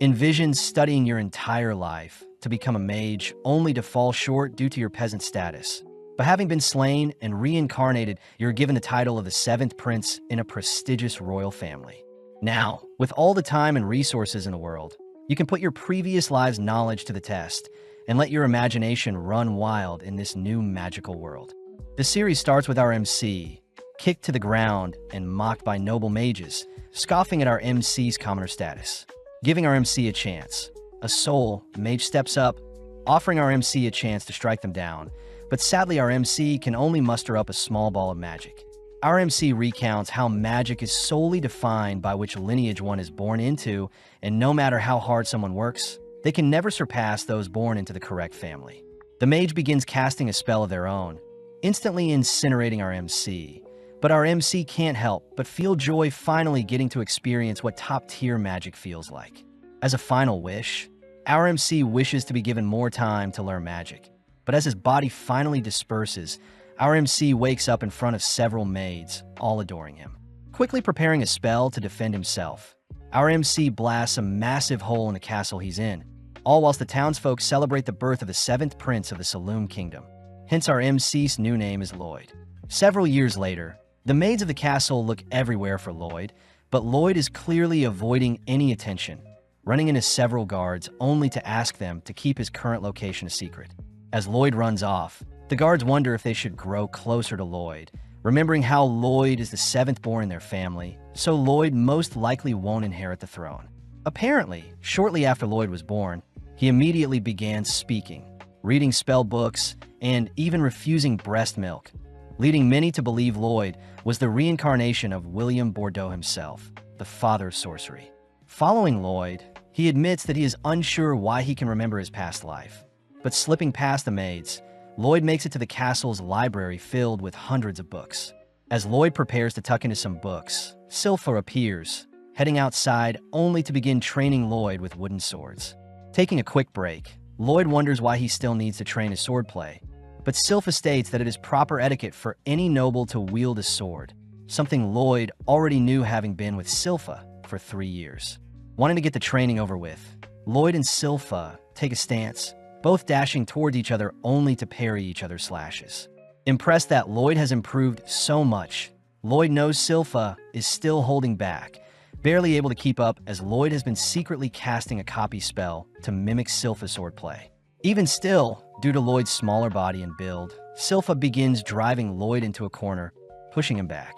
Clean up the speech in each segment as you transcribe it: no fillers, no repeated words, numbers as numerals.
Envision studying your entire life to become a mage only to fall short due to your peasant status. But having been slain and reincarnated, you're given the title of the seventh prince in a prestigious royal family. Now, with all the time and resources in the world, you can put your previous lives' knowledge to the test and let your imagination run wild in this new magical world. The series starts with our MC, kicked to the ground and mocked by noble mages, scoffing at our MC's commoner status. Giving our MC a chance. A soul mage steps up, offering our MC a chance to strike them down, but sadly our MC can only muster up a small ball of magic. Our MC recounts how magic is solely defined by which lineage one is born into, and no matter how hard someone works, they can never surpass those born into the correct family. The mage begins casting a spell of their own, instantly incinerating our MC. But our MC can't help but feel joy finally getting to experience what top-tier magic feels like. As a final wish, our MC wishes to be given more time to learn magic. But as his body finally disperses, our MC wakes up in front of several maids, all adoring him. Quickly preparing a spell to defend himself, our MC blasts a massive hole in the castle he's in, all whilst the townsfolk celebrate the birth of the seventh prince of the Saloon Kingdom. Hence our MC's new name is Lloyd. Several years later, the maids of the castle look everywhere for Lloyd, but Lloyd is clearly avoiding any attention, running into several guards only to ask them to keep his current location a secret. As Lloyd runs off, the guards wonder if they should grow closer to Lloyd, remembering how Lloyd is the seventh born in their family, so Lloyd most likely won't inherit the throne. Apparently, shortly after Lloyd was born, he immediately began speaking, reading spell books, and even refusing breast milk, leading many to believe Lloyd was the reincarnation of William Bordeaux himself, the father of sorcery. Following Lloyd, he admits that he is unsure why he can remember his past life. But slipping past the maids, Lloyd makes it to the castle's library filled with hundreds of books. As Lloyd prepares to tuck into some books, Silpha appears, heading outside only to begin training Lloyd with wooden swords. Taking a quick break, Lloyd wonders why he still needs to train his swordplay, but Silpha states that it is proper etiquette for any noble to wield a sword, something Lloyd already knew having been with Silpha for 3 years. Wanting to get the training over with, Lloyd and Silpha take a stance, both dashing toward each other only to parry each other's slashes. Impressed that Lloyd has improved so much, Lloyd knows Silpha is still holding back, barely able to keep up as Lloyd has been secretly casting a copy spell to mimic Silpha's swordplay. Even still, due to Lloyd's smaller body and build, Silpha begins driving Lloyd into a corner, pushing him back.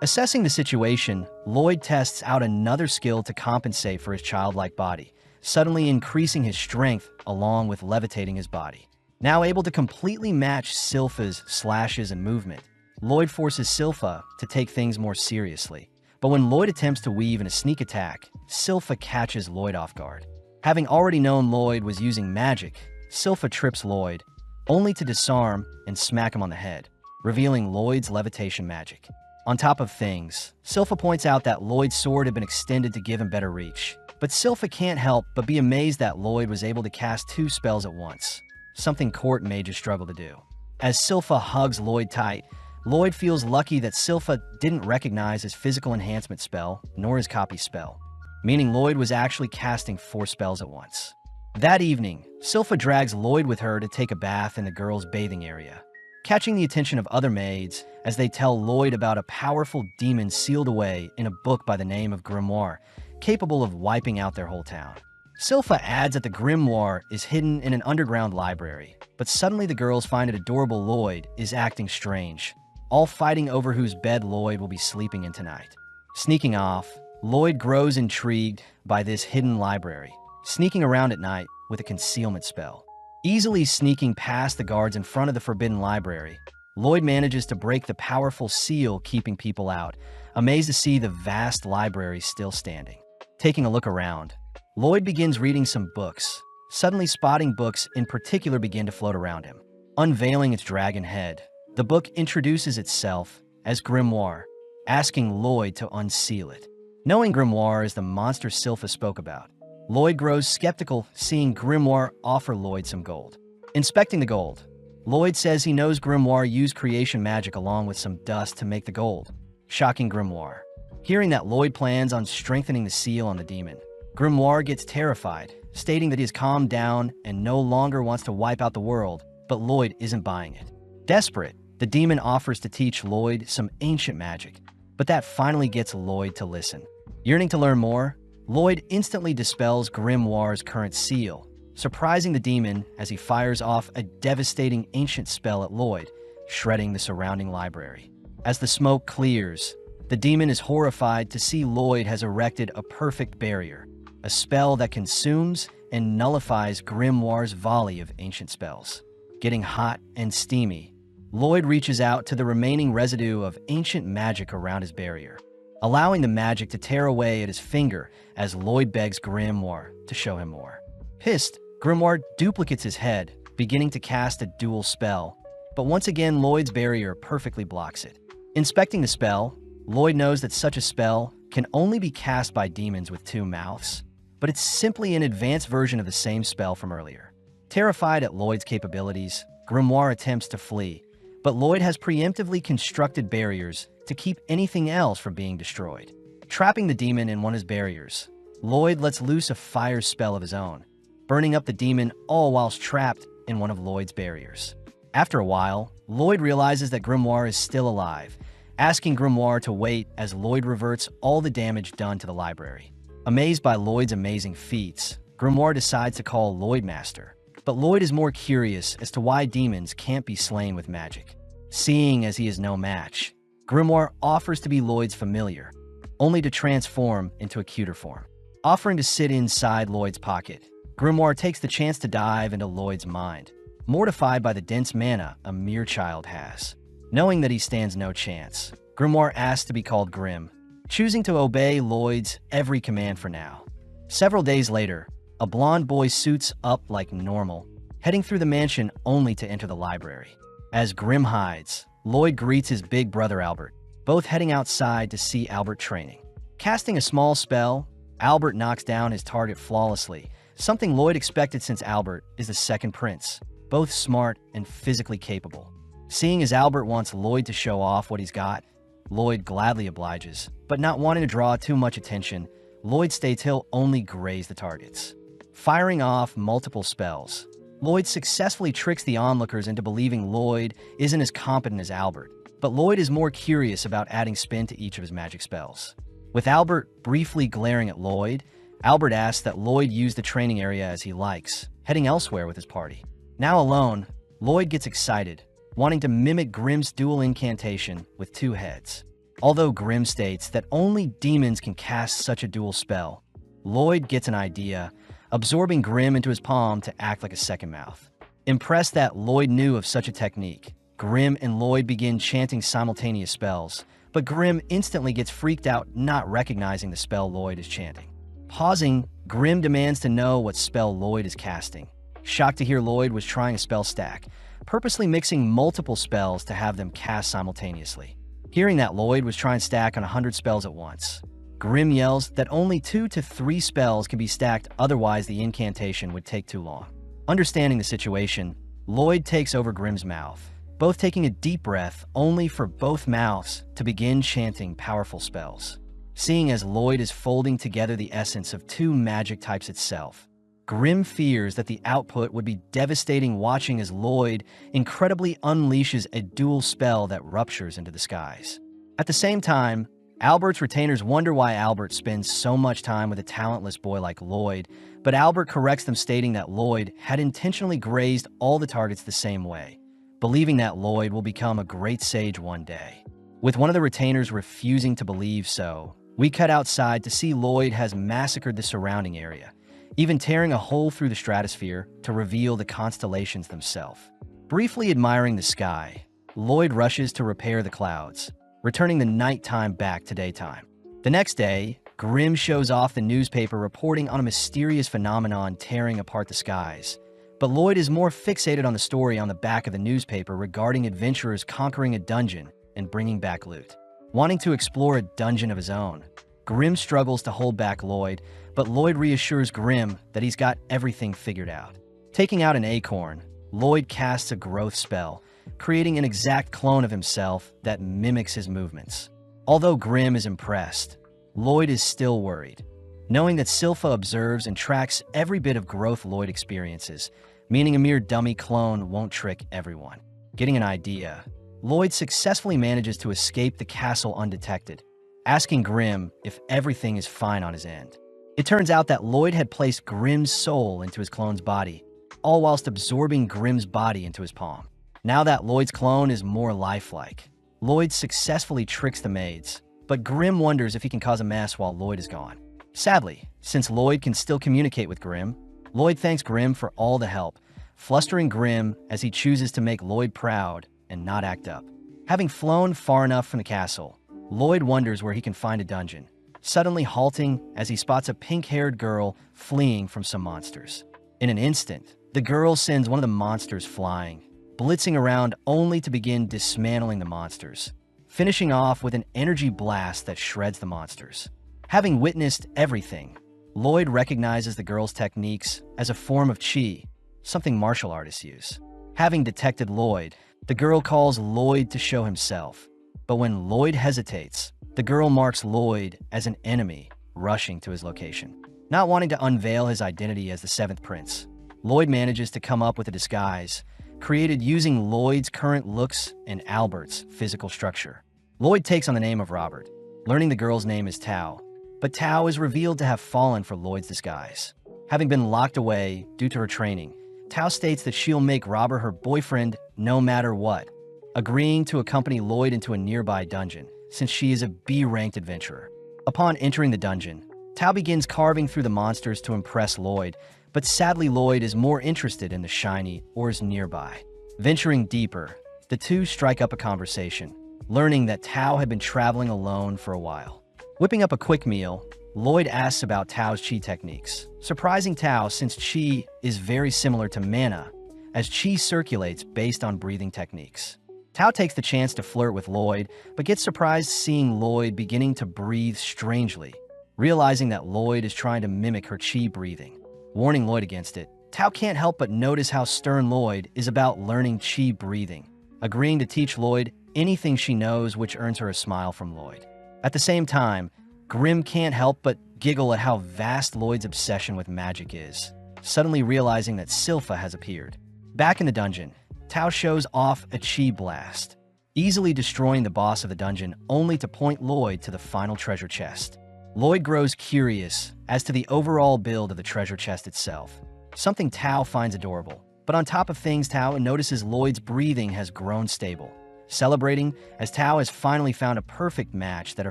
Assessing the situation, Lloyd tests out another skill to compensate for his childlike body, suddenly increasing his strength along with levitating his body. Now able to completely match Silpha's slashes and movement, Lloyd forces Silpha to take things more seriously. But when Lloyd attempts to weave in a sneak attack, Silpha catches Lloyd off guard. Having already known Lloyd was using magic, Silpha trips Lloyd, only to disarm and smack him on the head, revealing Lloyd's levitation magic. On top of things, Silpha points out that Lloyd's sword had been extended to give him better reach. But Silpha can't help but be amazed that Lloyd was able to cast 2 spells at once, something court mages struggle to do. As Silpha hugs Lloyd tight, Lloyd feels lucky that Silpha didn't recognize his physical enhancement spell, nor his copy spell, meaning Lloyd was actually casting 4 spells at once. That evening, Silpha drags Lloyd with her to take a bath in the girls' bathing area, catching the attention of other maids as they tell Lloyd about a powerful demon sealed away in a book by the name of Grimoire, capable of wiping out their whole town. Silpha adds that the grimoire is hidden in an underground library, but suddenly the girls find it adorable Lloyd is acting strange, all fighting over whose bed Lloyd will be sleeping in tonight. Sneaking off, Lloyd grows intrigued by this hidden library, sneaking around at night with a concealment spell. Easily sneaking past the guards in front of the forbidden library, Lloyd manages to break the powerful seal keeping people out, amazed to see the vast library still standing. Taking a look around, Lloyd begins reading some books, suddenly spotting books in particular begin to float around him. Unveiling its dragon head, the book introduces itself as Grimoire, asking Lloyd to unseal it. Knowing Grimoire is the monster Silpha spoke about, Lloyd grows skeptical seeing Grimoire offer Lloyd some gold. Inspecting the gold, Lloyd says he knows Grimoire used creation magic along with some dust to make the gold, shocking Grimoire. Hearing that Lloyd plans on strengthening the seal on the demon, Grimoire gets terrified, stating that he has calmed down and no longer wants to wipe out the world, but Lloyd isn't buying it. Desperate, the demon offers to teach Lloyd some ancient magic, but that finally gets Lloyd to listen. Yearning to learn more, Lloyd instantly dispels Grimoire's current seal, surprising the demon as he fires off a devastating ancient spell at Lloyd, shredding the surrounding library. As the smoke clears, the demon is horrified to see Lloyd has erected a perfect barrier, a spell that consumes and nullifies Grimoire's volley of ancient spells. Getting hot and steamy, Lloyd reaches out to the remaining residue of ancient magic around his barrier, allowing the magic to tear away at his finger as Lloyd begs Grimoire to show him more. Pissed, Grimoire duplicates his head, beginning to cast a dual spell, but once again Lloyd's barrier perfectly blocks it. Inspecting the spell, Lloyd knows that such a spell can only be cast by demons with two mouths, but it's simply an advanced version of the same spell from earlier. Terrified at Lloyd's capabilities, Grimoire attempts to flee, but Lloyd has preemptively constructed barriers to keep anything else from being destroyed. Trapping the demon in one of his barriers, Lloyd lets loose a fire spell of his own, burning up the demon all whilst trapped in one of Lloyd's barriers. After a while, Lloyd realizes that Grimoire is still alive, asking Grimoire to wait as Lloyd reverts all the damage done to the library. Amazed by Lloyd's amazing feats, Grimoire decides to call Lloyd Master, but Lloyd is more curious as to why demons can't be slain with magic. Seeing as he is no match, Grimoire offers to be Lloyd's familiar, only to transform into a cuter form. Offering to sit inside Lloyd's pocket, Grimoire takes the chance to dive into Lloyd's mind, mortified by the dense mana a mere child has. Knowing that he stands no chance, Grimoire asks to be called Grim, choosing to obey Lloyd's every command for now. Several days later, a blonde boy suits up like normal, heading through the mansion only to enter the library. As Grim hides, Lloyd greets his big brother Albert, both heading outside to see Albert training. Casting a small spell, Albert knocks down his target flawlessly, something Lloyd expected since Albert is the second prince, both smart and physically capable. Seeing as Albert wants Lloyd to show off what he's got, Lloyd gladly obliges, but not wanting to draw too much attention, Lloyd states he'll only graze the targets. Firing off multiple spells, Lloyd successfully tricks the onlookers into believing Lloyd isn't as competent as Albert, but Lloyd is more curious about adding spin to each of his magic spells. With Albert briefly glaring at Lloyd, Albert asks that Lloyd use the training area as he likes, heading elsewhere with his party. Now alone, Lloyd gets excited, wanting to mimic Grim's dual incantation with two heads. Although Grim states that only demons can cast such a dual spell, Lloyd gets an idea, absorbing Grim into his palm to act like a second mouth. Impressed that Lloyd knew of such a technique, Grim and Lloyd begin chanting simultaneous spells, but Grim instantly gets freaked out not recognizing the spell Lloyd is chanting. Pausing, Grim demands to know what spell Lloyd is casting. Shocked to hear Lloyd was trying a spell stack, purposely mixing multiple spells to have them cast simultaneously. Hearing that Lloyd was trying to stack on 100 spells at once, Grim yells that only 2 to 3 spells can be stacked, otherwise the incantation would take too long. Understanding the situation, Lloyd takes over Grim's mouth, both taking a deep breath only for both mouths to begin chanting powerful spells. Seeing as Lloyd is folding together the essence of 2 magic types itself, Grim fears that the output would be devastating, watching as Lloyd incredibly unleashes a dual spell that ruptures into the skies. At the same time, Albert's retainers wonder why Albert spends so much time with a talentless boy like Lloyd, but Albert corrects them, stating that Lloyd had intentionally grazed all the targets the same way, believing that Lloyd will become a great sage one day. With one of the retainers refusing to believe so, we cut outside to see Lloyd has massacred the surrounding area, even tearing a hole through the stratosphere to reveal the constellations themselves. Briefly admiring the sky, Lloyd rushes to repair the clouds, returning the nighttime back to daytime. The next day, Grim shows off the newspaper reporting on a mysterious phenomenon tearing apart the skies, but Lloyd is more fixated on the story on the back of the newspaper regarding adventurers conquering a dungeon and bringing back loot. Wanting to explore a dungeon of his own, Grim struggles to hold back Lloyd, but Lloyd reassures Grim that he's got everything figured out. Taking out an acorn, Lloyd casts a growth spell, creating an exact clone of himself that mimics his movements. Although Grim is impressed, Lloyd is still worried. knowing that Silpha observes and tracks every bit of growth Lloyd experiences, meaning a mere dummy clone won't trick everyone. Getting an idea, Lloyd successfully manages to escape the castle undetected, asking Grimm if everything is fine on his end. It turns out that Lloyd had placed Grimm's soul into his clone's body, all whilst absorbing Grimm's body into his palm. Now that Lloyd's clone is more lifelike, Lloyd successfully tricks the maids, but Grimm wonders if he can cause a mess while Lloyd is gone. Sadly, since Lloyd can still communicate with Grimm, Lloyd thanks Grimm for all the help, flustering Grimm as he chooses to make Lloyd proud and not act up. Having flown far enough from the castle, Lloyd wonders where he can find a dungeon, suddenly halting as he spots a pink-haired girl fleeing from some monsters. In an instant, the girl sends one of the monsters flying, blitzing around only to begin dismantling the monsters, finishing off with an energy blast that shreds the monsters. Having witnessed everything, Lloyd recognizes the girl's techniques as a form of chi, something martial artists use. Having detected Lloyd, the girl calls Lloyd to show himself, but when Lloyd hesitates, the girl marks Lloyd as an enemy, rushing to his location. Not wanting to unveil his identity as the seventh prince, Lloyd manages to come up with a disguise, created using Lloyd's current looks and Albert's physical structure. Lloyd takes on the name of Robert, learning the girl's name is Tao, but Tao is revealed to have fallen for Lloyd's disguise. Having been locked away due to her training, Tao states that she'll make Robert her boyfriend no matter what, agreeing to accompany Lloyd into a nearby dungeon, since she is a B-ranked adventurer. Upon entering the dungeon, Tao begins carving through the monsters to impress Lloyd, but sadly Lloyd is more interested in the shiny ores nearby. Venturing deeper, the two strike up a conversation, learning that Tao had been traveling alone for a while. Whipping up a quick meal, Lloyd asks about Tao's chi techniques, surprising Tao since chi is very similar to mana, as chi circulates based on breathing techniques. Tao takes the chance to flirt with Lloyd, but gets surprised seeing Lloyd beginning to breathe strangely, realizing that Lloyd is trying to mimic her chi breathing. Warning Lloyd against it, Tao can't help but notice how stern Lloyd is about learning chi breathing, agreeing to teach Lloyd anything she knows, which earns her a smile from Lloyd. At the same time, Grimm can't help but giggle at how vast Lloyd's obsession with magic is, suddenly realizing that Silpha has appeared. Back in the dungeon, Tao shows off a chi blast, easily destroying the boss of the dungeon only to point Lloyd to the final treasure chest. Lloyd grows curious as to the overall build of the treasure chest itself, something Tao finds adorable. But on top of things, Tao notices Lloyd's breathing has grown stable, celebrating as Tao has finally found a perfect match that her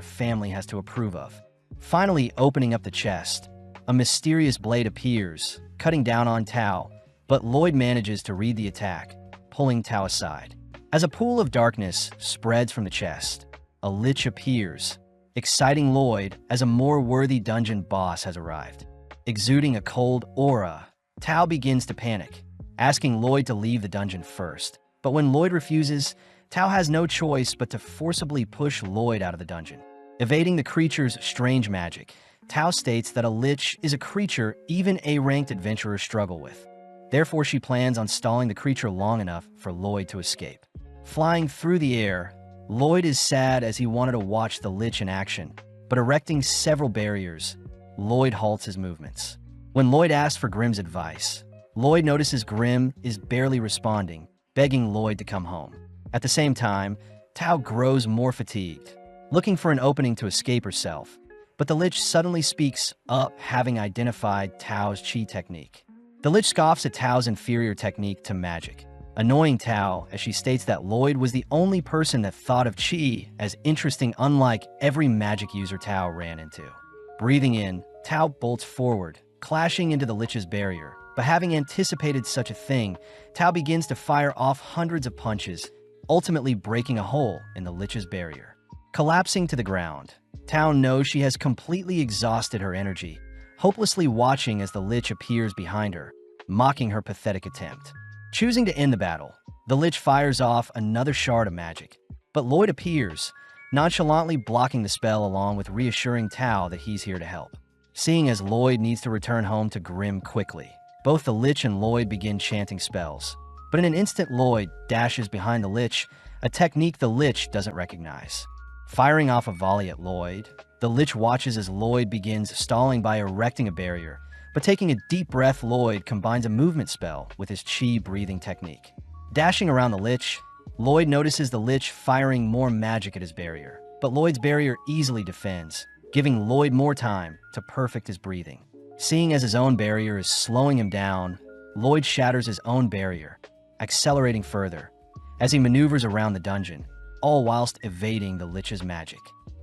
family has to approve of. Finally opening up the chest, a mysterious blade appears, cutting down on Tao, but Lloyd manages to read the attack, pulling Tao aside. As a pool of darkness spreads from the chest, a lich appears, exciting Lloyd as a more worthy dungeon boss has arrived. Exuding a cold aura, Tao begins to panic, asking Lloyd to leave the dungeon first. But when Lloyd refuses, Tao has no choice but to forcibly push Lloyd out of the dungeon. Evading the creature's strange magic, Tao states that a lich is a creature even A-ranked adventurers struggle with. Therefore, she plans on stalling the creature long enough for Lloyd to escape. Flying through the air, Lloyd is sad as he wanted to watch the lich in action, but erecting several barriers, Lloyd halts his movements. When Lloyd asks for Grimm's advice, Lloyd notices Grimm is barely responding, begging Lloyd to come home. At the same time, Tao grows more fatigued, looking for an opening to escape herself, but the lich suddenly speaks up, having identified Tao's chi technique. The lich scoffs at Tao's inferior technique to magic, annoying Tao as she states that Lloyd was the only person that thought of chi as interesting, unlike every magic user Tao ran into. Breathing in, Tao bolts forward, clashing into the lich's barrier, but having anticipated such a thing, Tao begins to fire off hundreds of punches, ultimately breaking a hole in the lich's barrier. Collapsing to the ground, Tao knows she has completely exhausted her energy, hopelessly watching as the lich appears behind her, mocking her pathetic attempt. Choosing to end the battle, the lich fires off another shard of magic, but Lloyd appears, nonchalantly blocking the spell along with reassuring Tao that he's here to help. Seeing as Lloyd needs to return home to Grimm quickly, both the lich and Lloyd begin chanting spells. But in an instant, Lloyd dashes behind the lich, a technique the lich doesn't recognize. Firing off a volley at Lloyd, The Lich watches as Lloyd begins stalling by erecting a barrier, but taking a deep breath, Lloyd combines a movement spell with his chi breathing technique. Dashing around the Lich, Lloyd notices the Lich firing more magic at his barrier, but Lloyd's barrier easily defends, giving Lloyd more time to perfect his breathing. Seeing as his own barrier is slowing him down, Lloyd shatters his own barrier, accelerating further, as he maneuvers around the dungeon, all whilst evading the Lich's magic.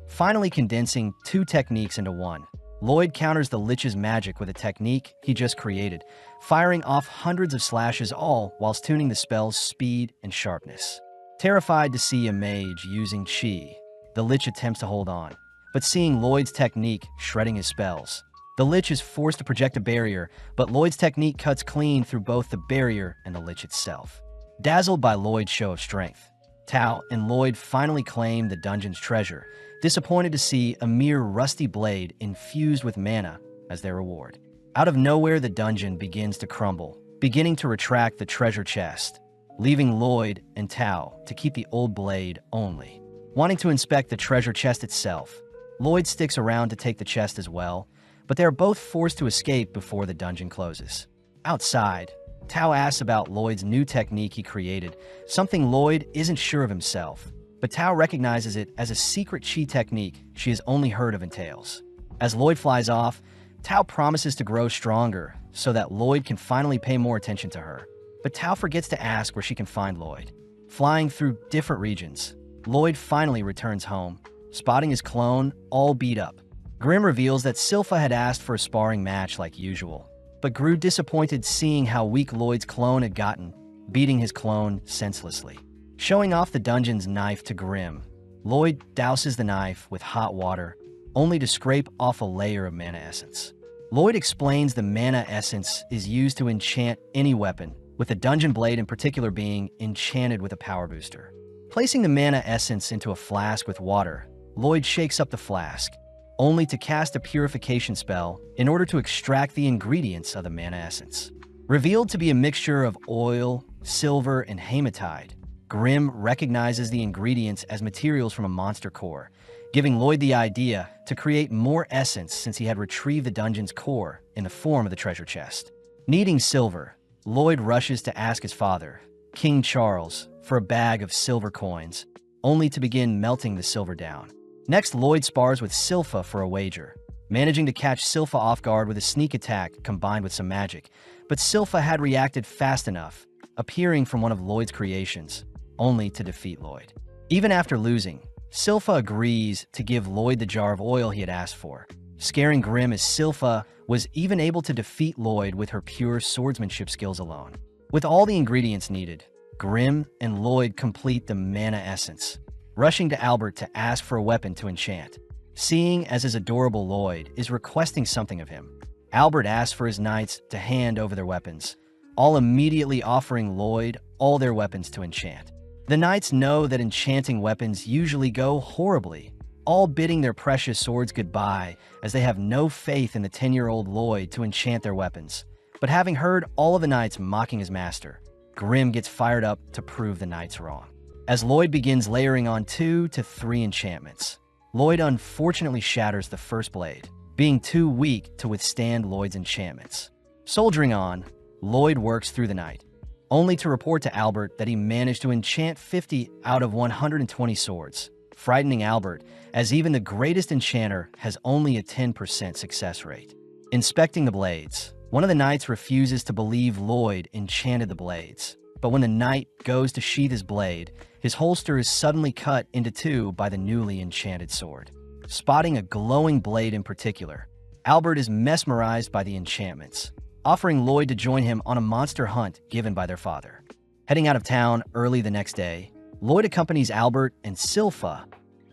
Finally condensing two techniques into one, Lloyd counters the Lich's magic with a technique he just created, firing off hundreds of slashes, all whilst tuning the spell's speed and sharpness. Terrified to see a mage using chi, the Lich attempts to hold on, but seeing Lloyd's technique shredding his spells, the Lich is forced to project a barrier, but Lloyd's technique cuts clean through both the barrier and the Lich itself. Dazzled by Lloyd's show of strength, Tao and Lloyd finally claim the dungeon's treasure, disappointed to see a mere rusty blade infused with mana as their reward. Out of nowhere, the dungeon begins to crumble, beginning to retract the treasure chest, leaving Lloyd and Tao to keep the old blade only. Wanting to inspect the treasure chest itself, Lloyd sticks around to take the chest as well, but they are both forced to escape before the dungeon closes. Outside, Tao asks about Lloyd's new technique he created, something Lloyd isn't sure of himself, but Tao recognizes it as a secret chi technique she has only heard of in tales. As Lloyd flies off, Tao promises to grow stronger so that Lloyd can finally pay more attention to her, but Tao forgets to ask where she can find Lloyd. Flying through different regions, Lloyd finally returns home, spotting his clone all beat up. Grimm reveals that Silpha had asked for a sparring match like usual, but grew disappointed seeing how weak Lloyd's clone had gotten, beating his clone senselessly. Showing off the dungeon's knife to Grimm, Lloyd douses the knife with hot water, only to scrape off a layer of mana essence. Lloyd explains the mana essence is used to enchant any weapon, with the dungeon blade in particular being enchanted with a power booster. Placing the mana essence into a flask with water, Lloyd shakes up the flask, only to cast a purification spell in order to extract the ingredients of the mana essence. Revealed to be a mixture of oil, silver, and hematite, Grimm recognizes the ingredients as materials from a monster core, giving Lloyd the idea to create more essence since he had retrieved the dungeon's core in the form of the treasure chest. Needing silver, Lloyd rushes to ask his father, King Charles, for a bag of silver coins, only to begin melting the silver down. Next, Lloyd spars with Silpha for a wager, managing to catch Silpha off guard with a sneak attack combined with some magic, but Silpha had reacted fast enough, appearing from one of Lloyd's creations, only to defeat Lloyd. Even after losing, Silpha agrees to give Lloyd the jar of oil he had asked for, scaring Grimm as Silpha was even able to defeat Lloyd with her pure swordsmanship skills alone. With all the ingredients needed, Grimm and Lloyd complete the mana essence, rushing to Albert to ask for a weapon to enchant. Seeing as his adorable Lloyd is requesting something of him, Albert asks for his knights to hand over their weapons, all immediately offering Lloyd all their weapons to enchant. The knights know that enchanting weapons usually go horribly, all bidding their precious swords goodbye as they have no faith in the 10-year-old Lloyd to enchant their weapons. But having heard all of the knights mocking his master, Grimm gets fired up to prove the knights wrong. As Lloyd begins layering on 2 to 3 enchantments, Lloyd unfortunately shatters the first blade, being too weak to withstand Lloyd's enchantments. Soldiering on, Lloyd works through the night, only to report to Albert that he managed to enchant 50 out of 120 swords, frightening Albert as even the greatest enchanter has only a 10% success rate. Inspecting the blades, one of the knights refuses to believe Lloyd enchanted the blades, but when the knight goes to sheath his blade, his holster is suddenly cut into 2 by the newly enchanted sword. Spotting a glowing blade in particular, Albert is mesmerized by the enchantments, offering Lloyd to join him on a monster hunt given by their father. Heading out of town early the next day, Lloyd accompanies Albert and Silpha,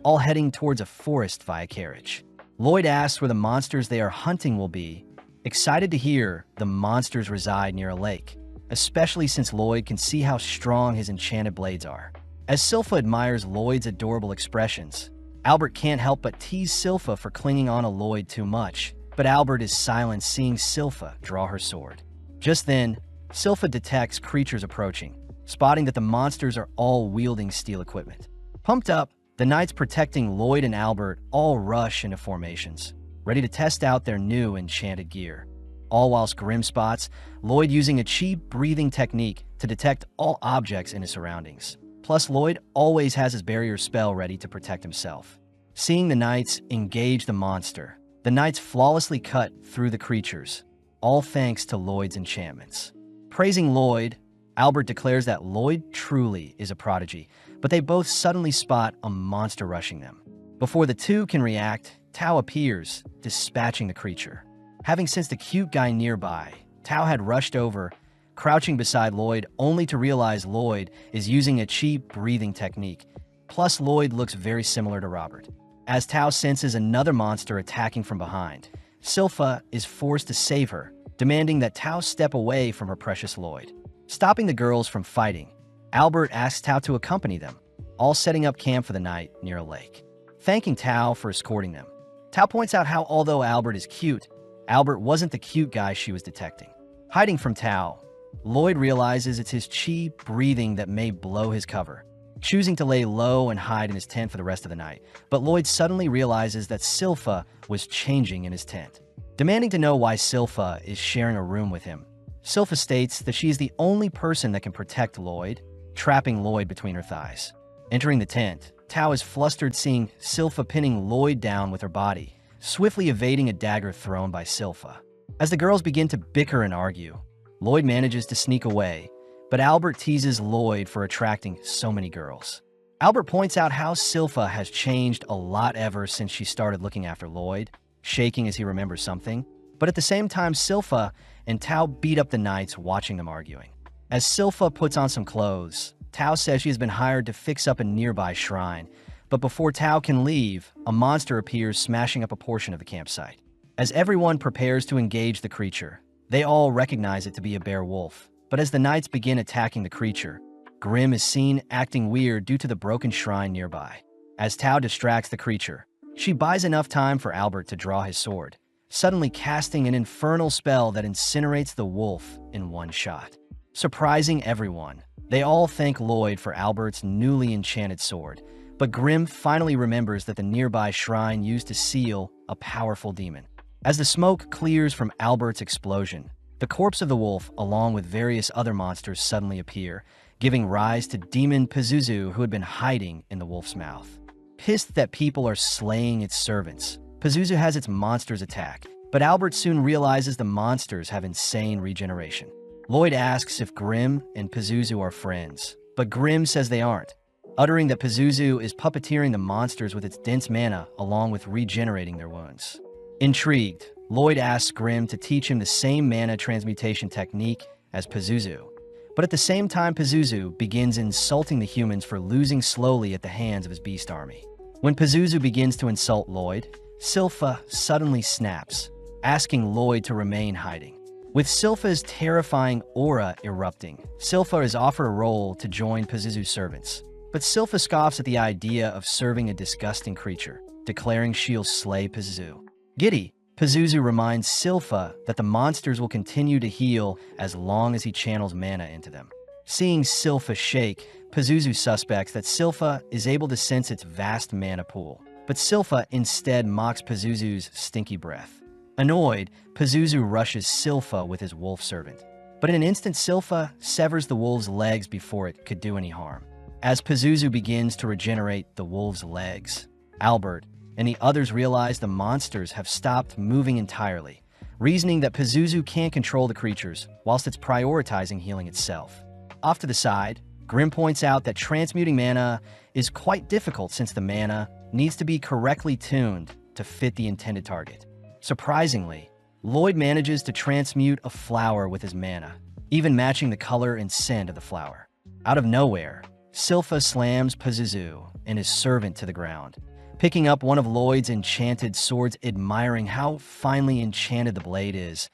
all heading towards a forest via carriage. Lloyd asks where the monsters they are hunting will be, excited to hear the monsters reside near a lake, especially since Lloyd can see how strong his enchanted blades are. As Silpha admires Lloyd's adorable expressions, Albert can't help but tease Silpha for clinging on to Lloyd too much, but Albert is silent seeing Silpha draw her sword. Just then, Silpha detects creatures approaching, spotting that the monsters are all wielding steel equipment. Pumped up, The knights protecting Lloyd and Albert all rush into formations, ready to test out their new enchanted gear. All whilst Grim spots Lloyd using a cheap breathing technique to detect all objects in his surroundings. Plus, Lloyd always has his barrier spell ready to protect himself. Seeing the knights engage the monster, the knights flawlessly cut through the creatures, all thanks to Lloyd's enchantments. Praising Lloyd, Albert declares that Lloyd truly is a prodigy, but they both suddenly spot a monster rushing them. Before the two can react, Tao appears, dispatching the creature. Having sensed a cute guy nearby, Tao had rushed over, crouching beside Lloyd only to realize Lloyd is using a cheap breathing technique. Plus, Lloyd looks very similar to Robert. As Tao senses another monster attacking from behind, Silpha is forced to save her, demanding that Tao step away from her precious Lloyd. Stopping the girls from fighting, Albert asks Tao to accompany them, all setting up camp for the night near a lake. Thanking Tao for escorting them, Tao points out how although Albert is cute, Albert wasn't the cute guy she was detecting. Hiding from Tao, Lloyd realizes it's his chi breathing that may blow his cover, choosing to lay low and hide in his tent for the rest of the night. But Lloyd suddenly realizes that Silpha was changing in his tent. Demanding to know why Silpha is sharing a room with him, Silpha states that she is the only person that can protect Lloyd, trapping Lloyd between her thighs. Entering the tent, Tao is flustered seeing Silpha pinning Lloyd down with her body, swiftly evading a dagger thrown by Silpha. As the girls begin to bicker and argue, Lloyd manages to sneak away, but Albert teases Lloyd for attracting so many girls. Albert points out how Silpha has changed a lot ever since she started looking after Lloyd, shaking as he remembers something. But at the same time, Silpha and Tao beat up the knights watching them arguing. As Silpha puts on some clothes, Tao says she has been hired to fix up a nearby shrine, but before Tao can leave, a monster appears smashing up a portion of the campsite. As everyone prepares to engage the creature, they all recognize it to be a bear wolf, but as the knights begin attacking the creature, Grim is seen acting weird due to the broken shrine nearby. As Tao distracts the creature, she buys enough time for Albert to draw his sword, suddenly casting an infernal spell that incinerates the wolf in one shot. Surprising everyone, they all thank Lloyd for Albert's newly enchanted sword, but Grim finally remembers that the nearby shrine used to seal a powerful demon. As the smoke clears from Albert's explosion, the corpse of the wolf, along with various other monsters, suddenly appear, giving rise to Demon Pazuzu, who had been hiding in the wolf's mouth. Pissed that people are slaying its servants, Pazuzu has its monsters attack, but Albert soon realizes the monsters have insane regeneration. Lloyd asks if Grim and Pazuzu are friends, but Grim says they aren't, uttering that Pazuzu is puppeteering the monsters with its dense mana along with regenerating their wounds. Intrigued, Lloyd asks Grim to teach him the same mana transmutation technique as Pazuzu, but at the same time Pazuzu begins insulting the humans for losing slowly at the hands of his beast army. When Pazuzu begins to insult Lloyd, Silpha suddenly snaps, asking Lloyd to remain hiding. With Silpha's terrifying aura erupting, Silpha is offered a role to join Pazuzu's servants, but Silpha scoffs at the idea of serving a disgusting creature, declaring she'll slay Pazuzu. Giddy, Pazuzu reminds Silpha that the monsters will continue to heal as long as he channels mana into them. Seeing Silpha shake, Pazuzu suspects that Silpha is able to sense its vast mana pool, but Silpha instead mocks Pazuzu's stinky breath. Annoyed, Pazuzu rushes Silpha with his wolf servant, but in an instant Silpha severs the wolf's legs before it could do any harm. As Pazuzu begins to regenerate the wolf's legs, Albert and the others realize the monsters have stopped moving entirely, reasoning that Pazuzu can't control the creatures whilst it's prioritizing healing itself. Off to the side, Grim points out that transmuting mana is quite difficult since the mana needs to be correctly tuned to fit the intended target. Surprisingly, Lloyd manages to transmute a flower with his mana, even matching the color and scent of the flower. Out of nowhere, Silpha slams Pazuzu and his servant to the ground, picking up one of Lloyd's enchanted swords, admiring how finely enchanted the blade is,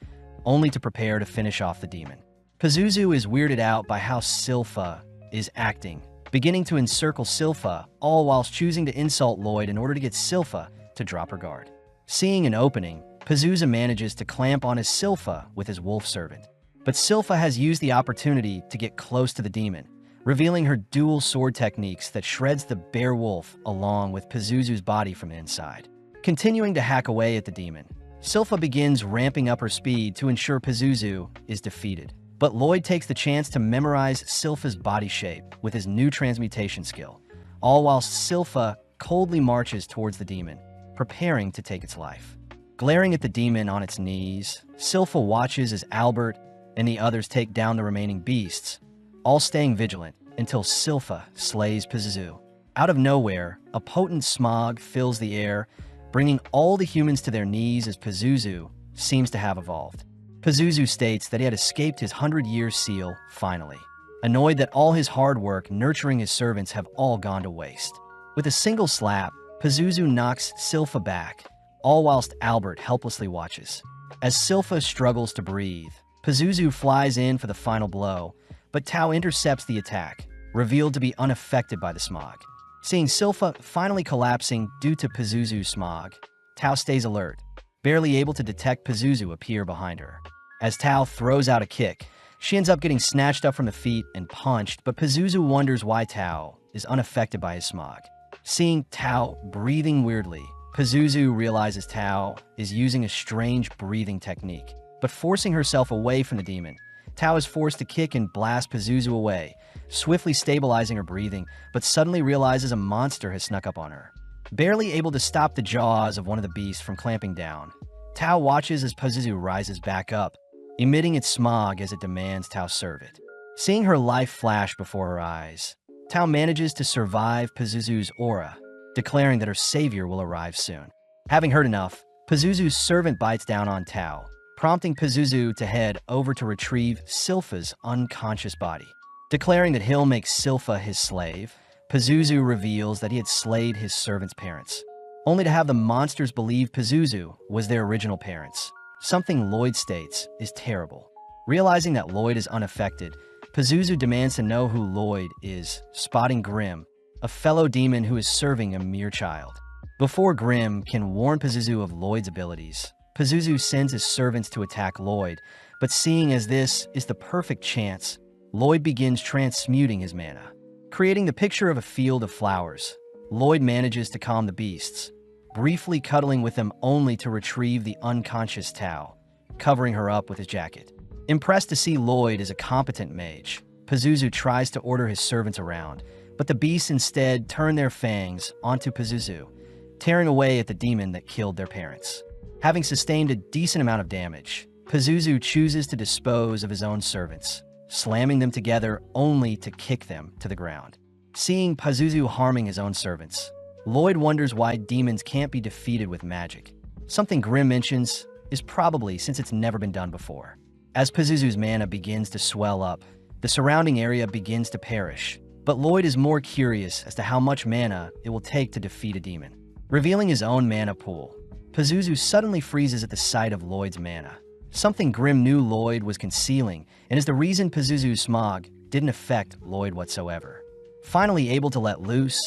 only to prepare to finish off the demon. Pazuzu is weirded out by how Silpha is acting, beginning to encircle Silpha, all whilst choosing to insult Lloyd in order to get Silpha to drop her guard. Seeing an opening, Pazuzu manages to clamp on his Silpha with his wolf servant. But Silpha has used the opportunity to get close to the demon, revealing her dual sword techniques that shreds the bear wolf along with Pazuzu's body from inside. Continuing to hack away at the demon, Silpha begins ramping up her speed to ensure Pazuzu is defeated. But Lloyd takes the chance to memorize Silpha's body shape with his new transmutation skill, all whilst Silpha coldly marches towards the demon, preparing to take its life. Glaring at the demon on its knees, Silpha watches as Albert and the others take down the remaining beasts, all staying vigilant until Silpha slays Pazuzu. Out of nowhere, a potent smog fills the air, bringing all the humans to their knees as Pazuzu seems to have evolved. Pazuzu states that he had escaped his 100-year seal, finally, annoyed that all his hard work nurturing his servants have all gone to waste. With a single slap, Pazuzu knocks Silpha back, all whilst Albert helplessly watches. As Silpha struggles to breathe, Pazuzu flies in for the final blow, but Tao intercepts the attack, revealed to be unaffected by the smog. Seeing Silpha finally collapsing due to Pazuzu's smog, Tao stays alert, barely able to detect Pazuzu appear behind her. As Tao throws out a kick, she ends up getting snatched up from the feet and punched, but Pazuzu wonders why Tao is unaffected by his smog. Seeing Tao breathing weirdly, Pazuzu realizes Tao is using a strange breathing technique, but forcing herself away from the demon. Tao is forced to kick and blast Pazuzu away, swiftly stabilizing her breathing, but suddenly realizes a monster has snuck up on her. Barely able to stop the jaws of one of the beasts from clamping down, Tao watches as Pazuzu rises back up, emitting its smog as it demands Tao serve it. Seeing her life flash before her eyes, Tao manages to survive Pazuzu's aura, declaring that her savior will arrive soon. Having heard enough, Pazuzu's servant bites down on Tao, prompting Pazuzu to head over to retrieve Silpha's unconscious body. Declaring that he'll make Silpha his slave, Pazuzu reveals that he had slayed his servant's parents, only to have the monsters believe Pazuzu was their original parents. Something Lloyd states is terrible. Realizing that Lloyd is unaffected, Pazuzu demands to know who Lloyd is, spotting Grim, a fellow demon who is serving a mere child. Before Grim can warn Pazuzu of Lloyd's abilities, Pazuzu sends his servants to attack Lloyd, but seeing as this is the perfect chance, Lloyd begins transmuting his mana. Creating the picture of a field of flowers, Lloyd manages to calm the beasts, briefly cuddling with them only to retrieve the unconscious Tao, covering her up with his jacket. Impressed to see Lloyd as a competent mage, Pazuzu tries to order his servants around, but the beasts instead turn their fangs onto Pazuzu, tearing away at the demon that killed their parents. Having sustained a decent amount of damage, Pazuzu chooses to dispose of his own servants, slamming them together only to kick them to the ground. Seeing Pazuzu harming his own servants, Lloyd wonders why demons can't be defeated with magic. Something Grim mentions is probably since it's never been done before. As Pazuzu's mana begins to swell up, the surrounding area begins to perish, but Lloyd is more curious as to how much mana it will take to defeat a demon. Revealing his own mana pool, Pazuzu suddenly freezes at the sight of Lloyd's mana, something Grim knew Lloyd was concealing and is the reason Pazuzu's smog didn't affect Lloyd whatsoever. Finally able to let loose,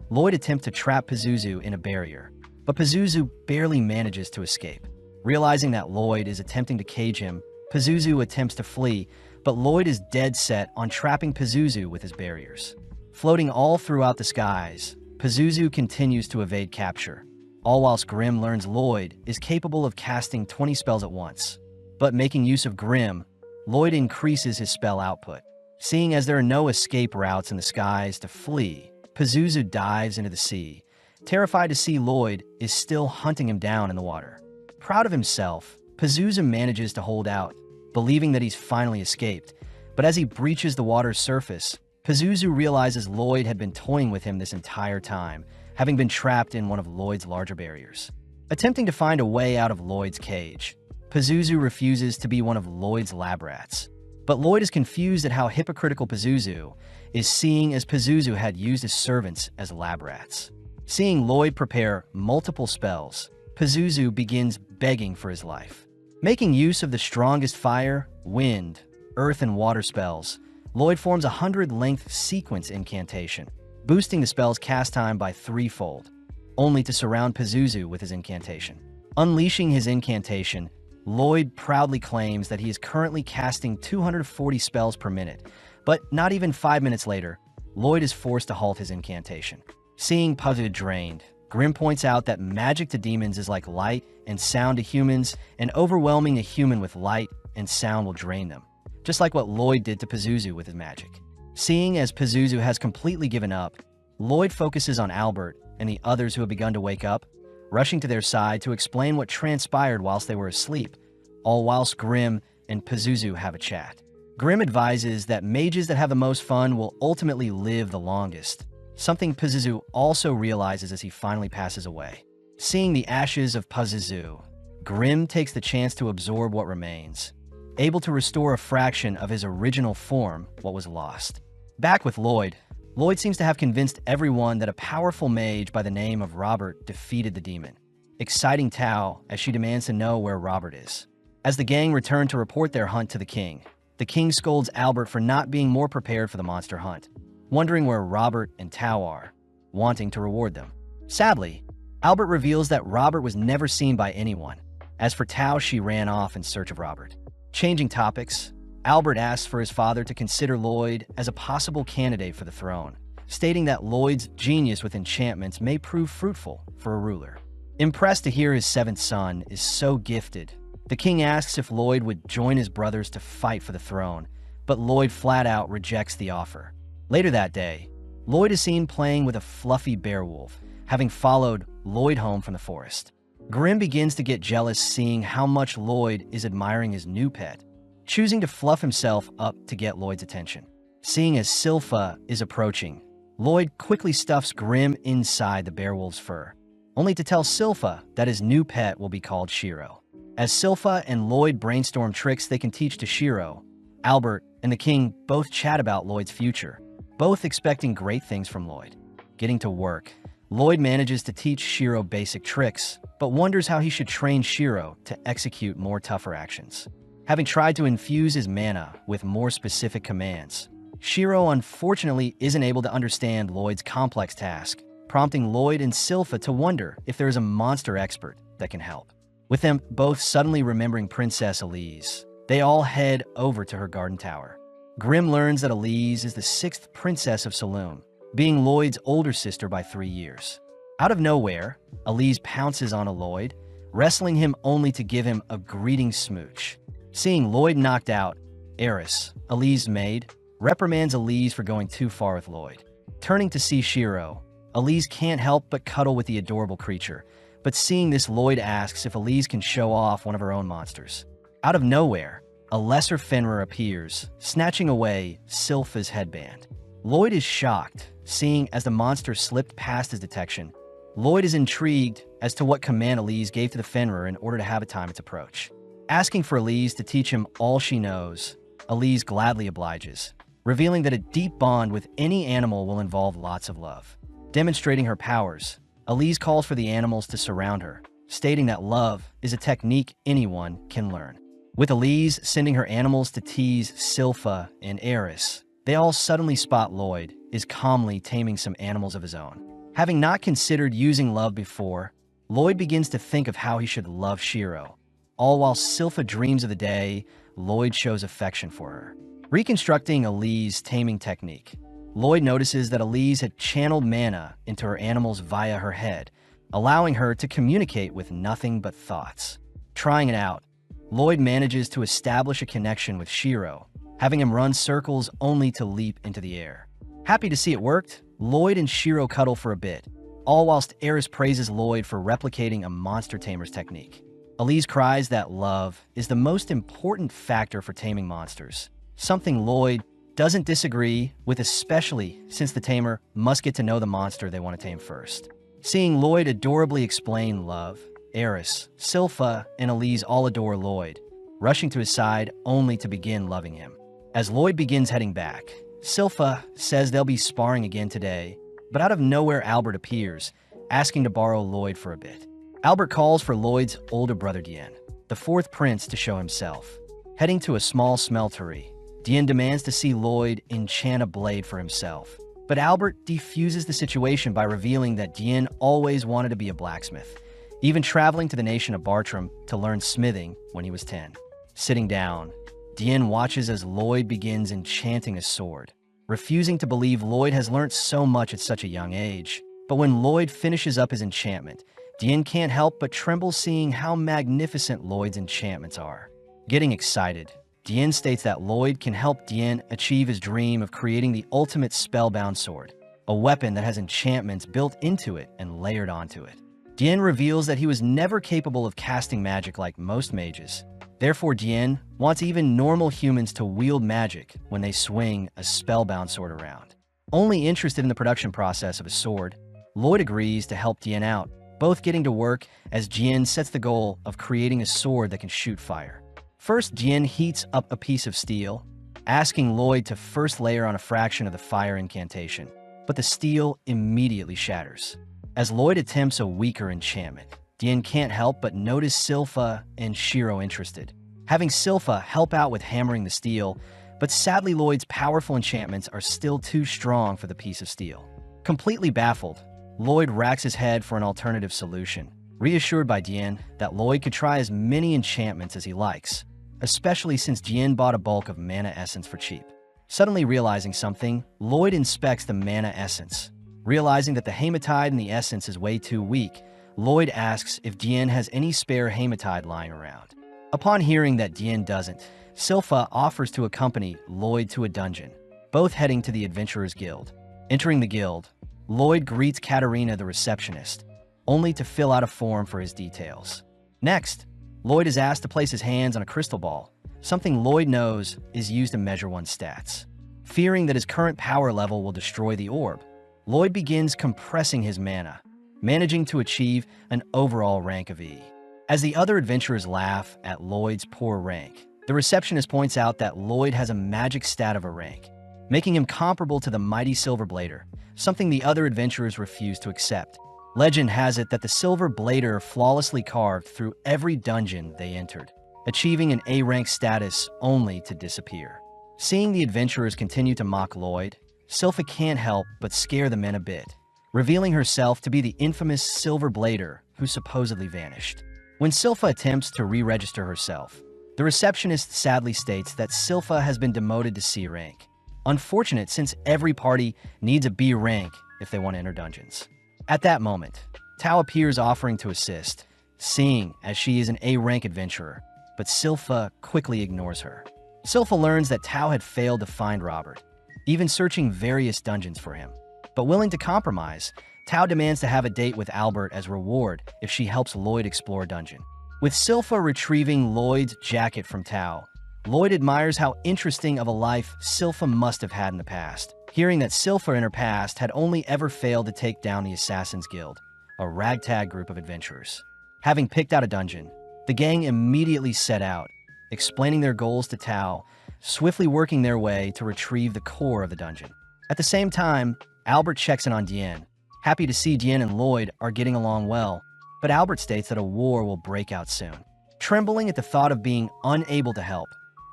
Lloyd attempts to trap Pazuzu in a barrier, but Pazuzu barely manages to escape. Realizing that Lloyd is attempting to cage him, Pazuzu attempts to flee, but Lloyd is dead set on trapping Pazuzu with his barriers. Floating all throughout the skies, Pazuzu continues to evade capture, all whilst Grim learns Lloyd is capable of casting 20 spells at once. But making use of Grim, Lloyd increases his spell output. Seeing as there are no escape routes in the skies to flee, Pazuzu dives into the sea, terrified to see Lloyd is still hunting him down in the water. Proud of himself, Pazuzu manages to hold out, believing that he's finally escaped, but as he breaches the water's surface, Pazuzu realizes Lloyd had been toying with him this entire time, having been trapped in one of Lloyd's larger barriers. Attempting to find a way out of Lloyd's cage, Pazuzu refuses to be one of Lloyd's lab rats. But Lloyd is confused at how hypocritical Pazuzu is, seeing as Pazuzu had used his servants as lab rats. Seeing Lloyd prepare multiple spells, Pazuzu begins begging for his life. Making use of the strongest fire, wind, earth, and water spells, Lloyd forms a 100-length sequence incantation, boosting the spell's cast time by threefold, only to surround Pazuzu with his incantation. Unleashing his incantation, Lloyd proudly claims that he is currently casting 240 spells per minute, but not even 5 minutes later, Lloyd is forced to halt his incantation. Seeing Pazuzu drained, Grimm points out that magic to demons is like light and sound to humans, and overwhelming a human with light and sound will drain them, just like what Lloyd did to Pazuzu with his magic. Seeing as Pazuzu has completely given up, Lloyd focuses on Albert and the others who have begun to wake up, rushing to their side to explain what transpired whilst they were asleep, all whilst Grimm and Pazuzu have a chat. Grimm advises that mages that have the most fun will ultimately live the longest, something Pazuzu also realizes as he finally passes away. Seeing the ashes of Pazuzu, Grimm takes the chance to absorb what remains, able to restore a fraction of his original form, what was lost. Back with Lloyd, Lloyd seems to have convinced everyone that a powerful mage by the name of Robert defeated the demon, exciting Tao as she demands to know where Robert is. As the gang return to report their hunt to the king scolds Albert for not being more prepared for the monster hunt, wondering where Robert and Tao are, wanting to reward them. Sadly, Albert reveals that Robert was never seen by anyone. As for Tao, she ran off in search of Robert. Changing topics, Albert asks for his father to consider Lloyd as a possible candidate for the throne, stating that Lloyd's genius with enchantments may prove fruitful for a ruler. Impressed to hear his seventh son is so gifted, the king asks if Lloyd would join his brothers to fight for the throne, but Lloyd flat out rejects the offer. Later that day, Lloyd is seen playing with a fluffy beowulf, having followed Lloyd home from the forest. Grimm begins to get jealous seeing how much Lloyd is admiring his new pet, choosing to fluff himself up to get Lloyd's attention. Seeing as Silpha is approaching, Lloyd quickly stuffs Grimm inside the beowulf's fur, only to tell Silpha that his new pet will be called Shiro. As Silpha and Lloyd brainstorm tricks they can teach to Shiro, Albert and the king both chat about Lloyd's future, both expecting great things from Lloyd. Getting to work, Lloyd manages to teach Shiro basic tricks, but wonders how he should train Shiro to execute more tougher actions. Having tried to infuse his mana with more specific commands, Shiro unfortunately isn't able to understand Lloyd's complex task, prompting Lloyd and Silpha to wonder if there is a monster expert that can help. With them both suddenly remembering Princess Elise, they all head over to her garden tower. Grimm learns that Elise is the 6th princess of Saloon, being Lloyd's older sister by 3 years. Out of nowhere, Elise pounces on Lloyd, wrestling him only to give him a greeting smooch. Seeing Lloyd knocked out, Eris, Elise's maid, reprimands Elise for going too far with Lloyd. Turning to see Shiro, Elise can't help but cuddle with the adorable creature, but seeing this, Lloyd asks if Elise can show off one of her own monsters. Out of nowhere, a lesser Fenrir appears, snatching away Silpha's headband. Lloyd is shocked, seeing as the monster slipped past his detection. Lloyd is intrigued as to what command Elise gave to the Fenrir in order to have it time its approach. Asking for Elise to teach him all she knows, Elise gladly obliges, revealing that a deep bond with any animal will involve lots of love. Demonstrating her powers, Elise calls for the animals to surround her, stating that love is a technique anyone can learn. With Elise sending her animals to tease Silpha and Eris, they all suddenly spot Lloyd is calmly taming some animals of his own. Having not considered using love before, Lloyd begins to think of how he should love Shiro. All while Silpha dreams of the day, Lloyd shows affection for her. Reconstructing Elise's taming technique, Lloyd notices that Elise had channeled mana into her animals via her head, allowing her to communicate with nothing but thoughts. Trying it out, Lloyd manages to establish a connection with Shiro, having him run circles only to leap into the air. Happy to see it worked, Lloyd and Shiro cuddle for a bit, all whilst Eris praises Lloyd for replicating a monster tamer's technique. Elise cries that love is the most important factor for taming monsters, something Lloyd doesn't disagree with, especially since the tamer must get to know the monster they want to tame first. Seeing Lloyd adorably explain love, Eris, Silpha, and Elise all adore Lloyd, rushing to his side only to begin loving him. As Lloyd begins heading back, Silpha says they'll be sparring again today, but out of nowhere Albert appears, asking to borrow Lloyd for a bit. Albert calls for Lloyd's older brother Dien, the 4th prince, to show himself. Heading to a small smeltery, Dien demands to see Lloyd enchant a blade for himself, but Albert defuses the situation by revealing that Dien always wanted to be a blacksmith, even traveling to the nation of Bartram to learn smithing when he was 10. Sitting down, Diane watches as Lloyd begins enchanting a sword, refusing to believe Lloyd has learnt so much at such a young age. But when Lloyd finishes up his enchantment, Diane can't help but tremble seeing how magnificent Lloyd's enchantments are. Getting excited, Diane states that Lloyd can help Diane achieve his dream of creating the ultimate spellbound sword, a weapon that has enchantments built into it and layered onto it. Diane reveals that he was never capable of casting magic like most mages. Therefore, Diane wants even normal humans to wield magic when they swing a spellbound sword around. Only interested in the production process of a sword, Lloyd agrees to help Diane out, both getting to work as Diane sets the goal of creating a sword that can shoot fire. First, Diane heats up a piece of steel, asking Lloyd to first layer on a fraction of the fire incantation, but the steel immediately shatters. As Lloyd attempts a weaker enchantment, Diane can't help but notice Silpha and Shiro interested, having Silpha help out with hammering the steel, but sadly Lloyd's powerful enchantments are still too strong for the piece of steel. Completely baffled, Lloyd racks his head for an alternative solution, reassured by Diane that Lloyd could try as many enchantments as he likes, especially since Diane bought a bulk of mana essence for cheap. Suddenly realizing something, Lloyd inspects the mana essence. Realizing that the hematite in the essence is way too weak, Lloyd asks if Diane has any spare hematite lying around. Upon hearing that Diane doesn't, Silpha offers to accompany Lloyd to a dungeon, both heading to the Adventurers Guild. Entering the guild, Lloyd greets Katarina the receptionist, only to fill out a form for his details. Next, Lloyd is asked to place his hands on a crystal ball, something Lloyd knows is used to measure one's stats. Fearing that his current power level will destroy the orb, Lloyd begins compressing his mana, managing to achieve an overall rank of E. As the other adventurers laugh at Lloyd's poor rank, the receptionist points out that Lloyd has a magic stat of a rank, making him comparable to the mighty Silver Blader, something the other adventurers refuse to accept. Legend has it that the Silver Blader flawlessly carved through every dungeon they entered, achieving an A-rank status only to disappear. Seeing the adventurers continue to mock Lloyd, Silpha can't help but scare the men a bit, revealing herself to be the infamous Silver Blader who supposedly vanished. When Silpha attempts to re-register herself, the receptionist sadly states that Silpha has been demoted to C rank. Unfortunate since every party needs a B rank if they want to enter dungeons. At that moment, Tao appears offering to assist, seeing as she is an A-rank adventurer, but Silpha quickly ignores her. Silpha learns that Tao had failed to find Robert, even searching various dungeons for him. But willing to compromise, Tao demands to have a date with Albert as reward if she helps Lloyd explore a dungeon. With Silpha retrieving Lloyd's jacket from Tao, Lloyd admires how interesting of a life Silpha must have had in the past, hearing that Silpha in her past had only ever failed to take down the Assassin's Guild, a ragtag group of adventurers. Having picked out a dungeon, the gang immediately set out, explaining their goals to Tao, swiftly working their way to retrieve the core of the dungeon. At the same time, Albert checks in on Diane, happy to see Diane and Lloyd are getting along well, but Albert states that a war will break out soon. Trembling at the thought of being unable to help,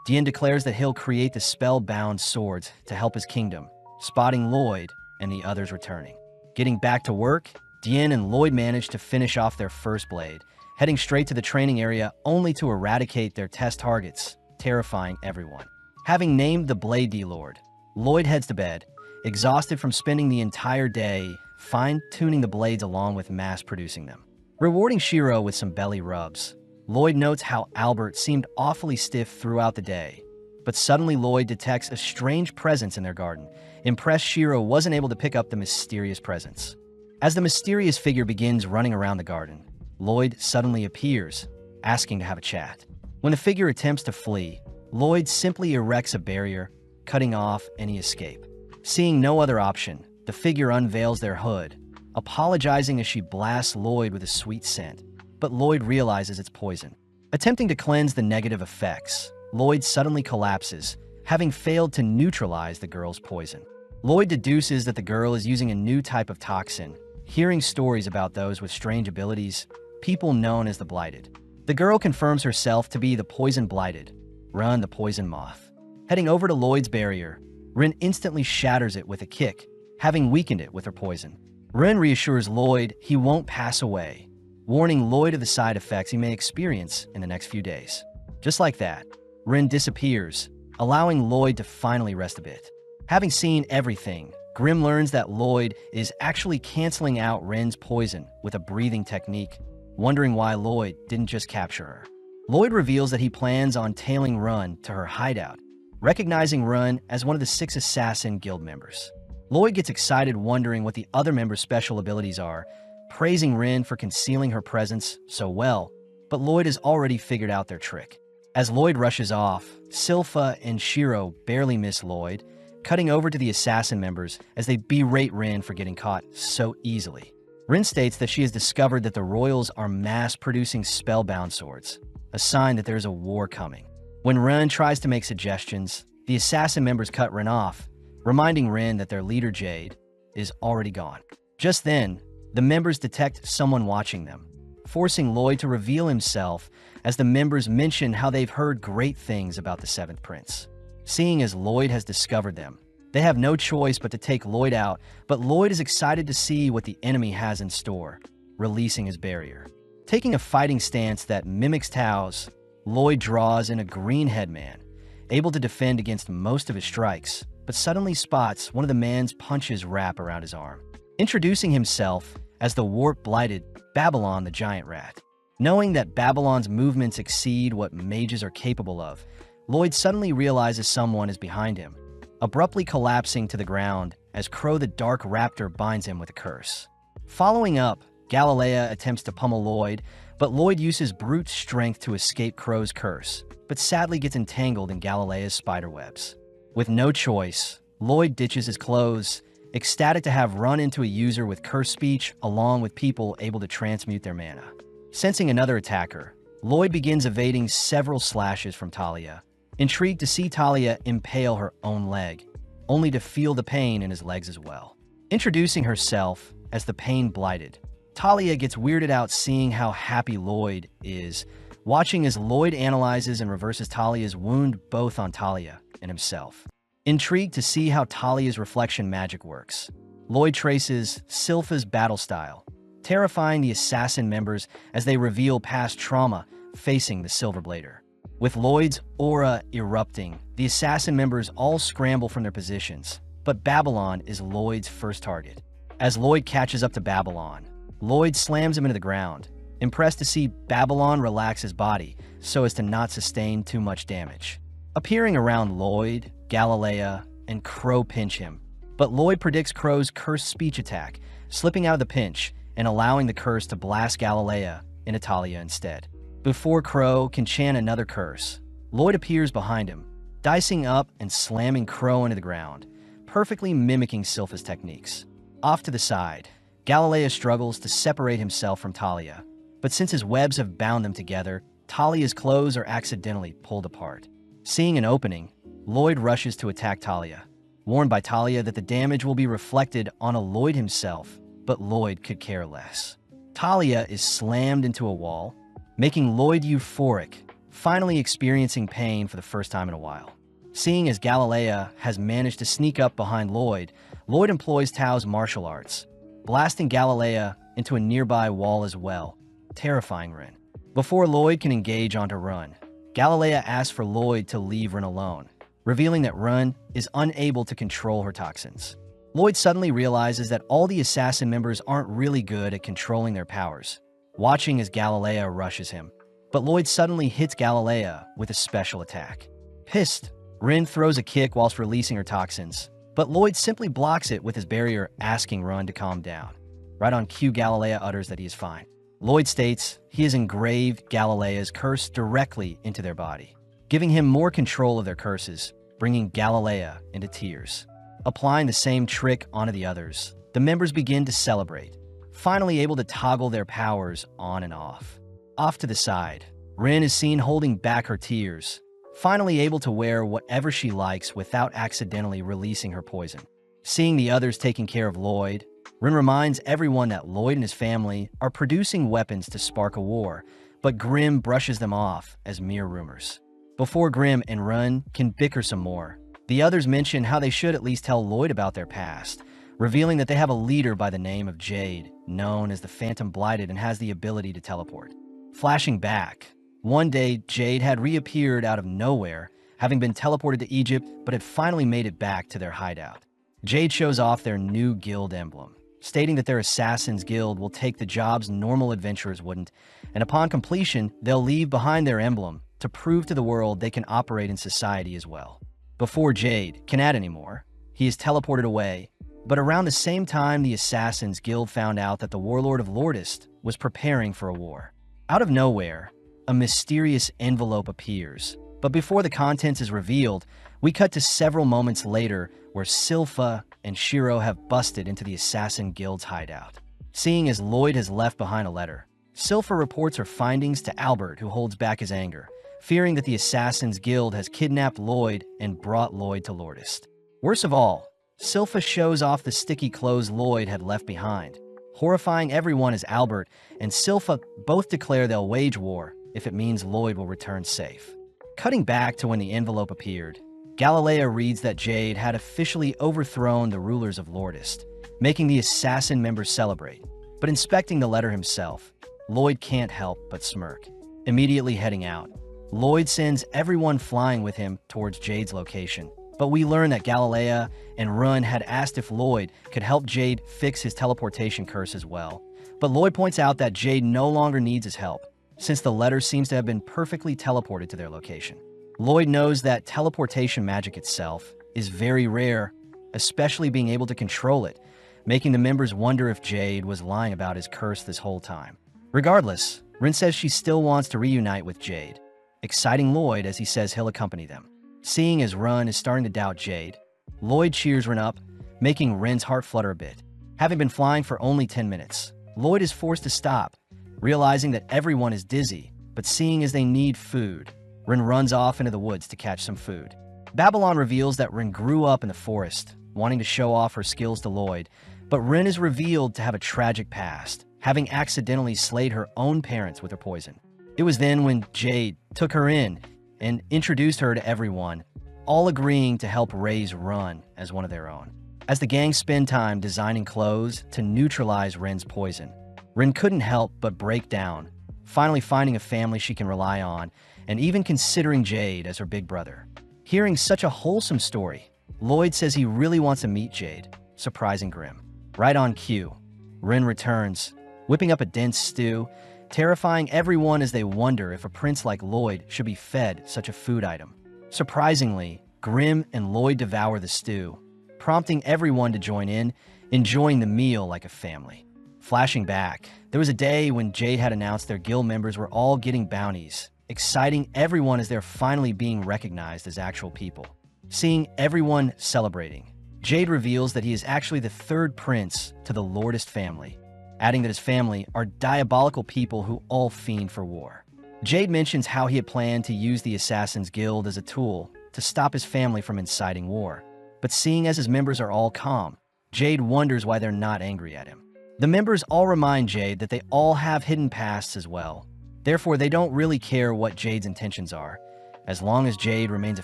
Diane declares that he'll create the spellbound swords to help his kingdom, spotting Lloyd and the others returning. Getting back to work, Diane and Lloyd manage to finish off their first blade, heading straight to the training area only to eradicate their test targets, terrifying everyone. Having named the Blade D-Lord, Lloyd heads to bed, exhausted from spending the entire day fine-tuning the blades along with mass-producing them. Rewarding Shiro with some belly rubs, Lloyd notes how Albert seemed awfully stiff throughout the day, but suddenly Lloyd detects a strange presence in their garden. Impressed, Shiro wasn't able to pick up the mysterious presence. As the mysterious figure begins running around the garden, Lloyd suddenly appears, asking to have a chat. When the figure attempts to flee, Lloyd simply erects a barrier, cutting off any escape. Seeing no other option, the figure unveils their hood, apologizing as she blasts Lloyd with a sweet scent, but Lloyd realizes it's poison. Attempting to cleanse the negative effects, Lloyd suddenly collapses, having failed to neutralize the girl's poison. Lloyd deduces that the girl is using a new type of toxin, hearing stories about those with strange abilities, people known as the Blighted. The girl confirms herself to be the Poison Blighted, Run the Poison Moth. Heading over to Lloyd's barrier, Rin instantly shatters it with a kick, having weakened it with her poison. Rin reassures Lloyd he won't pass away, warning Lloyd of the side effects he may experience in the next few days. Just like that, Rin disappears, allowing Lloyd to finally rest a bit. Having seen everything, Grim learns that Lloyd is actually canceling out Rin's poison with a breathing technique, wondering why Lloyd didn't just capture her. Lloyd reveals that he plans on tailing Run to her hideout, recognizing Run as one of the 6 assassin guild members. Lloyd gets excited, wondering what the other members' special abilities are, praising Rin for concealing her presence so well, but Lloyd has already figured out their trick. As Lloyd rushes off, Silpha and Shiro barely miss Lloyd, cutting over to the assassin members as they berate Rin for getting caught so easily. Rin states that she has discovered that the royals are mass-producing spellbound swords, a sign that there's a war coming. When Rin tries to make suggestions, the assassin members cut Rin off, reminding Rin that their leader Jade is already gone. Just then, the members detect someone watching them, forcing Lloyd to reveal himself as the members mention how they've heard great things about the 7th Prince. Seeing as Lloyd has discovered them, they have no choice but to take Lloyd out, but Lloyd is excited to see what the enemy has in store, releasing his barrier. Taking a fighting stance that mimics Tao's, Lloyd draws in a green headman, able to defend against most of his strikes, but suddenly spots one of the man's punches wrap around his arm, introducing himself as the warp-blighted Babylon the Giant Rat. Knowing that Babylon's movements exceed what mages are capable of, Lloyd suddenly realizes someone is behind him, abruptly collapsing to the ground as Crow the Dark Raptor binds him with a curse. Following up, Galilea attempts to pummel Lloyd, but Lloyd uses brute strength to escape Crow's curse, but sadly gets entangled in Galilea's spiderwebs. With no choice, Lloyd ditches his clothes, ecstatic to have run into a user with curse speech along with people able to transmute their mana. Sensing another attacker, Lloyd begins evading several slashes from Talia, intrigued to see Talia impale her own leg, only to feel the pain in his legs as well. Introducing herself as the Pain Blighted, Talia gets weirded out seeing how happy Lloyd is, watching as Lloyd analyzes and reverses Talia's wound both on Talia and himself. Intrigued to see how Talia's reflection magic works, Lloyd traces Silpha's battle style, terrifying the assassin members as they reveal past trauma facing the Silverblader. With Lloyd's aura erupting, the assassin members all scramble from their positions, but Babylon is Lloyd's first target. As Lloyd catches up to Babylon, Lloyd slams him into the ground, impressed to see Babylon relax his body so as to not sustain too much damage. Appearing around Lloyd, Galilea, and Crow pinch him, but Lloyd predicts Crow's cursed speech attack, slipping out of the pinch and allowing the curse to blast Galilea into Talia instead. Before Crow can chant another curse, Lloyd appears behind him, dicing up and slamming Crow into the ground, perfectly mimicking Silpha's techniques. Off to the side, Galilea struggles to separate himself from Talia, but since his webs have bound them together, Talia's clothes are accidentally pulled apart. Seeing an opening, Lloyd rushes to attack Talia, warned by Talia that the damage will be reflected on Lloyd himself, but Lloyd could care less. Talia is slammed into a wall, making Lloyd euphoric, finally experiencing pain for the first time in a while. Seeing as Galilea has managed to sneak up behind Lloyd, Lloyd employs Tao's martial arts, blasting Galilea into a nearby wall as well, terrifying Rin. Before Lloyd can engage onto Run, Galilea asks for Lloyd to leave Rin alone, revealing that Run is unable to control her toxins. Lloyd suddenly realizes that all the assassin members aren't really good at controlling their powers, watching as Galilea rushes him. But Lloyd suddenly hits Galilea with a special attack. Pissed, Rin throws a kick whilst releasing her toxins, but Lloyd simply blocks it with his barrier, asking Run to calm down. Right on cue, Galilea utters that he is fine. Lloyd states he has engraved Galilea's curse directly into their body, giving him more control of their curses, bringing Galilea into tears. Applying the same trick onto the others, the members begin to celebrate, finally able to toggle their powers on and off. Off to the side, Rin is seen holding back her tears, finally able to wear whatever she likes without accidentally releasing her poison. Seeing the others taking care of Lloyd, Rin reminds everyone that Lloyd and his family are producing weapons to spark a war, but Grim brushes them off as mere rumors. Before Grim and Rin can bicker some more, the others mention how they should at least tell Lloyd about their past, revealing that they have a leader by the name of Jade, known as the Phantom Blighted and has the ability to teleport. Flashing back, one day Jade had reappeared out of nowhere, having been teleported to Egypt, but had finally made it back to their hideout. Jade shows off their new guild emblem, stating that their Assassin's Guild will take the jobs normal adventurers wouldn't, and upon completion, they'll leave behind their emblem to prove to the world they can operate in society as well. Before Jade can add anymore, he is teleported away, but around the same time the Assassin's Guild found out that the Warlord of Lordist was preparing for a war. Out of nowhere, a mysterious envelope appears, but before the contents is revealed, we cut to several moments later where Silpha and Shiro have busted into the Assassin Guild's hideout. Seeing as Lloyd has left behind a letter, Silpha reports her findings to Albert, who holds back his anger, fearing that the Assassin's Guild has kidnapped Lloyd and brought Lloyd to Lordist. Worst of all, Silpha shows off the sticky clothes Lloyd had left behind, horrifying everyone as Albert and Silpha both declare they'll wage war if it means Lloyd will return safe. Cutting back to when the envelope appeared, Galilea reads that Jade had officially overthrown the rulers of Lordist, making the assassin members celebrate. But inspecting the letter himself, Lloyd can't help but smirk. Immediately heading out, Lloyd sends everyone flying with him towards Jade's location. But we learn that Galilea and Run had asked if Lloyd could help Jade fix his teleportation curse as well. But Lloyd points out that Jade no longer needs his help, since the letter seems to have been perfectly teleported to their location. Lloyd knows that teleportation magic itself is very rare, especially being able to control it, making the members wonder if Jade was lying about his curse this whole time. Regardless, Rin says she still wants to reunite with Jade, exciting Lloyd as he says he'll accompany them. Seeing as Run is starting to doubt Jade, Lloyd cheers Rin up, making Rin's heart flutter a bit. Having been flying for only 10 minutes, Lloyd is forced to stop, realizing that everyone is dizzy, but seeing as they need food, Rin runs off into the woods to catch some food. Babylon reveals that Rin grew up in the forest, wanting to show off her skills to Lloyd, but Rin is revealed to have a tragic past, having accidentally slayed her own parents with her poison. It was then when Jade took her in and introduced her to everyone, all agreeing to help raise Run as one of their own. As the gang spend time designing clothes to neutralize Rin's poison, Rin couldn't help but break down, finally finding a family she can rely on, and even considering Jade as her big brother. Hearing such a wholesome story, Lloyd says he really wants to meet Jade, surprising Grim. Right on cue, Rin returns, whipping up a dense stew, terrifying everyone as they wonder if a prince like Lloyd should be fed such a food item. Surprisingly, Grim and Lloyd devour the stew, prompting everyone to join in, enjoying the meal like a family. Flashing back, there was a day when Jade had announced their guild members were all getting bounties, exciting everyone as they're finally being recognized as actual people. Seeing everyone celebrating, Jade reveals that he is actually the third prince to the Lordist family, adding that his family are diabolical people who all fiend for war. Jade mentions how he had planned to use the Assassin's Guild as a tool to stop his family from inciting war, but seeing as his members are all calm, Jade wonders why they're not angry at him. The members all remind Jade that they all have hidden pasts as well, therefore they don't really care what Jade's intentions are, as long as Jade remains a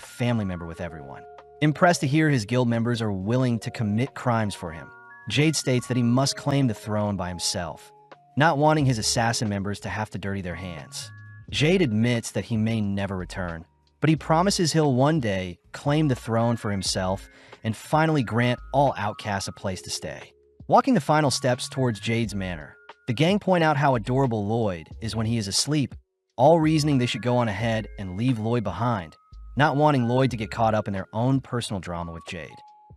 family member with everyone. Impressed to hear his guild members are willing to commit crimes for him, Jade states that he must claim the throne by himself, not wanting his assassin members to have to dirty their hands. Jade admits that he may never return, but he promises he'll one day claim the throne for himself and finally grant all outcasts a place to stay. Walking the final steps towards Jade's manor, the gang point out how adorable Lloyd is when he is asleep, all reasoning they should go on ahead and leave Lloyd behind, not wanting Lloyd to get caught up in their own personal drama with Jade.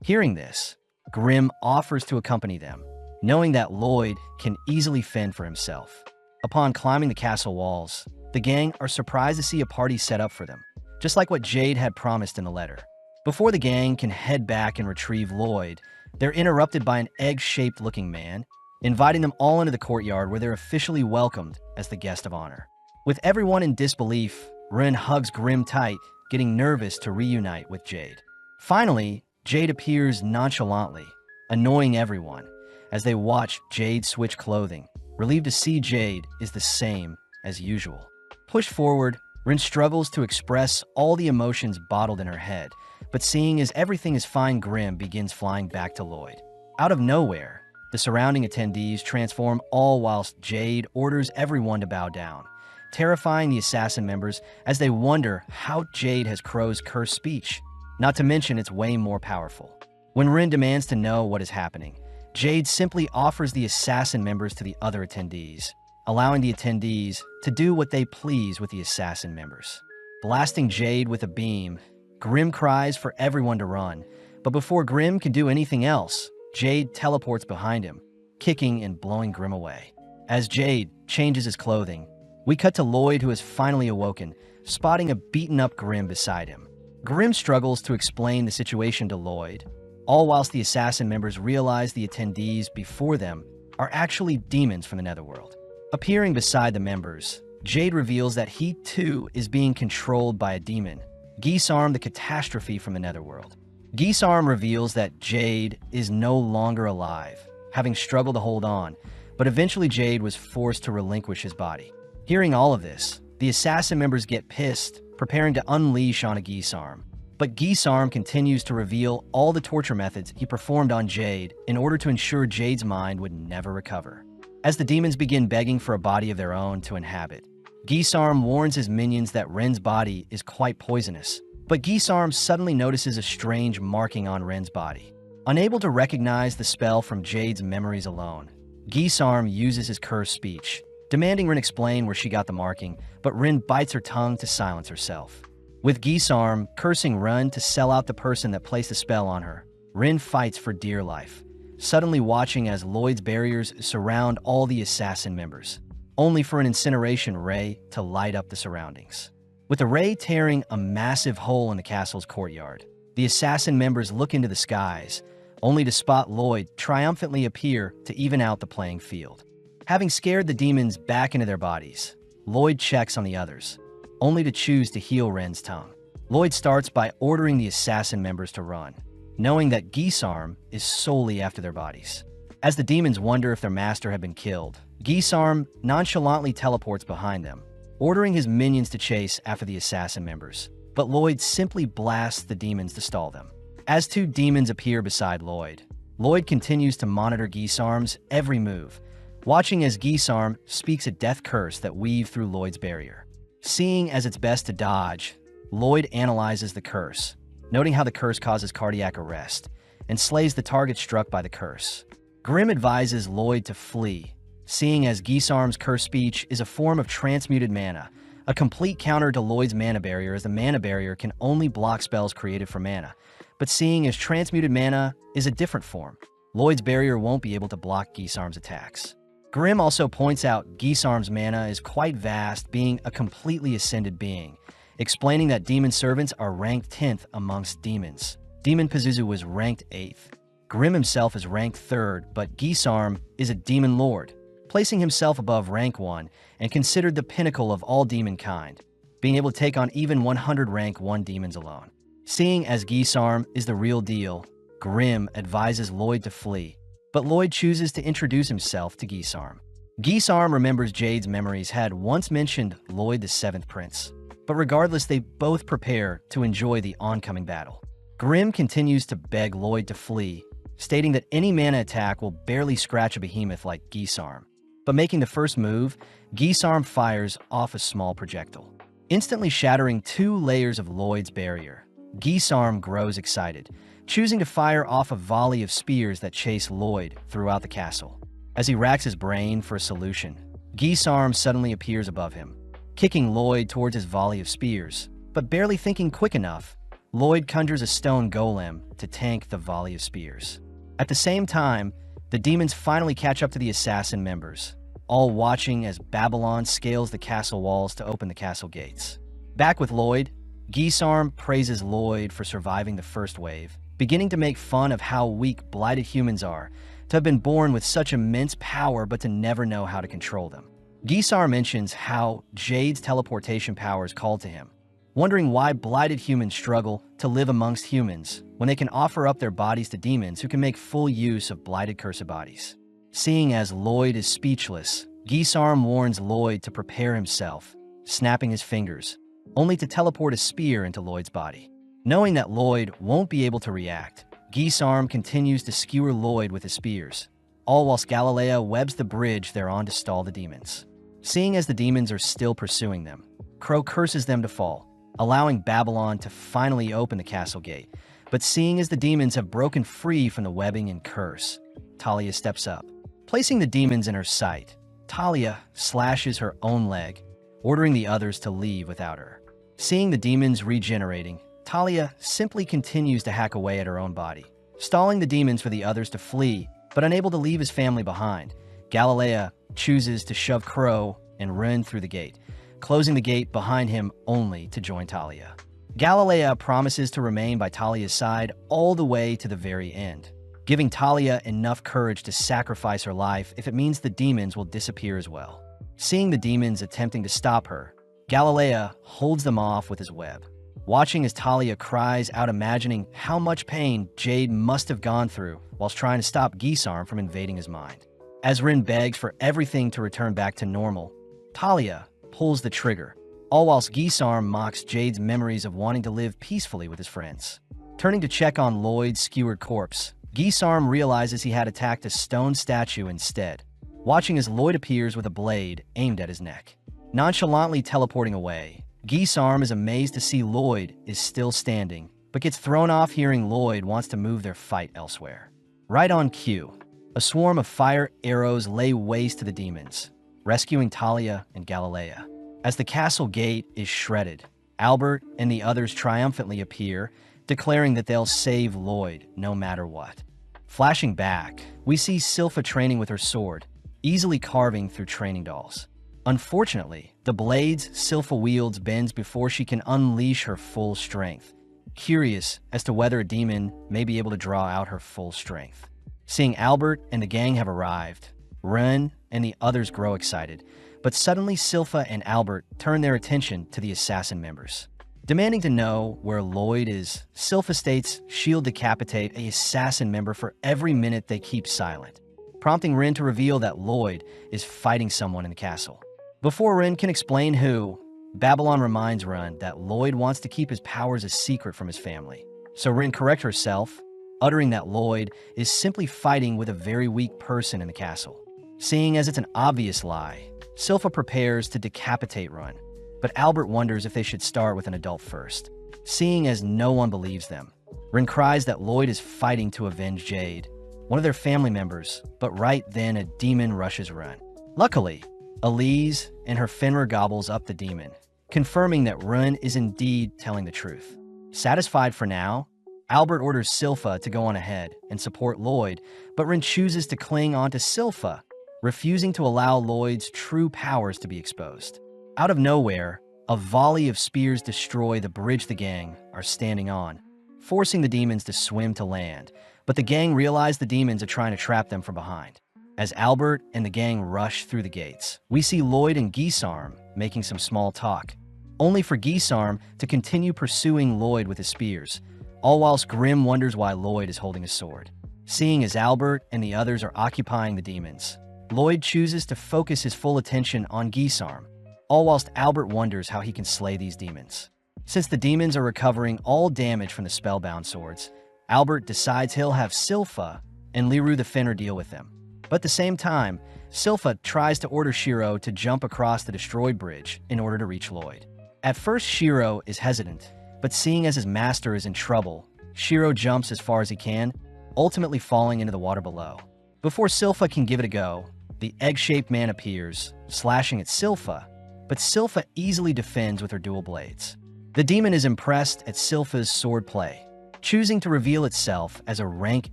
Hearing this, Grim offers to accompany them, knowing that Lloyd can easily fend for himself. Upon climbing the castle walls, the gang are surprised to see a party set up for them, just like what Jade had promised in the letter. Before the gang can head back and retrieve Lloyd, they're interrupted by an egg-shaped looking man, inviting them all into the courtyard where they're officially welcomed as the guest of honor. With everyone in disbelief, Rin hugs Grim tight, getting nervous to reunite with Jade. Finally, Jade appears nonchalantly, annoying everyone as they watch Jade switch clothing, relieved to see Jade is the same as usual. Pushed forward, Rin struggles to express all the emotions bottled in her head, but seeing as everything is fine, Grim begins flying back to Lloyd. Out of nowhere, the surrounding attendees transform, all whilst Jade orders everyone to bow down, terrifying the assassin members as they wonder how Jade has Crow's cursed speech. Not to mention it's way more powerful. When Rin demands to know what is happening, Jade simply offers the assassin members to the other attendees, allowing the attendees to do what they please with the assassin members. Blasting Jade with a beam, Grim cries for everyone to run, but before Grim can do anything else, Jade teleports behind him, kicking and blowing Grim away. As Jade changes his clothing, we cut to Lloyd, who has finally awoken, spotting a beaten-up Grim beside him. Grim struggles to explain the situation to Lloyd, all whilst the assassin members realize the attendees before them are actually demons from the Netherworld. Appearing beside the members, Jade reveals that he too is being controlled by a demon, Geesarm, the catastrophe from the Netherworld. Geesarm reveals that Jade is no longer alive, having struggled to hold on, but eventually Jade was forced to relinquish his body. Hearing all of this, the assassin members get pissed, preparing to unleash on a Geesarm. But Geesarm continues to reveal all the torture methods he performed on Jade in order to ensure Jade's mind would never recover. As the demons begin begging for a body of their own to inhabit, Geesarm warns his minions that Ren's body is quite poisonous. But Geesarm suddenly notices a strange marking on Ren's body. Unable to recognize the spell from Jade's memories alone, Geesarm uses his cursed speech, demanding Ren explain where she got the marking, but Ren bites her tongue to silence herself. With Geesarm cursing Ren to sell out the person that placed the spell on her, Ren fights for dear life, suddenly watching as Lloyd's barriers surround all the assassin members, only for an incineration ray to light up the surroundings. With the ray tearing a massive hole in the castle's courtyard, the assassin members look into the skies, only to spot Lloyd triumphantly appear to even out the playing field. Having scared the demons back into their bodies, Lloyd checks on the others, only to choose to heal Ren's tongue. Lloyd starts by ordering the assassin members to run, knowing that Geesarm is solely after their bodies. As the demons wonder if their master had been killed, Geesarm nonchalantly teleports behind them, ordering his minions to chase after the assassin members, but Lloyd simply blasts the demons to stall them. As two demons appear beside Lloyd, Lloyd continues to monitor Geesarm's every move, watching as Geesarm speaks a death curse that weaves through Lloyd's barrier. Seeing as it's best to dodge, Lloyd analyzes the curse, noting how the curse causes cardiac arrest and slays the target struck by the curse. Grim advises Lloyd to flee, seeing as Geesarm's cursed speech is a form of transmuted mana, a complete counter to Lloyd's mana barrier, as the mana barrier can only block spells created from mana. But seeing as transmuted mana is a different form, Lloyd's barrier won't be able to block Geesarm's attacks. Grim also points out Geesarm's mana is quite vast, being a completely ascended being, explaining that demon servants are ranked 10th amongst demons. Demon Pazuzu was ranked 8th. Grim himself is ranked 3rd, but Geesarm is a demon lord, placing himself above rank 1 and considered the pinnacle of all demon kind, being able to take on even 100 rank 1 demons alone. Seeing as Geesarm is the real deal, Grim advises Lloyd to flee, but Lloyd chooses to introduce himself to Geesarm. Geesarm remembers Jade's memories had once mentioned Lloyd the 7th Prince, but regardless, they both prepare to enjoy the oncoming battle. Grim continues to beg Lloyd to flee, stating that any mana attack will barely scratch a behemoth like Geesarm. But making the first move, Geesarm fires off a small projectile, instantly shattering 2 layers of Lloyd's barrier. Geesarm grows excited, choosing to fire off a volley of spears that chase Lloyd throughout the castle. As he racks his brain for a solution, Geesarm suddenly appears above him, kicking Lloyd towards his volley of spears. But barely thinking quick enough, Lloyd conjures a stone golem to tank the volley of spears. At the same time, the demons finally catch up to the assassin members, all watching as Babylon scales the castle walls to open the castle gates. Back with Lloyd, Geesarm praises Lloyd for surviving the first wave, beginning to make fun of how weak blighted humans are, to have been born with such immense power but to never know how to control them. Geesarm mentions how Jade's teleportation powers called to him, wondering why blighted humans struggle to live amongst humans when they can offer up their bodies to demons who can make full use of blighted cursed bodies. Seeing as Lloyd is speechless, Geesarm warns Lloyd to prepare himself, snapping his fingers, only to teleport a spear into Lloyd's body. Knowing that Lloyd won't be able to react, Geesearm continues to skewer Lloyd with his spears, all whilst Galilea webs the bridge they're on to stall the demons. Seeing as the demons are still pursuing them, Crow curses them to fall, allowing Babylon to finally open the castle gate. But seeing as the demons have broken free from the webbing and curse, Talia steps up. Placing the demons in her sight, Talia slashes her own leg, ordering the others to leave without her. Seeing the demons regenerating, Talia simply continues to hack away at her own body, stalling the demons for the others to flee, but unable to leave his family behind. Galilea chooses to shove Crow and run through the gate, closing the gate behind him only to join Talia. Galilea promises to remain by Talia's side all the way to the very end, giving Talia enough courage to sacrifice her life if it means the demons will disappear as well. Seeing the demons attempting to stop her, Galilea holds them off with his web. Watching as Talia cries out, imagining how much pain Jade must have gone through whilst trying to stop Geesearm from invading his mind. As Rin begs for everything to return back to normal, Talia pulls the trigger, all whilst Geesearm mocks Jade's memories of wanting to live peacefully with his friends. Turning to check on Lloyd's skewered corpse, Geesearm realizes he had attacked a stone statue instead, watching as Lloyd appears with a blade aimed at his neck. Nonchalantly teleporting away, Geesearm is amazed to see Lloyd is still standing, but gets thrown off hearing Lloyd wants to move their fight elsewhere. Right on cue, a swarm of fire arrows lay waste to the demons, rescuing Talia and Galilea. As the castle gate is shredded, Albert and the others triumphantly appear, declaring that they'll save Lloyd no matter what. Flashing back, we see Silpha training with her sword, easily carving through training dolls. Unfortunately, the blades Silpha wields bends before she can unleash her full strength, curious as to whether a demon may be able to draw out her full strength. Seeing Albert and the gang have arrived, Ren and the others grow excited, but suddenly Silpha and Albert turn their attention to the assassin members. Demanding to know where Lloyd is, Silpha states she'll decapitate an assassin member for every minute they keep silent, prompting Ren to reveal that Lloyd is fighting someone in the castle. Before Ren can explain who, Babylon reminds Ren that Lloyd wants to keep his powers a secret from his family. So Ren corrects herself, uttering that Lloyd is simply fighting with a very weak person in the castle. Seeing as it's an obvious lie, Silpha prepares to decapitate Ren, but Albert wonders if they should start with an adult first. Seeing as no one believes them, Ren cries that Lloyd is fighting to avenge Jade, one of their family members, but right then a demon rushes Ren. Luckily, Elise and her Fenrir gobbles up the demon, confirming that Ren is indeed telling the truth. Satisfied for now, Albert orders Silpha to go on ahead and support Lloyd, but Ren chooses to cling onto Silpha, refusing to allow Lloyd's true powers to be exposed. Out of nowhere, a volley of spears destroy the bridge the gang are standing on, forcing the demons to swim to land, but the gang realize the demons are trying to trap them from behind. As Albert and the gang rush through the gates, we see Lloyd and Geesearm making some small talk, only for Geesearm to continue pursuing Lloyd with his spears, all whilst Grim wonders why Lloyd is holding a sword. Seeing as Albert and the others are occupying the demons, Lloyd chooses to focus his full attention on Geesearm, all whilst Albert wonders how he can slay these demons. Since the demons are recovering all damage from the spellbound swords, Albert decides he'll have Silpha and Liru the Fenrir deal with them. But at the same time, Silpha tries to order Shiro to jump across the destroyed bridge in order to reach Lloyd. At first, Shiro is hesitant, but seeing as his master is in trouble, Shiro jumps as far as he can, ultimately falling into the water below. Before Silpha can give it a go, the egg-shaped man appears, slashing at Silpha, but Silpha easily defends with her dual blades. The demon is impressed at Silpha's sword play, choosing to reveal itself as a rank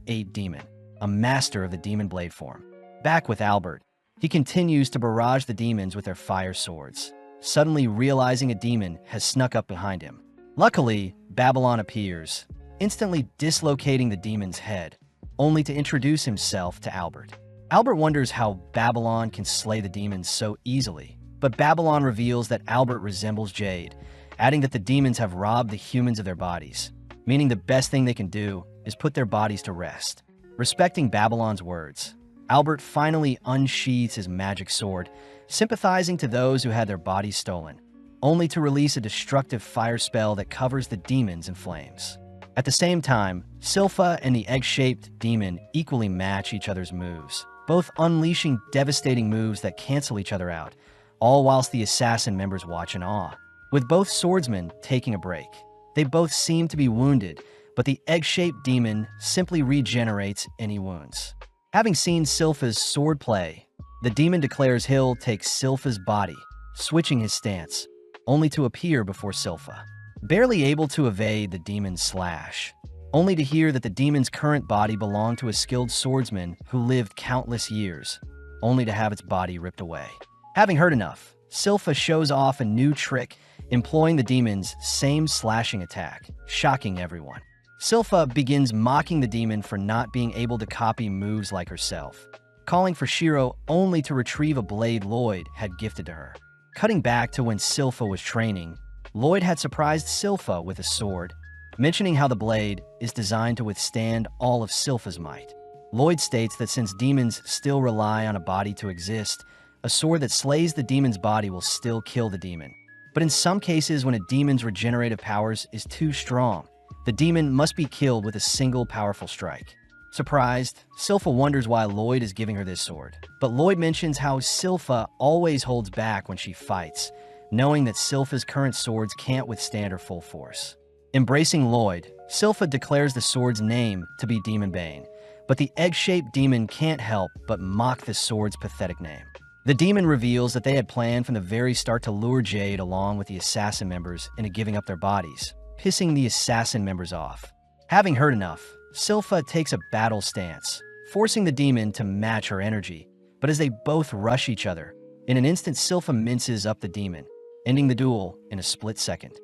8 demon, a master of the demon blade form. Back with Albert, he continues to barrage the demons with their fire swords, suddenly realizing a demon has snuck up behind him. Luckily, Babylon appears, instantly dislocating the demon's head, only to introduce himself to Albert. Albert wonders how Babylon can slay the demons so easily, but Babylon reveals that Albert resembles Jade, adding that the demons have robbed the humans of their bodies, meaning the best thing they can do is put their bodies to rest. Respecting Babylon's words, Albert finally unsheathes his magic sword, sympathizing to those who had their bodies stolen, only to release a destructive fire spell that covers the demons in flames. At the same time, Silpha and the egg-shaped demon equally match each other's moves, both unleashing devastating moves that cancel each other out, all whilst the assassin members watch in awe. With both swordsmen taking a break, they both seem to be wounded, but the egg-shaped demon simply regenerates any wounds. Having seen Silpha's swordplay, the demon declares he'll take Silpha's body, switching his stance, only to appear before Silpha. Barely able to evade the demon's slash, only to hear that the demon's current body belonged to a skilled swordsman who lived countless years, only to have its body ripped away. Having heard enough, Silpha shows off a new trick, employing the demon's same slashing attack, shocking everyone. Silpha begins mocking the demon for not being able to copy moves like herself, calling for Shiro only to retrieve a blade Lloyd had gifted to her. Cutting back to when Silpha was training, Lloyd had surprised Silpha with a sword, mentioning how the blade is designed to withstand all of Silpha's might. Lloyd states that since demons still rely on a body to exist, a sword that slays the demon's body will still kill the demon. But in some cases, when a demon's regenerative powers is too strong, the demon must be killed with a single powerful strike. Surprised, Silpha wonders why Lloyd is giving her this sword, but Lloyd mentions how Silpha always holds back when she fights, knowing that Silpha's current swords can't withstand her full force. Embracing Lloyd, Silpha declares the sword's name to be Demon Bane, but the egg-shaped demon can't help but mock the sword's pathetic name. The demon reveals that they had planned from the very start to lure Jade along with the assassin members into giving up their bodies, pissing the assassin members off. Having heard enough, Silpha takes a battle stance, forcing the demon to match her energy, but as they both rush each other, in an instant Silpha minces up the demon, ending the duel in a split second.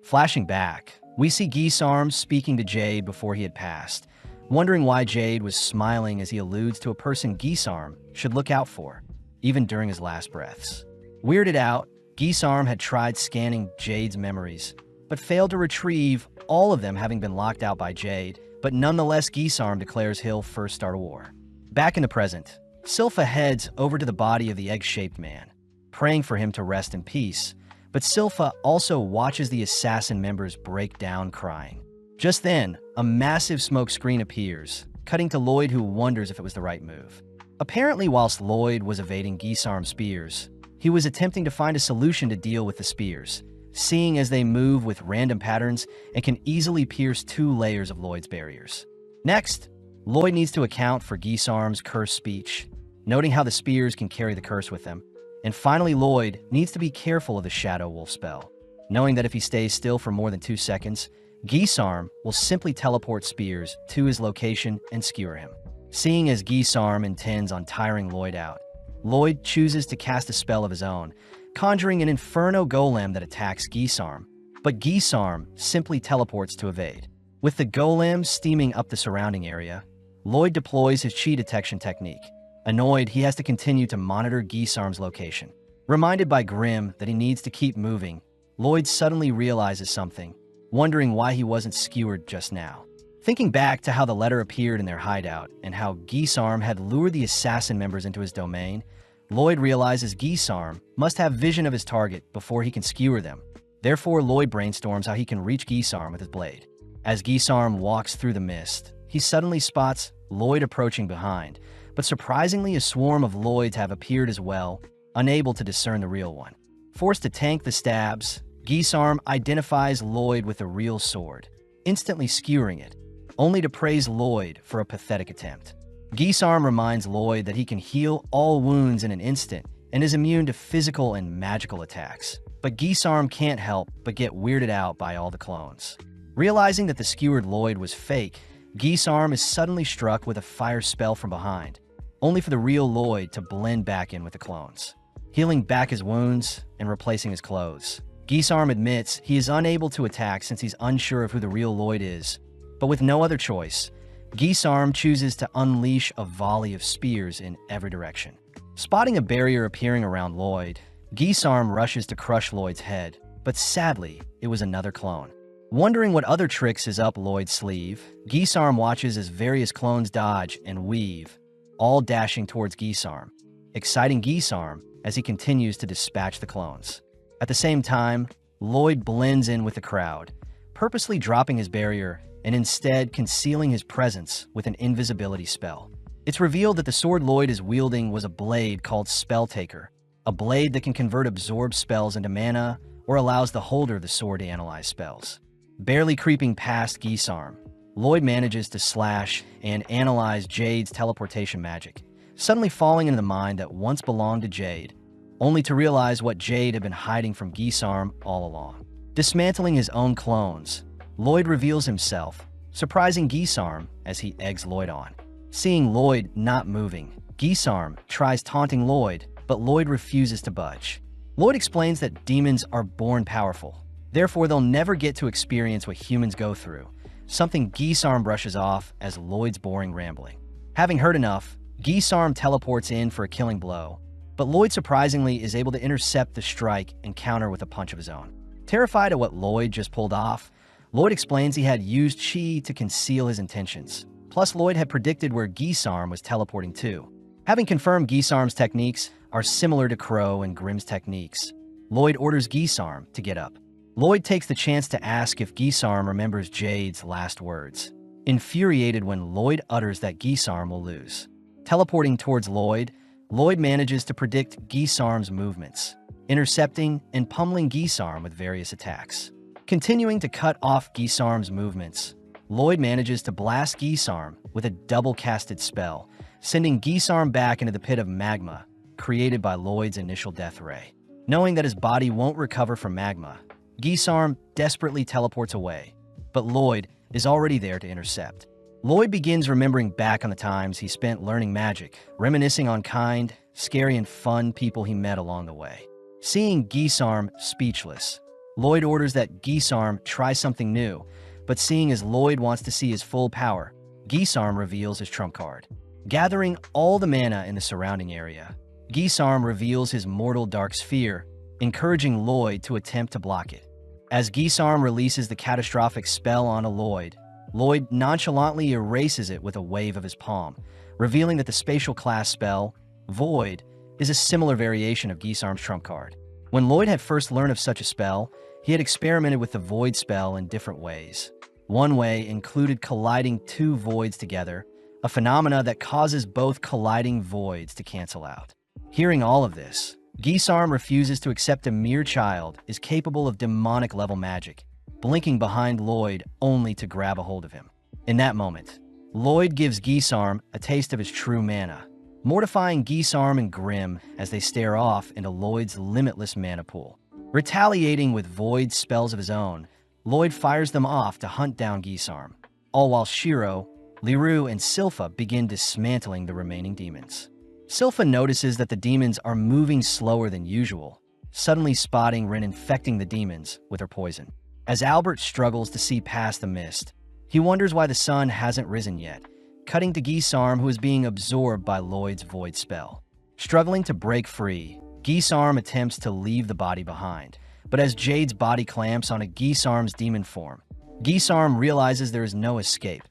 Flashing back, we see Gisarm speaking to Jade before he had passed, wondering why Jade was smiling as he alludes to a person Gisarm should look out for, even during his last breaths. Weirded out, Gisarm had tried scanning Jade's memories, but failed to retrieve all of them, having been locked out by Jade, but nonetheless Gisarm declares he'll first start a war. Back in the present, Silpha heads over to the body of the egg-shaped man, praying for him to rest in peace, but Silpha also watches the assassin members break down crying. Just then, a massive smoke screen appears, cutting to Lloyd, who wonders if it was the right move. Apparently, whilst Lloyd was evading Gisarm's spears, he was attempting to find a solution to deal with the spears, seeing as they move with random patterns and can easily pierce 2 layers of Lloyd's barriers. Next, Lloyd needs to account for Gisarm's cursed speech, noting how the spears can carry the curse with them. And finally, Lloyd needs to be careful of the Shadow Wolf spell, knowing that if he stays still for more than 2 seconds, Gisarm will simply teleport spears to his location and skewer him. Seeing as Gisarm intends on tiring Lloyd out, Lloyd chooses to cast a spell of his own, conjuring an Inferno Golem that attacks Gisarm, but Gisarm simply teleports to evade. With the Golem steaming up the surrounding area, Lloyd deploys his chi detection technique. Annoyed, he has to continue to monitor Gisarm's location. Reminded by Grimm that he needs to keep moving, Lloyd suddenly realizes something, wondering why he wasn't skewered just now. Thinking back to how the letter appeared in their hideout and how Gisarm had lured the assassin members into his domain, Lloyd realizes Gisarm must have vision of his target before he can skewer them. Therefore, Lloyd brainstorms how he can reach Gisarm with his blade. As Gisarm walks through the mist, he suddenly spots Lloyd approaching behind, but surprisingly a swarm of Lloyds have appeared as well, unable to discern the real one. Forced to tank the stabs, Gisarm identifies Lloyd with a real sword, instantly skewering it, only to praise Lloyd for a pathetic attempt. Gisarm reminds Lloyd that he can heal all wounds in an instant and is immune to physical and magical attacks, but Gisarm can't help but get weirded out by all the clones. Realizing that the skewered Lloyd was fake, Gisarm is suddenly struck with a fire spell from behind, only for the real Lloyd to blend back in with the clones. Healing back his wounds and replacing his clothes, Gisarm admits he is unable to attack since he's unsure of who the real Lloyd is, but with no other choice, Gisarm chooses to unleash a volley of spears in every direction. Spotting a barrier appearing around Lloyd, Gisarm rushes to crush Lloyd's head, but sadly, it was another clone. Wondering what other tricks is up Lloyd's sleeve, Gisarm watches as various clones dodge and weave, all dashing towards Gisarm, exciting Gisarm as he continues to dispatch the clones. At the same time, Lloyd blends in with the crowd, purposely dropping his barrier and instead concealing his presence with an invisibility spell. It's revealed that the sword Lloyd is wielding was a blade called Spelltaker, a blade that can convert absorbed spells into mana or allows the holder of the sword to analyze spells. Barely creeping past Gisarm, Lloyd manages to slash and analyze Jade's teleportation magic, suddenly falling into the mind that once belonged to Jade, only to realize what Jade had been hiding from Gisarm all along. Dismantling his own clones, Lloyd reveals himself, surprising Gisarm as he eggs Lloyd on. Seeing Lloyd not moving, Gisarm tries taunting Lloyd, but Lloyd refuses to budge. Lloyd explains that demons are born powerful, therefore they'll never get to experience what humans go through, something Gisarm brushes off as Lloyd's boring rambling. Having heard enough, Gisarm teleports in for a killing blow, but Lloyd surprisingly is able to intercept the strike and counter with a punch of his own. Terrified at what Lloyd just pulled off, Lloyd explains he had used Chi to conceal his intentions. Plus, Lloyd had predicted where Gisarm was teleporting to. Having confirmed Gisarm's techniques are similar to Crow and Grimm's techniques, Lloyd orders Gisarm to get up. Lloyd takes the chance to ask if Gisarm remembers Jade's last words, infuriated when Lloyd utters that Gisarm will lose. Teleporting towards Lloyd, Lloyd manages to predict Gisarm's movements, intercepting and pummeling Gisarm with various attacks. Continuing to cut off Gisarm's movements, Lloyd manages to blast Gisarm with a double-casted spell, sending Gisarm back into the pit of magma created by Lloyd's initial death ray. Knowing that his body won't recover from magma, Gisarm desperately teleports away, but Lloyd is already there to intercept. Lloyd begins remembering back on the times he spent learning magic, reminiscing on kind, scary, and fun people he met along the way. Seeing Gisarm speechless, Lloyd orders that Gisarm try something new, but seeing as Lloyd wants to see his full power, Gisarm reveals his trump card. Gathering all the mana in the surrounding area, Gisarm reveals his mortal dark sphere, encouraging Lloyd to attempt to block it. As Gisarm releases the catastrophic spell onto Lloyd, Lloyd nonchalantly erases it with a wave of his palm, revealing that the spatial class spell, Void, is a similar variation of Gisarm's trump card. When Lloyd had first learned of such a spell, he had experimented with the Void spell in different ways. One way included colliding two voids together, a phenomena that causes both colliding voids to cancel out. Hearing all of this, Gisarm refuses to accept a mere child is capable of demonic-level magic, blinking behind Lloyd only to grab a hold of him. In that moment, Lloyd gives Gisarm a taste of his true mana, mortifying Gisarm and Grimm as they stare off into Lloyd's limitless mana pool. Retaliating with Void spells of his own, Lloyd fires them off to hunt down Gisarm, all while Shiro, Liru, and Silpha begin dismantling the remaining demons. Silpha notices that the demons are moving slower than usual, suddenly spotting Rin infecting the demons with her poison. As Albert struggles to see past the mist, he wonders why the sun hasn't risen yet, cutting to Gisarm, who is being absorbed by Lloyd's Void spell. Struggling to break free, Gisarm attempts to leave the body behind, but as Jade's body clamps onto Gisarm's demon form, Gisarm realizes there is no escape,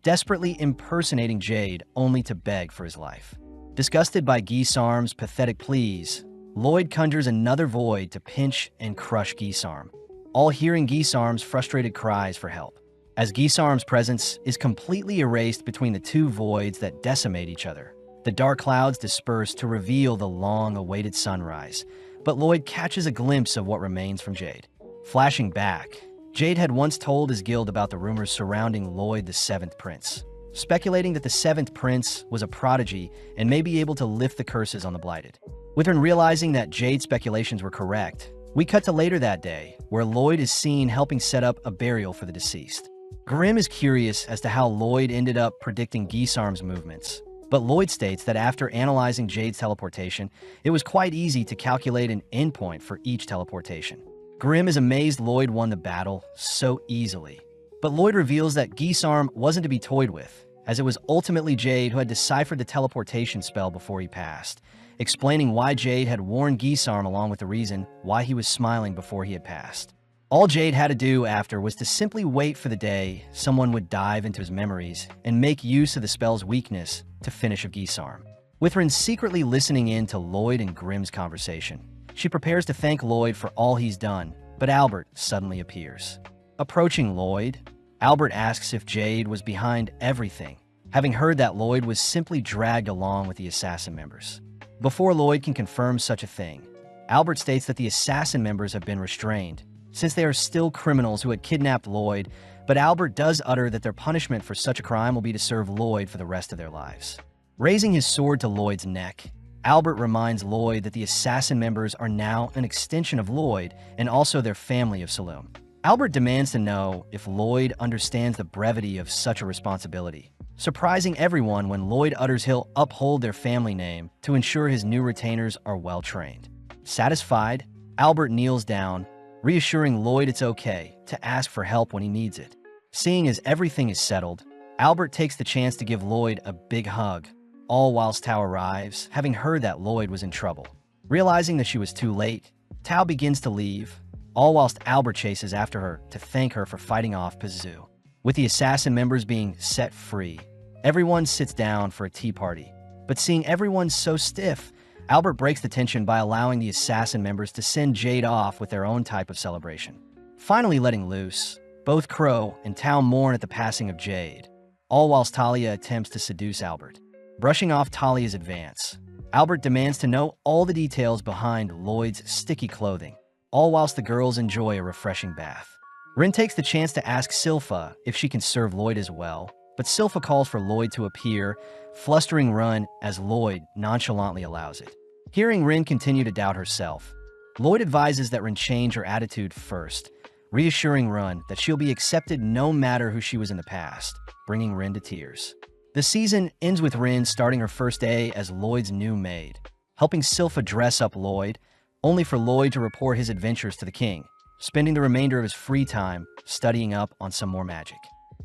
desperately impersonating Jade only to beg for his life. Disgusted by Gisarm's pathetic pleas, Lloyd conjures another void to pinch and crush Gisarm, all hearing Gisarm's frustrated cries for help. As Gisarm's presence is completely erased between the two voids that decimate each other, the dark clouds disperse to reveal the long-awaited sunrise, but Lloyd catches a glimpse of what remains from Jade. Flashing back, Jade had once told his guild about the rumors surrounding Lloyd the Seventh Prince, speculating that the Seventh Prince was a prodigy and may be able to lift the curses on the Blighted. With her realizing that Jade's speculations were correct, we cut to later that day, where Lloyd is seen helping set up a burial for the deceased. Grimm is curious as to how Lloyd ended up predicting Gisarm's movements, but Lloyd states that after analyzing Jade's teleportation, it was quite easy to calculate an endpoint for each teleportation. Grimm is amazed Lloyd won the battle so easily, but Lloyd reveals that Gisarm wasn't to be toyed with, as it was ultimately Jade who had deciphered the teleportation spell before he passed, explaining why Jade had warned Gisarm along with the reason why he was smiling before he had passed. All Jade had to do after was to simply wait for the day someone would dive into his memories and make use of the spell's weakness to finish of Gisarm. With Rin secretly listening in to Lloyd and Grimm's conversation, she prepares to thank Lloyd for all he's done, but Albert suddenly appears. Approaching Lloyd, Albert asks if Jade was behind everything, having heard that Lloyd was simply dragged along with the assassin members. Before Lloyd can confirm such a thing, Albert states that the assassin members have been restrained, since they are still criminals who had kidnapped Lloyd, but Albert does utter that their punishment for such a crime will be to serve Lloyd for the rest of their lives. Raising his sword to Lloyd's neck, Albert reminds Lloyd that the assassin members are now an extension of Lloyd and also their family of Saloon. Albert demands to know if Lloyd understands the brevity of such a responsibility, surprising everyone when Lloyd utters he'll uphold their family name to ensure his new retainers are well trained. Satisfied, Albert kneels down, reassuring Lloyd it's okay to ask for help when he needs it. Seeing as everything is settled, Albert takes the chance to give Lloyd a big hug, all whilst Tao arrives, having heard that Lloyd was in trouble. Realizing that she was too late, Tao begins to leave, all whilst Albert chases after her to thank her for fighting off Pazu. With the assassin members being set free, everyone sits down for a tea party. But seeing everyone so stiff, Albert breaks the tension by allowing the assassin members to send Jade off with their own type of celebration. Finally letting loose, both Crow and Tao mourn at the passing of Jade, all whilst Talia attempts to seduce Albert. Brushing off Talia's advance, Albert demands to know all the details behind Lloyd's sticky clothing, all whilst the girls enjoy a refreshing bath. Rin takes the chance to ask Silpha if she can serve Lloyd as well, but Silpha calls for Lloyd to appear, flustering Rin as Lloyd nonchalantly allows it. Hearing Rin continue to doubt herself, Lloyd advises that Rin change her attitude first, reassuring Rin that she'll be accepted no matter who she was in the past, bringing Rin to tears. The season ends with Rin starting her first day as Lloyd's new maid, helping Silpha dress up Lloyd, only for Lloyd to report his adventures to the king, spending the remainder of his free time studying up on some more magic.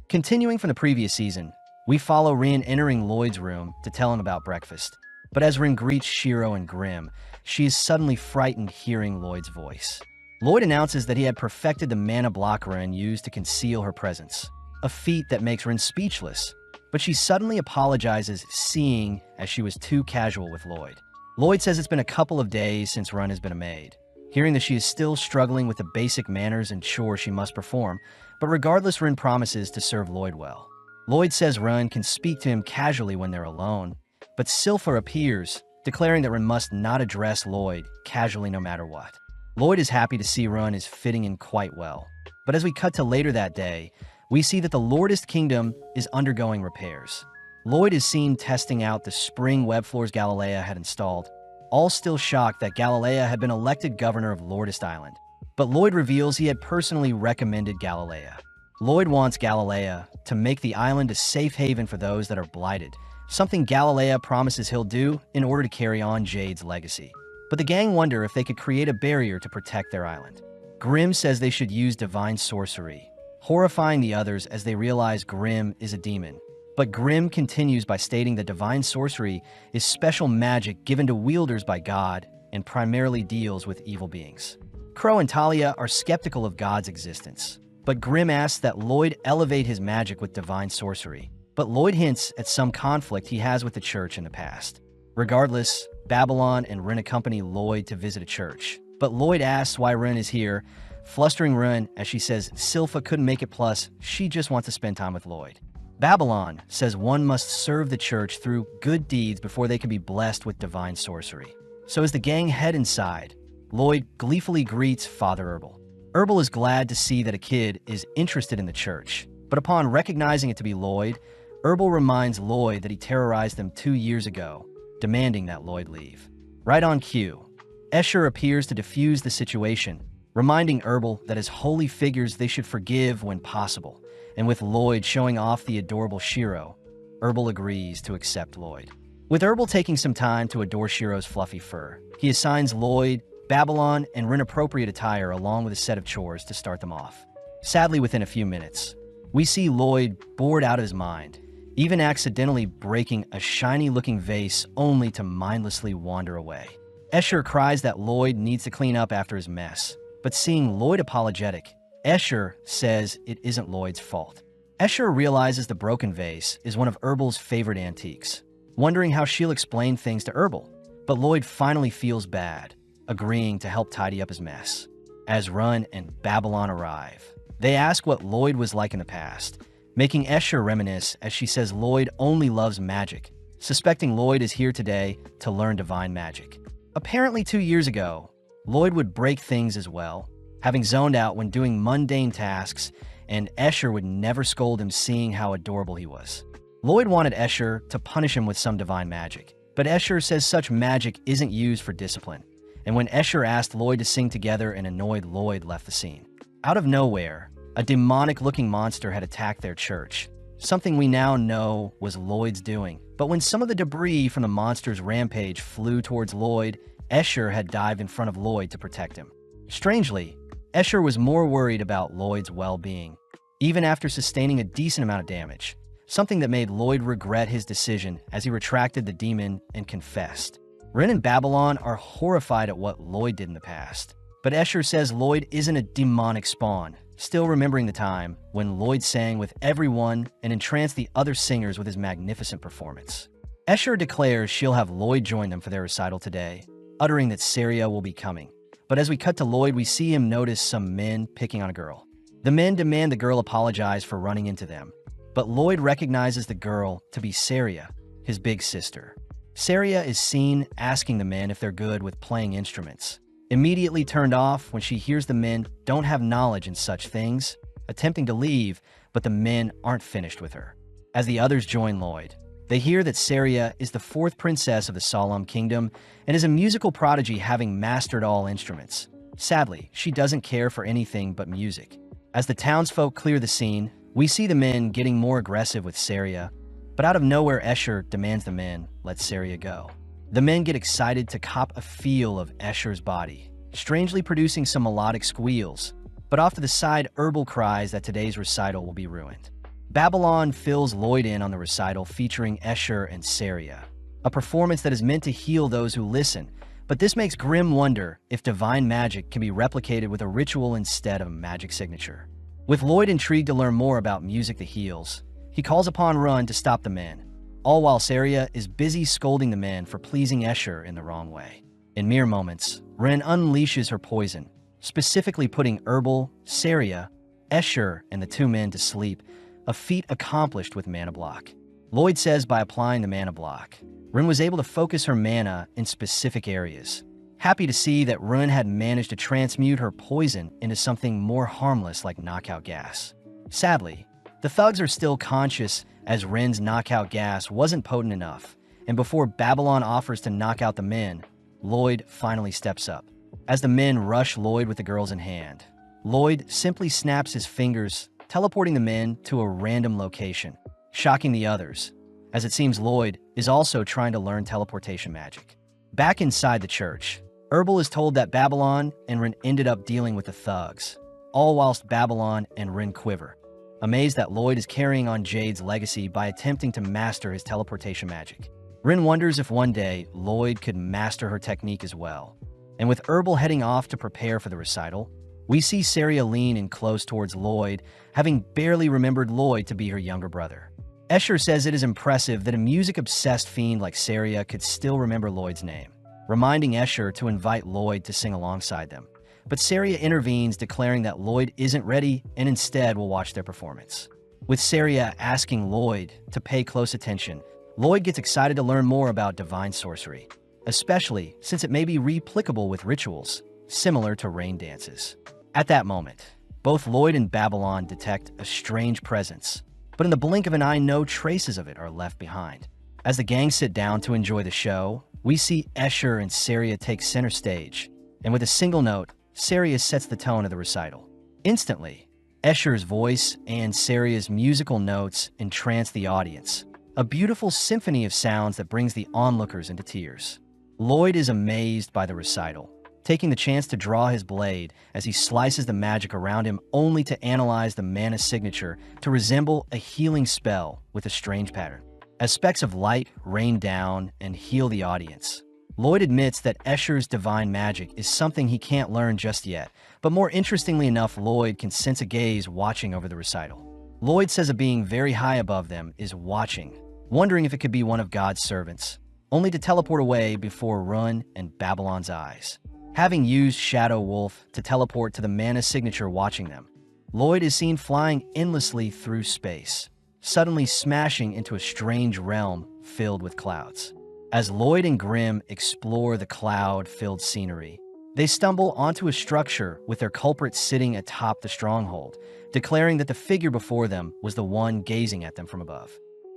Continuing from the previous season, we follow Rin entering Lloyd's room to tell him about breakfast. But as Rin greets Shiro and Grim, she is suddenly frightened hearing Lloyd's voice. Lloyd announces that he had perfected the mana block Rin used to conceal her presence, a feat that makes Rin speechless, but she suddenly apologizes, seeing as she was too casual with Lloyd. Lloyd says it's been a couple of days since Rin has been a maid, hearing that she is still struggling with the basic manners and chores she must perform, but regardless, Rin promises to serve Lloyd well. Lloyd says Rin can speak to him casually when they're alone, but Silpha appears, declaring that Rin must not address Lloyd casually no matter what. Lloyd is happy to see Rin is fitting in quite well, but as we cut to later that day, we see that the Lordist Kingdom is undergoing repairs. Lloyd is seen testing out the spring web floors Galilea had installed, all still shocked that Galilea had been elected governor of Lordist Island. But Lloyd reveals he had personally recommended Galilea. Lloyd wants Galilea to make the island a safe haven for those that are blighted, something Galilea promises he'll do in order to carry on Jade's legacy. But the gang wonder if they could create a barrier to protect their island. Grim says they should use divine sorcery, horrifying the others as they realize Grim is a demon. But Grim continues by stating that divine sorcery is special magic given to wielders by God and primarily deals with evil beings. Crow and Talia are skeptical of God's existence, but Grim asks that Lloyd elevate his magic with divine sorcery. But Lloyd hints at some conflict he has with the church in the past. Regardless, Babylon and Rin accompany Lloyd to visit a church, but Lloyd asks why Rin is here, flustering Rin as she says Silpha couldn't make it, plus she just wants to spend time with Lloyd. Babylon says one must serve the church through good deeds before they can be blessed with divine sorcery. So as the gang head inside, Lloyd gleefully greets Father Herbal. Herbal is glad to see that a kid is interested in the church, but upon recognizing it to be Lloyd, Herbal reminds Lloyd that he terrorized them 2 years ago, demanding that Lloyd leave. Right on cue, Escher appears to defuse the situation, reminding Herbal that as holy figures they should forgive when possible, and with Lloyd showing off the adorable Shiro, Herbal agrees to accept Lloyd. With Herbal taking some time to adore Shiro's fluffy fur, he assigns Lloyd, Babylon, and Rin-appropriate attire along with a set of chores to start them off. Sadly, within a few minutes, we see Lloyd bored out of his mind, even accidentally breaking a shiny-looking vase only to mindlessly wander away. Escher cries that Lloyd needs to clean up after his mess, but seeing Lloyd apologetic, Escher says it isn't Lloyd's fault. Escher realizes the broken vase is one of Herbal's favorite antiques, wondering how she'll explain things to Herbal, but Lloyd finally feels bad, agreeing to help tidy up his mess. As Run and Babylon arrive, They ask what Lloyd was like in the past, making Escher reminisce as she says Lloyd only loves magic, suspecting Lloyd is here today to learn divine magic. Apparently 2 years ago, Lloyd would break things as well, having zoned out when doing mundane tasks, and Escher would never scold him seeing how adorable he was. Lloyd wanted Escher to punish him with some divine magic, but Escher says such magic isn't used for discipline, and when Escher asked Lloyd to sing together, an annoyed Lloyd left the scene. Out of nowhere, a demonic-looking monster had attacked their church, something we now know was Lloyd's doing. But when some of the debris from the monster's rampage flew towards Lloyd, Escher had dived in front of Lloyd to protect him. Strangely, Escher was more worried about Lloyd's well-being, even after sustaining a decent amount of damage, something that made Lloyd regret his decision as he retracted the demon and confessed. Ren and Babylon are horrified at what Lloyd did in the past, but Escher says Lloyd isn't a demonic spawn, still remembering the time when Lloyd sang with everyone and entranced the other singers with his magnificent performance. Escher declares she'll have Lloyd join them for their recital today, uttering that Saria will be coming. But as we cut to Lloyd, we see him notice some men picking on a girl. The men demand the girl apologize for running into them, but Lloyd recognizes the girl to be Saria, his big sister. Saria is seen asking the men if they're good with playing instruments, immediately turned off when she hears the men don't have knowledge in such things, attempting to leave, but the men aren't finished with her. As the others join Lloyd, they hear that Saria is the fourth princess of the Solemn Kingdom and is a musical prodigy, having mastered all instruments. Sadly, she doesn't care for anything but music. As the townsfolk clear the scene, we see the men getting more aggressive with Saria, but out of nowhere Escher demands the men let Saria go. The men get excited to cop a feel of Escher's body, strangely producing some melodic squeals, but off to the side, Herbal cries that today's recital will be ruined. Babylon fills Lloyd in on the recital featuring Escher and Saria, a performance that is meant to heal those who listen, but this makes Grimm wonder if divine magic can be replicated with a ritual instead of a magic signature. With Lloyd intrigued to learn more about music that heals, he calls upon Run to stop the men, all while Saria is busy scolding the men for pleasing Escher in the wrong way. In mere moments, Ren unleashes her poison, specifically putting Herbal, Saria, Escher, and the two men to sleep, a feat accomplished with Mana Block. Lloyd says by applying the Mana Block, Ren was able to focus her mana in specific areas. Happy to see that Ren had managed to transmute her poison into something more harmless like knockout gas. Sadly, the thugs are still conscious as Ren's knockout gas wasn't potent enough, and before Babylon offers to knock out the men, Lloyd finally steps up. As the men rush Lloyd with the girls in hand, Lloyd simply snaps his fingers, teleporting the men to a random location, shocking the others, as it seems Lloyd is also trying to learn teleportation magic. Back inside the church, Herbal is told that Babylon and Ren ended up dealing with the thugs, all whilst Babylon and Ren quiver, amazed that Lloyd is carrying on Jade's legacy by attempting to master his teleportation magic. Ren wonders if one day Lloyd could master her technique as well. And with Herbal heading off to prepare for the recital, we see Saria lean in close towards Lloyd, having barely remembered Lloyd to be her younger brother. Escher says it is impressive that a music-obsessed fiend like Saria could still remember Lloyd's name, reminding Escher to invite Lloyd to sing alongside them. But Saria intervenes, declaring that Lloyd isn't ready and instead will watch their performance. With Saria asking Lloyd to pay close attention, Lloyd gets excited to learn more about divine sorcery, especially since it may be replicable with rituals, similar to rain dances. At that moment, both Lloyd and Babylon detect a strange presence, but in the blink of an eye, no traces of it are left behind. As the gang sit down to enjoy the show, we see Escher and Saria take center stage, and with a single note, Saria sets the tone of the recital. Instantly, Escher's voice and Saria's musical notes entrance the audience, a beautiful symphony of sounds that brings the onlookers into tears. Lloyd is amazed by the recital, taking the chance to draw his blade as he slices the magic around him, only to analyze the mana signature to resemble a healing spell with a strange pattern. As specks of light rain down and heal the audience, Lloyd admits that Escher's divine magic is something he can't learn just yet, but more interestingly enough, Lloyd can sense a gaze watching over the recital. Lloyd says a being very high above them is watching, wondering if it could be one of God's servants, only to teleport away before Run and Babylon's eyes. Having used Shadow Wolf to teleport to the mana signature watching them, Lloyd is seen flying endlessly through space, suddenly smashing into a strange realm filled with clouds. As Lloyd and Grimm explore the cloud-filled scenery, they stumble onto a structure with their culprit sitting atop the stronghold, declaring that the figure before them was the one gazing at them from above.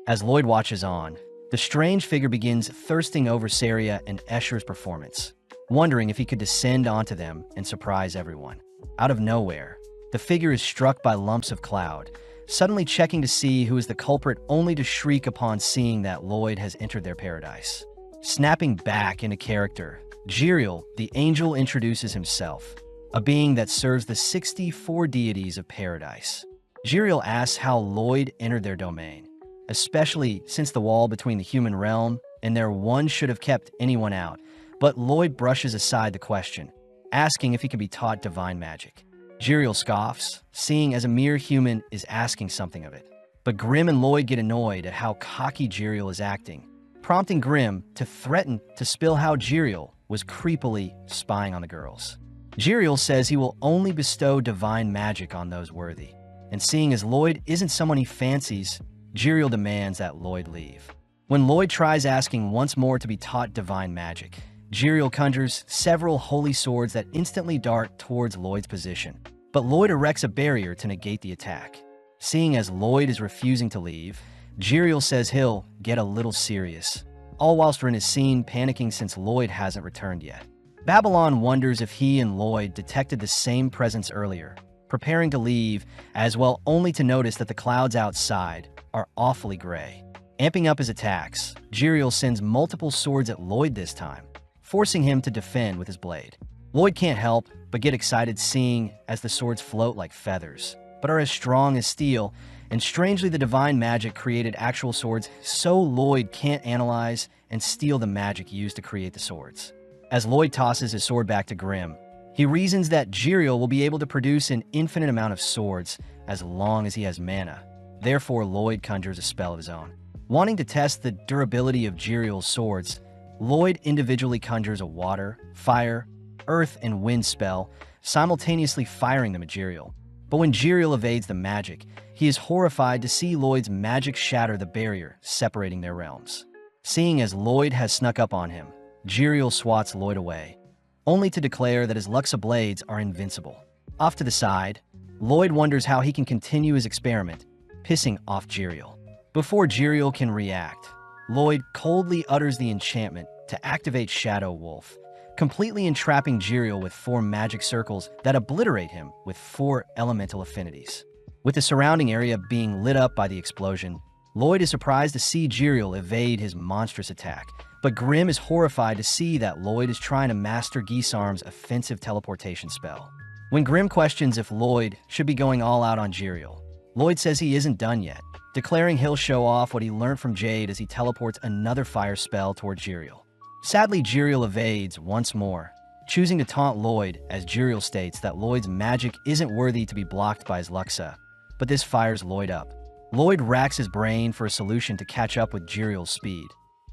As Lloyd watches on, the strange figure begins thirsting over Saria and Escher's performance, wondering if he could descend onto them and surprise everyone. Out of nowhere, the figure is struck by lumps of cloud, suddenly checking to see who is the culprit only to shriek upon seeing that Lloyd has entered their paradise. Snapping back into character, Jiriel, the angel, introduces himself, a being that serves the 64 deities of paradise. Jiriel asks how Lloyd entered their domain, especially since the wall between the human realm and their one should have kept anyone out, but Lloyd brushes aside the question, asking if he can be taught divine magic. Jiriel scoffs, seeing as a mere human is asking something of it. But Grimm and Lloyd get annoyed at how cocky Jiriel is acting, prompting Grimm to threaten to spill how Jiriel was creepily spying on the girls. Jiriel says he will only bestow divine magic on those worthy, and seeing as Lloyd isn't someone he fancies, Jiriel demands that Lloyd leave. When Lloyd tries asking once more to be taught divine magic, Jiriel conjures several holy swords that instantly dart towards Lloyd's position, but Lloyd erects a barrier to negate the attack. Seeing as Lloyd is refusing to leave, Jiriel says he'll get a little serious, all whilst Rin is seen panicking since Lloyd hasn't returned yet. Babylon wonders if he and Lloyd detected the same presence earlier, preparing to leave as well, only to notice that the clouds outside are awfully gray. Amping up his attacks, Jiriel sends multiple swords at Lloyd this time, forcing him to defend with his blade. Lloyd can't help but get excited seeing as the swords float like feathers, but are as strong as steel, and strangely the divine magic created actual swords, so Lloyd can't analyze and steal the magic used to create the swords. As Lloyd tosses his sword back to Grimm, he reasons that Jiriel will be able to produce an infinite amount of swords as long as he has mana. Therefore, Lloyd conjures a spell of his own. Wanting to test the durability of Jiriel's swords, Lloyd individually conjures a water, fire, earth, and wind spell, simultaneously firing them at Jiriel. But when Jiriel evades the magic, he is horrified to see Lloyd's magic shatter the barrier separating their realms. Seeing as Lloyd has snuck up on him, Jiriel swats Lloyd away, only to declare that his Luxa blades are invincible. Off to the side, Lloyd wonders how he can continue his experiment, pissing off Jiriel. Before Jiriel can react, Lloyd coldly utters the enchantment to activate Shadow Wolf, completely entrapping Jiriel with 4 magic circles that obliterate him with 4 elemental affinities. With the surrounding area being lit up by the explosion, Lloyd is surprised to see Jiriel evade his monstrous attack, but Grimm is horrified to see that Lloyd is trying to master Gisarm's offensive teleportation spell. When Grimm questions if Lloyd should be going all out on Jiriel, Lloyd says he isn't done yet, declaring he'll show off what he learned from Jade as he teleports another fire spell toward Jiriel. Sadly, Jiriel evades once more, choosing to taunt Lloyd as Jiriel states that Lloyd's magic isn't worthy to be blocked by his Luxa, but this fires Lloyd up. Lloyd racks his brain for a solution to catch up with Jiriel's speed,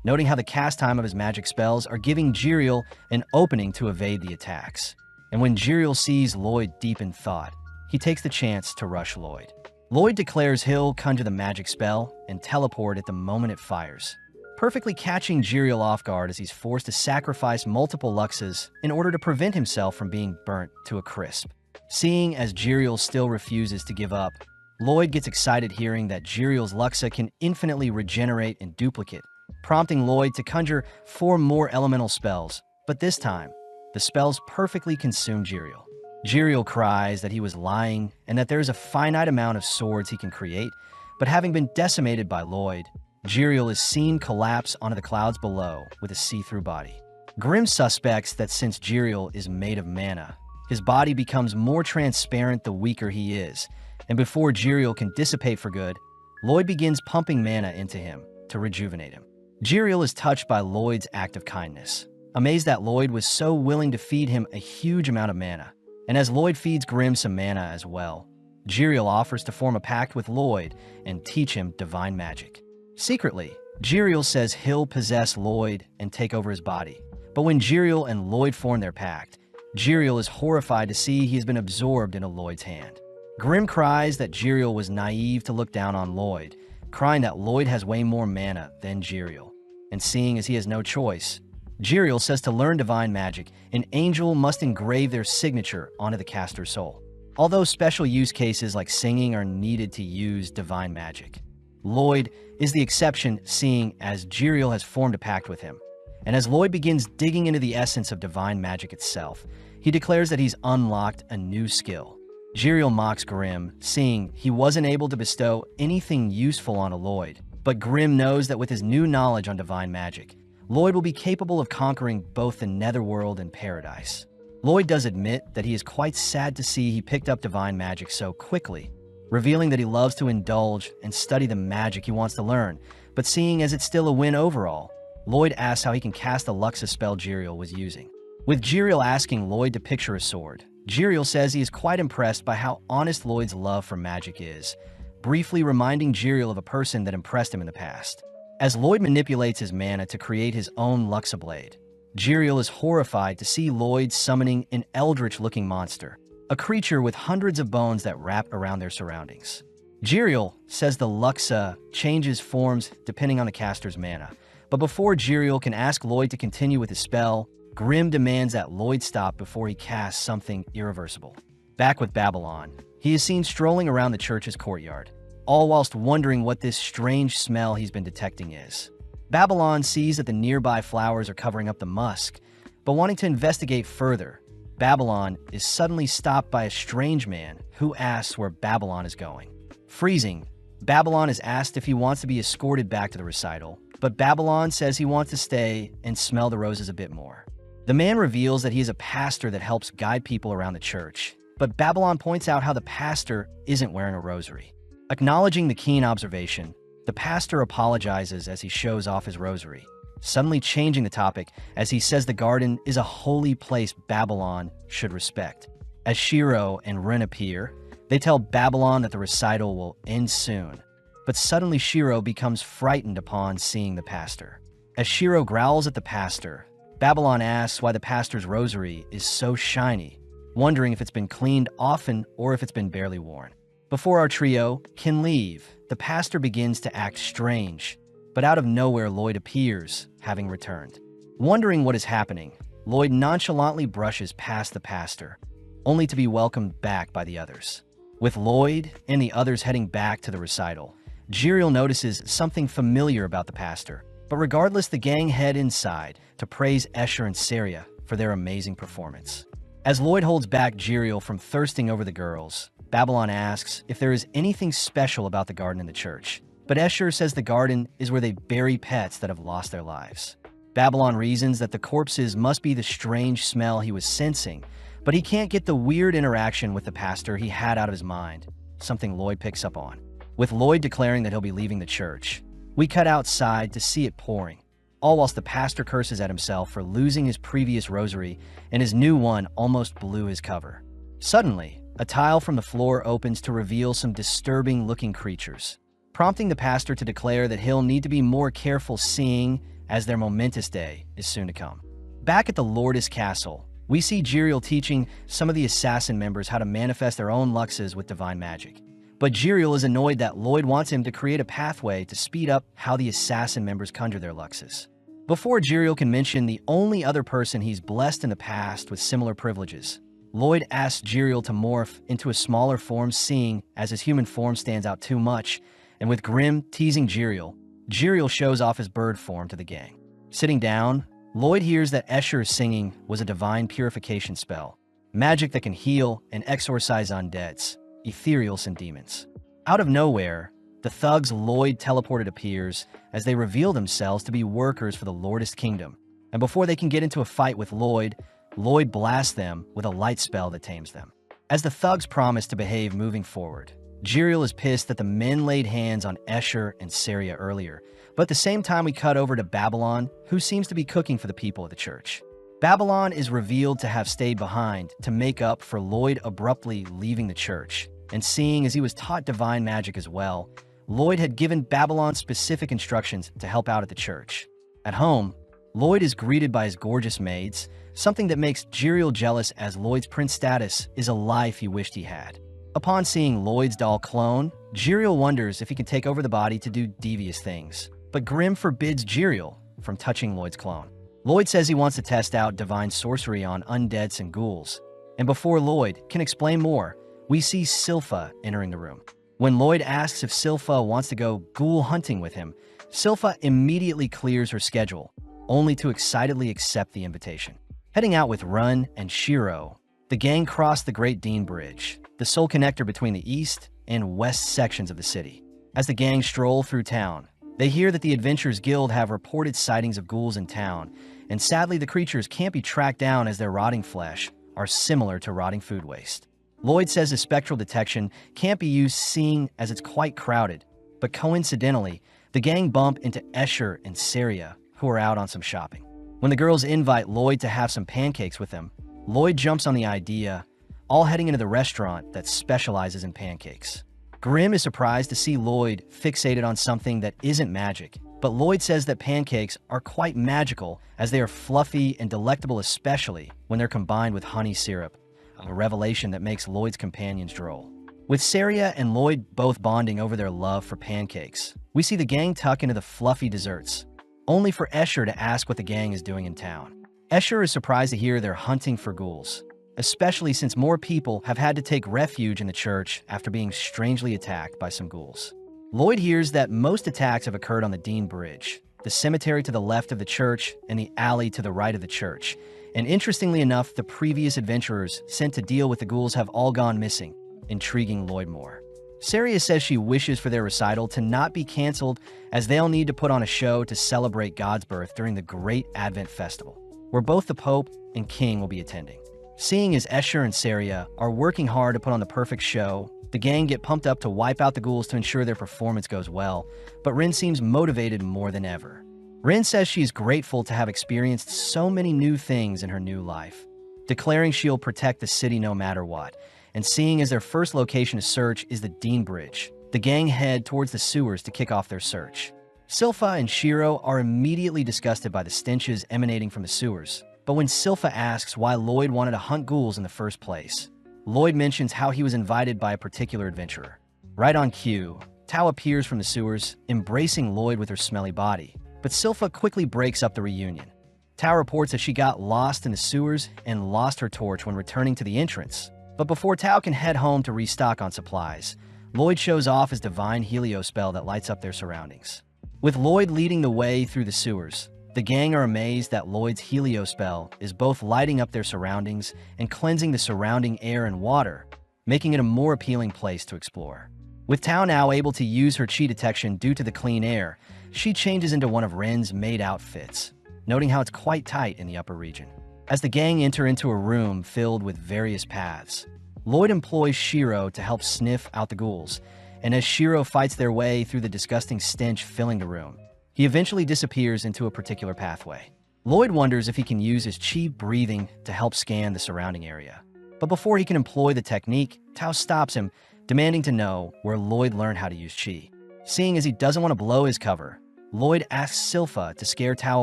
noting how the cast time of his magic spells are giving Jiriel an opening to evade the attacks. And when Jiriel sees Lloyd deep in thought, he takes the chance to rush Lloyd. Lloyd declares he'll conjure the magic spell and teleport at the moment it fires, perfectly catching Jiriel off guard as he's forced to sacrifice multiple Luxas in order to prevent himself from being burnt to a crisp. Seeing as Jiriel still refuses to give up, Lloyd gets excited hearing that Jiriel's Luxa can infinitely regenerate in duplicate, prompting Lloyd to conjure 4 more elemental spells, but this time, the spells perfectly consume Jiriel. Jiriel cries that he was lying and that there is a finite amount of swords he can create, but having been decimated by Lloyd, Jiriel is seen collapse onto the clouds below with a see-through body. Grimm suspects that since Jiriel is made of mana, his body becomes more transparent the weaker he is, and before Jiriel can dissipate for good, Lloyd begins pumping mana into him to rejuvenate him. Jiriel is touched by Lloyd's act of kindness, amazed that Lloyd was so willing to feed him a huge amount of mana. And as Lloyd feeds Grimm some mana as well, Jiriel offers to form a pact with Lloyd and teach him divine magic. Secretly, Jiriel says he'll possess Lloyd and take over his body. But when Jiriel and Lloyd form their pact, Jiriel is horrified to see he has been absorbed into Lloyd's hand. Grimm cries that Jiriel was naive to look down on Lloyd, crying that Lloyd has way more mana than Jiriel. And seeing as he has no choice, Jiriel says to learn divine magic, an angel must engrave their signature onto the caster's soul. Although special use cases like singing are needed to use divine magic, Lloyd is the exception, seeing as Jiriel has formed a pact with him. And as Lloyd begins digging into the essence of divine magic itself, he declares that he's unlocked a new skill. Jiriel mocks Grimm, seeing he wasn't able to bestow anything useful on Lloyd, but Grimm knows that with his new knowledge on divine magic, Lloyd will be capable of conquering both the netherworld and paradise. Lloyd does admit that he is quite sad to see he picked up divine magic so quickly, revealing that he loves to indulge and study the magic he wants to learn, but seeing as it's still a win overall, Lloyd asks how he can cast the Luxa spell Jiriel was using. With Jiriel asking Lloyd to picture a sword, Jiriel says he is quite impressed by how honest Lloyd's love for magic is, briefly reminding Jiriel of a person that impressed him in the past. As Lloyd manipulates his mana to create his own Luxa blade, Jiriel is horrified to see Lloyd summoning an eldritch-looking monster, a creature with hundreds of bones that wrap around their surroundings. Jiriel says the Luxa changes forms depending on the caster's mana, but before Jiriel can ask Lloyd to continue with his spell, Grimm demands that Lloyd stop before he casts something irreversible. Back with Babylon, he is seen strolling around the church's courtyard, all whilst wondering what this strange smell he's been detecting is. Babylon sees that the nearby flowers are covering up the musk, but wanting to investigate further, Babylon is suddenly stopped by a strange man who asks where Babylon is going. Freezing, Babylon is asked if he wants to be escorted back to the recital, but Babylon says he wants to stay and smell the roses a bit more. The man reveals that he is a pastor that helps guide people around the church, but Babylon points out how the pastor isn't wearing a rosary. Acknowledging the keen observation, the pastor apologizes as he shows off his rosary, suddenly changing the topic as he says the garden is a holy place Babylon should respect. As Shiro and Rin appear, they tell Babylon that the recital will end soon, but suddenly Shiro becomes frightened upon seeing the pastor. As Shiro growls at the pastor, Babylon asks why the pastor's rosary is so shiny, wondering if it's been cleaned often or if it's been barely worn. Before our trio can leave, the pastor begins to act strange, but out of nowhere Lloyd appears, having returned. Wondering what is happening, Lloyd nonchalantly brushes past the pastor, only to be welcomed back by the others. With Lloyd and the others heading back to the recital, Jiriel notices something familiar about the pastor, but regardless, the gang head inside to praise Escher and Saria for their amazing performance. As Lloyd holds back Jiriel from thirsting over the girls, Babylon asks if there is anything special about the garden in the church, but Escher says the garden is where they bury pets that have lost their lives. Babylon reasons that the corpses must be the strange smell he was sensing, but he can't get the weird interaction with the pastor he had out of his mind, something Lloyd picks up on. With Lloyd declaring that he'll be leaving the church, we cut outside to see it pouring, all whilst the pastor curses at himself for losing his previous rosary and his new one almost blew his cover. Suddenly, a tile from the floor opens to reveal some disturbing-looking creatures, prompting the pastor to declare that he'll need to be more careful seeing as their momentous day is soon to come. Back at the Lourdes Castle, we see Jiriel teaching some of the assassin members how to manifest their own luxes with divine magic. But Jiriel is annoyed that Lloyd wants him to create a pathway to speed up how the assassin members conjure their luxes. Before Jiriel can mention the only other person he's blessed in the past with similar privileges, Lloyd asks Jiriel to morph into a smaller form, seeing as his human form stands out too much, and with Grimm teasing Jiriel, Jiriel shows off his bird form to the gang. Sitting down, Lloyd hears that Escher's singing was a divine purification spell, magic that can heal and exorcise undeads, ethereals, and demons. Out of nowhere, the thugs Lloyd teleported appears as they reveal themselves to be workers for the Lourdes Kingdom, and before they can get into a fight with Lloyd, Lloyd blasts them with a light spell that tames them. As the thugs promise to behave moving forward, Jiriel is pissed that the men laid hands on Escher and Saria earlier, but at the same time we cut over to Babylon, who seems to be cooking for the people of the church. Babylon is revealed to have stayed behind to make up for Lloyd abruptly leaving the church, and seeing as he was taught divine magic as well, Lloyd had given Babylon specific instructions to help out at the church. At home, Lloyd is greeted by his gorgeous maids, something that makes Jiriel jealous as Lloyd's prince status is a life he wished he had. Upon seeing Lloyd's doll clone, Jiriel wonders if he can take over the body to do devious things, but Grimm forbids Jiriel from touching Lloyd's clone. Lloyd says he wants to test out divine sorcery on undeads and ghouls, and before Lloyd can explain more, we see Silpha entering the room. When Lloyd asks if Silpha wants to go ghoul hunting with him, Silpha immediately clears her schedule, only to excitedly accept the invitation. Heading out with Run and Shiro, the gang cross the Great Dean Bridge, the sole connector between the east and west sections of the city. As the gang stroll through town, they hear that the Adventurers Guild have reported sightings of ghouls in town, and sadly the creatures can't be tracked down as their rotting flesh are similar to rotting food waste. Lloyd says the spectral detection can't be used seeing as it's quite crowded, but coincidentally, the gang bump into Escher and Saria, who are out on some shopping. When the girls invite Lloyd to have some pancakes with them, Lloyd jumps on the idea, all heading into the restaurant that specializes in pancakes. Grimm is surprised to see Lloyd fixated on something that isn't magic, but Lloyd says that pancakes are quite magical as they are fluffy and delectable, especially when they're combined with honey syrup, a revelation that makes Lloyd's companions droll. With Saria and Lloyd both bonding over their love for pancakes, we see the gang tuck into the fluffy desserts, only for Escher to ask what the gang is doing in town. Escher is surprised to hear they're hunting for ghouls, especially since more people have had to take refuge in the church after being strangely attacked by some ghouls. Lloyd hears that most attacks have occurred on the Dean Bridge, the cemetery to the left of the church, and the alley to the right of the church. And interestingly enough, the previous adventurers sent to deal with the ghouls have all gone missing, intriguing Lloyd more. Saria says she wishes for their recital to not be canceled as they'll need to put on a show to celebrate God's birth during the Great Advent Festival, where both the Pope and King will be attending. Seeing as Escher and Saria are working hard to put on the perfect show, the gang get pumped up to wipe out the ghouls to ensure their performance goes well, but Rin seems motivated more than ever. Rin says she's grateful to have experienced so many new things in her new life, declaring she'll protect the city no matter what, and seeing as their first location to search is the Dean Bridge, the gang head towards the sewers to kick off their search. Silpha and Shiro are immediately disgusted by the stenches emanating from the sewers, but when Silpha asks why Lloyd wanted to hunt ghouls in the first place, Lloyd mentions how he was invited by a particular adventurer. Right on cue, Tao appears from the sewers, embracing Lloyd with her smelly body, but Silpha quickly breaks up the reunion. Tao reports that she got lost in the sewers and lost her torch when returning to the entrance, but before Tao can head home to restock on supplies, Lloyd shows off his divine helio spell that lights up their surroundings. With Lloyd leading the way through the sewers, the gang are amazed that Lloyd's helio spell is both lighting up their surroundings and cleansing the surrounding air and water, making it a more appealing place to explore. With Tao now able to use her chi detection due to the clean air, she changes into one of Ren's maid outfits, noting how it's quite tight in the upper region. As the gang enter into a room filled with various paths, Lloyd employs Shiro to help sniff out the ghouls, and as Shiro fights their way through the disgusting stench filling the room, he eventually disappears into a particular pathway. Lloyd wonders if he can use his chi breathing to help scan the surrounding area. But before he can employ the technique, Tao stops him, demanding to know where Lloyd learned how to use chi. Seeing as he doesn't want to blow his cover, Lloyd asks Silpha to scare Tao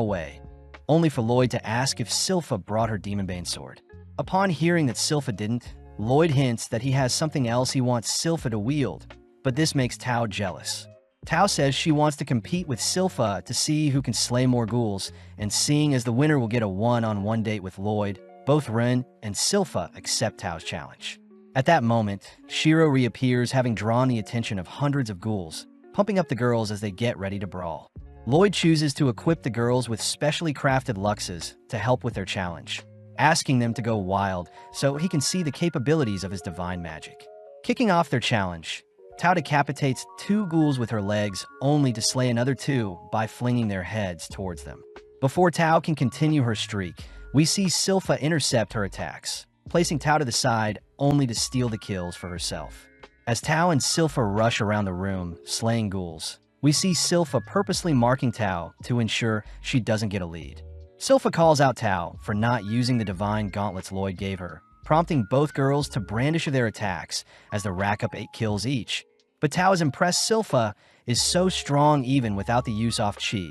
away, only for Lloyd to ask if Silpha brought her Demonbane sword. Upon hearing that Silpha didn't, Lloyd hints that he has something else he wants Silpha to wield, but this makes Tao jealous. Tao says she wants to compete with Silpha to see who can slay more ghouls, and seeing as the winner will get a one-on-one date with Lloyd, both Ren and Silpha accept Tao's challenge. At that moment, Shiro reappears, having drawn the attention of hundreds of ghouls, pumping up the girls as they get ready to brawl. Lloyd chooses to equip the girls with specially crafted luxes to help with their challenge, asking them to go wild so he can see the capabilities of his divine magic. Kicking off their challenge, Tao decapitates 2 ghouls with her legs, only to slay another 2 by flinging their heads towards them. Before Tao can continue her streak, we see Silpha intercept her attacks, placing Tao to the side only to steal the kills for herself. As Tao and Silpha rush around the room, slaying ghouls, we see Silpha purposely marking Tao to ensure she doesn't get a lead. Silpha calls out Tao for not using the divine gauntlets Lloyd gave her, prompting both girls to brandish their attacks as they rack up 8 kills each. But Tao is impressed Silpha is so strong even without the use of chi,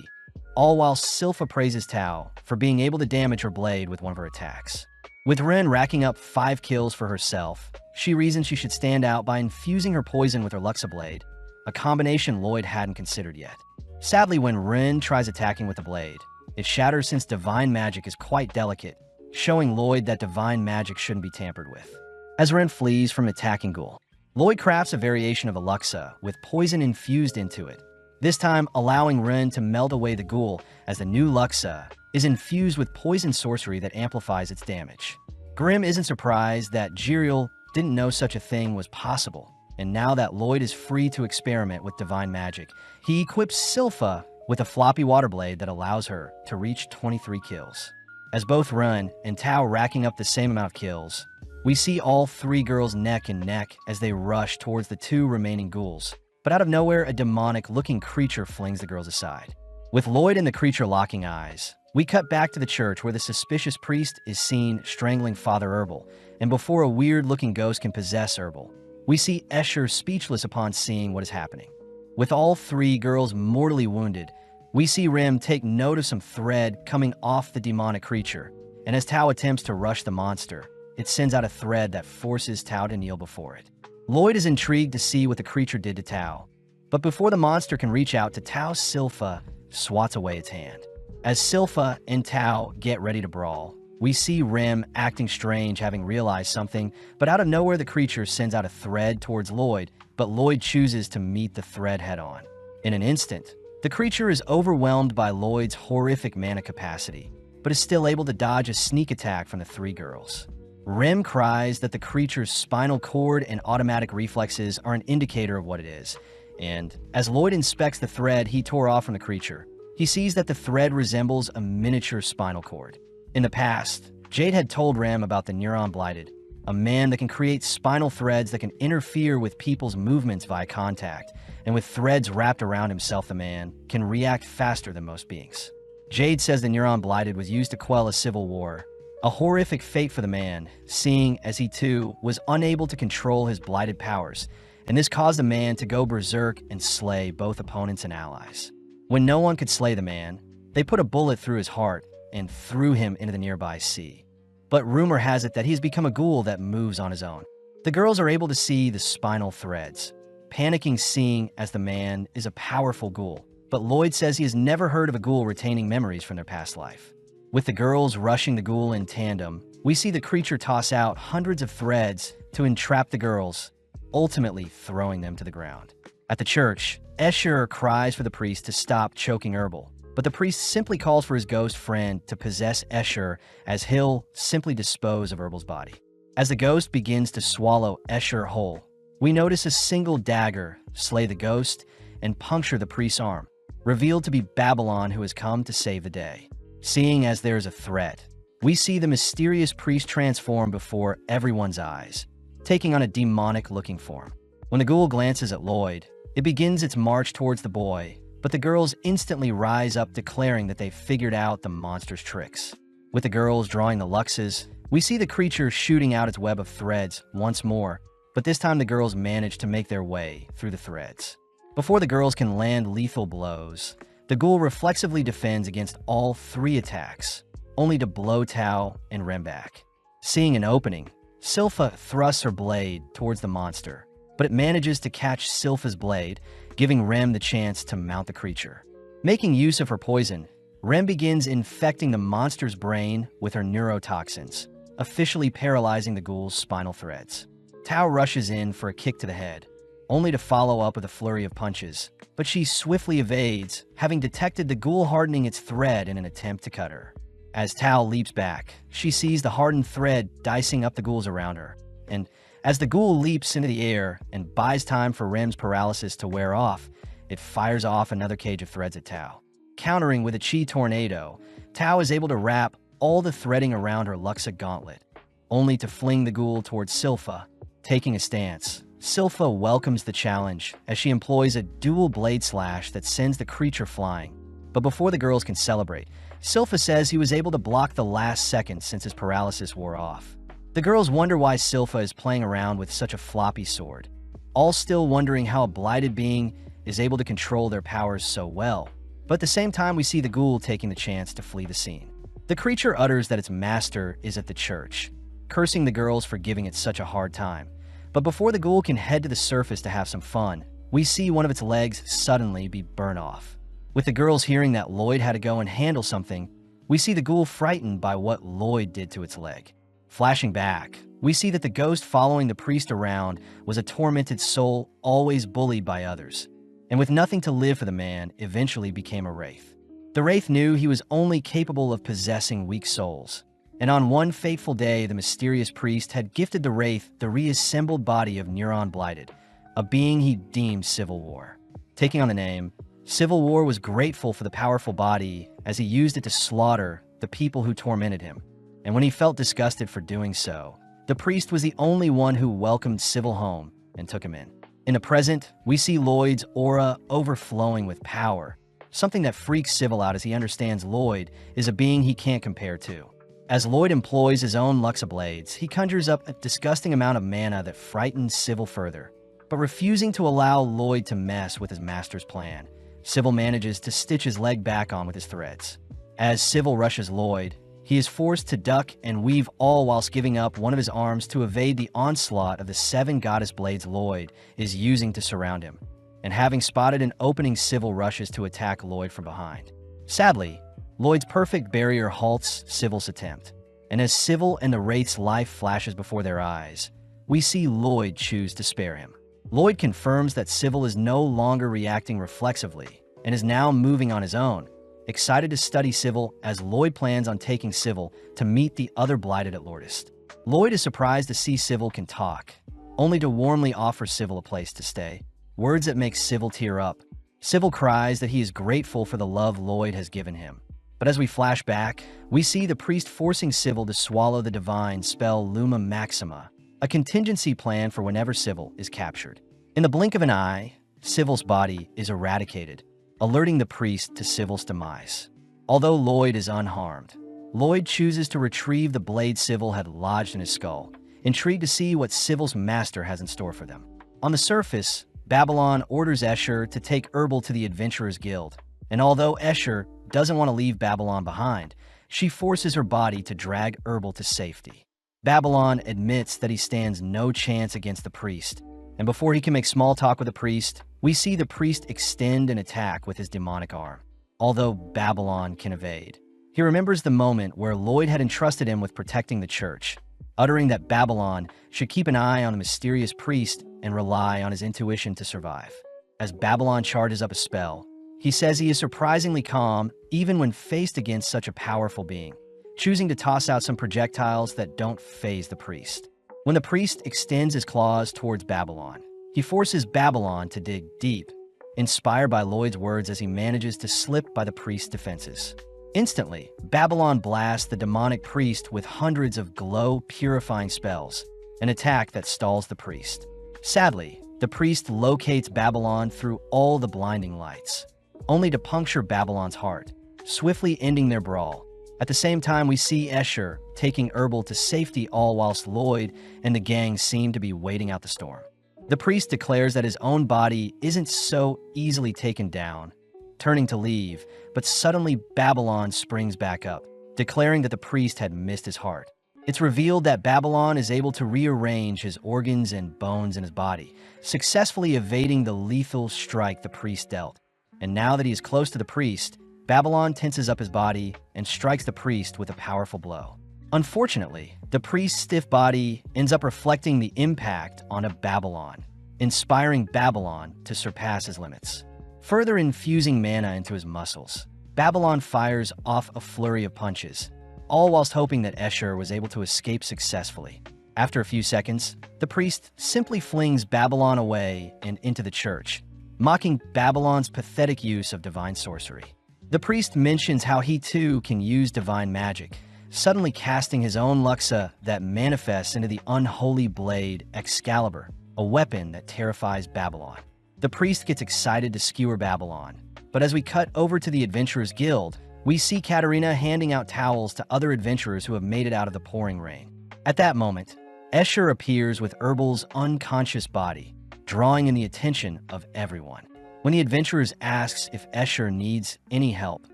all while Silpha praises Tao for being able to damage her blade with one of her attacks. With Ren racking up 5 kills for herself, she reasons she should stand out by infusing her poison with her Luxa Blade, a combination Lloyd hadn't considered yet. Sadly, when Ren tries attacking with the blade, it shatters since divine magic is quite delicate, showing Lloyd that divine magic shouldn't be tampered with. As Ren flees from an attacking ghoul, Lloyd crafts a variation of a Luxa with poison infused into it, this time allowing Ren to melt away the ghoul as the new Luxa is infused with poison sorcery that amplifies its damage. Grimm isn't surprised that Jiriel didn't know such a thing was possible, and now that Lloyd is free to experiment with divine magic, he equips Silpha with a floppy water blade that allows her to reach 23 kills. As both Ren and Tao racking up the same amount of kills, we see all 3 girls neck and neck as they rush towards the 2 remaining ghouls. But out of nowhere, a demonic-looking creature flings the girls aside. With Lloyd and the creature locking eyes, we cut back to the church where the suspicious priest is seen strangling Father Herbal, and before a weird-looking ghost can possess Herbal, we see Escher speechless upon seeing what is happening. With all 3 girls mortally wounded, we see Rim take note of some thread coming off the demonic creature, and as Tao attempts to rush the monster, it sends out a thread that forces Tao to kneel before it. Lloyd is intrigued to see what the creature did to Tao, but before the monster can reach out to Tao, Silpha swats away its hand. As Silpha and Tao get ready to brawl, we see Rim acting strange, having realized something, but out of nowhere the creature sends out a thread towards Lloyd, but Lloyd chooses to meet the thread head-on. In an instant, the creature is overwhelmed by Lloyd's horrific mana capacity, but is still able to dodge a sneak attack from the 3 girls. Rim cries that the creature's spinal cord and automatic reflexes are an indicator of what it is, and as Lloyd inspects the thread he tore off from the creature, he sees that the thread resembles a miniature spinal cord. In the past, Jade had told Ram about the Neuron Blighted, a man that can create spinal threads that can interfere with people's movements via contact, and with threads wrapped around himself, the man can react faster than most beings. Jade says the Neuron Blighted was used to quell a civil war, a horrific fate for the man, seeing as he too was unable to control his blighted powers, and this caused the man to go berserk and slay both opponents and allies. When no one could slay the man, they put a bullet through his heart and threw him into the nearby sea. But rumor has it that he has become a ghoul that moves on his own. The girls are able to see the spinal threads, panicking seeing as the man is a powerful ghoul, but Lloyd says he has never heard of a ghoul retaining memories from their past life. With the girls rushing the ghoul in tandem, we see the creature toss out hundreds of threads to entrap the girls, ultimately throwing them to the ground. At the church, Escher cries for the priest to stop choking Herbal, but the priest simply calls for his ghost friend to possess Escher as he'll simply dispose of Herbal's body. As the ghost begins to swallow Escher whole, we notice a single dagger slay the ghost and puncture the priest's arm, revealed to be Babylon, who has come to save the day. Seeing as there is a threat, we see the mysterious priest transform before everyone's eyes, taking on a demonic-looking form. When the ghoul glances at Lloyd, it begins its march towards the boy, but the girls instantly rise up, declaring that they've figured out the monster's tricks. With the girls drawing the Luxes, we see the creature shooting out its web of threads once more, but this time the girls manage to make their way through the threads. Before the girls can land lethal blows, the ghoul reflexively defends against all 3 attacks, only to blow Tao and Rem back. Seeing an opening, Silpha thrusts her blade towards the monster, but it manages to catch Silpha's blade, giving Rem the chance to mount the creature. Making use of her poison, Rem begins infecting the monster's brain with her neurotoxins, officially paralyzing the ghoul's spinal threads. Tao rushes in for a kick to the head, only to follow up with a flurry of punches, but she swiftly evades, having detected the ghoul hardening its thread in an attempt to cut her. As Tao leaps back, she sees the hardened thread dicing up the ghouls around her, and as the ghoul leaps into the air and buys time for Rem's paralysis to wear off, it fires off another cage of threads at Tao. Countering with a chi tornado, Tao is able to wrap all the threading around her Luxa gauntlet, only to fling the ghoul towards Silpha. Taking a stance, Silpha welcomes the challenge as she employs a dual blade slash that sends the creature flying. But before the girls can celebrate, Silpha says he was able to block the last second since his paralysis wore off. The girls wonder why Silpha is playing around with such a floppy sword, all still wondering how a blighted being is able to control their powers so well. But at the same time, we see the ghoul taking the chance to flee the scene. The creature utters that its master is at the church, cursing the girls for giving it such a hard time. But before the ghoul can head to the surface to have some fun, we see one of its legs suddenly be burnt off. With the girls hearing that Lloyd had to go and handle something, we see the ghoul frightened by what Lloyd did to its leg. Flashing back, we see that the ghost following the priest around was a tormented soul always bullied by others, and with nothing to live for the man, eventually became a wraith. The wraith knew he was only capable of possessing weak souls, and on one fateful day, the mysterious priest had gifted the wraith the reassembled body of Neuron Blighted, a being he deemed Civil War. Taking on the name, Civil War was grateful for the powerful body as he used it to slaughter the people who tormented him. And when he felt disgusted for doing so, the priest was the only one who welcomed Civil home and took him in. In the present, we see Lloyd's aura overflowing with power, something that freaks Civil out as he understands Lloyd is a being he can't compare to. As Lloyd employs his own Luxa Blades, he conjures up a disgusting amount of mana that frightens Civil further. But refusing to allow Lloyd to mess with his master's plan, Civil manages to stitch his leg back on with his threads. As Civil rushes Lloyd, he is forced to duck and weave, all whilst giving up one of his arms to evade the onslaught of the 7 goddess blades Lloyd is using to surround him. And having spotted an opening, Civil rushes to attack Lloyd from behind. Sadly, Lloyd's perfect barrier halts Civil's attempt, and as Civil and the wraith's life flashes before their eyes, we see Lloyd choose to spare him. Lloyd confirms that Civil is no longer reacting reflexively and is now moving on his own, excited to study Civil as Lloyd plans on taking Civil to meet the other Blighted at Lordest. Lloyd is surprised to see Civil can talk, only to warmly offer Civil a place to stay, words that make Civil tear up. Civil cries that he is grateful for the love Lloyd has given him. But as we flash back, we see the priest forcing Civil to swallow the divine spell Luma Maxima, a contingency plan for whenever Civil is captured. In the blink of an eye, Civil's body is eradicated, alerting the priest to Civil's demise. Although Lloyd is unharmed, Lloyd chooses to retrieve the blade Civil had lodged in his skull, intrigued to see what Civil's master has in store for them. On the surface, Babylon orders Escher to take Herbal to the Adventurers Guild, and although Escher doesn't want to leave Babylon behind, she forces her body to drag Herbal to safety. Babylon admits that he stands no chance against the priest, and before he can make small talk with the priest, we see the priest extend an attack with his demonic arm. Although Babylon can evade, he remembers the moment where Lloyd had entrusted him with protecting the church, uttering that Babylon should keep an eye on the mysterious priest and rely on his intuition to survive. As Babylon charges up a spell, he says he is surprisingly calm even when faced against such a powerful being, choosing to toss out some projectiles that don't faze the priest. When the priest extends his claws towards Babylon, he forces Babylon to dig deep, inspired by Lloyd's words as he manages to slip by the priest's defenses. Instantly, Babylon blasts the demonic priest with hundreds of glow-purifying spells, an attack that stalls the priest. Sadly, the priest locates Babylon through all the blinding lights, only to puncture Babylon's heart, swiftly ending their brawl. At the same time, we see Escher taking Herbal to safety, all whilst Lloyd and the gang seem to be waiting out the storm. The priest declares that his own body isn't so easily taken down, turning to leave, but suddenly Babylon springs back up, declaring that the priest had missed his heart. It's revealed that Babylon is able to rearrange his organs and bones in his body, successfully evading the lethal strike the priest dealt. And now that he is close to the priest, Babylon tenses up his body and strikes the priest with a powerful blow. Unfortunately, the priest's stiff body ends up reflecting the impact onto Babylon, inspiring Babylon to surpass his limits. Further infusing mana into his muscles, Babylon fires off a flurry of punches, all whilst hoping that Escher was able to escape successfully. After a few seconds, the priest simply flings Babylon away and into the church, mocking Babylon's pathetic use of divine sorcery. The priest mentions how he too can use divine magic, suddenly casting his own Luxa that manifests into the unholy blade Excalibur, a weapon that terrifies Babylon. The priest gets excited to skewer Babylon, but as we cut over to the Adventurers Guild, we see Katarina handing out towels to other adventurers who have made it out of the pouring rain. At that moment, Escher appears with Herbal's unconscious body, drawing in the attention of everyone. When the adventurers asks if Escher needs any help,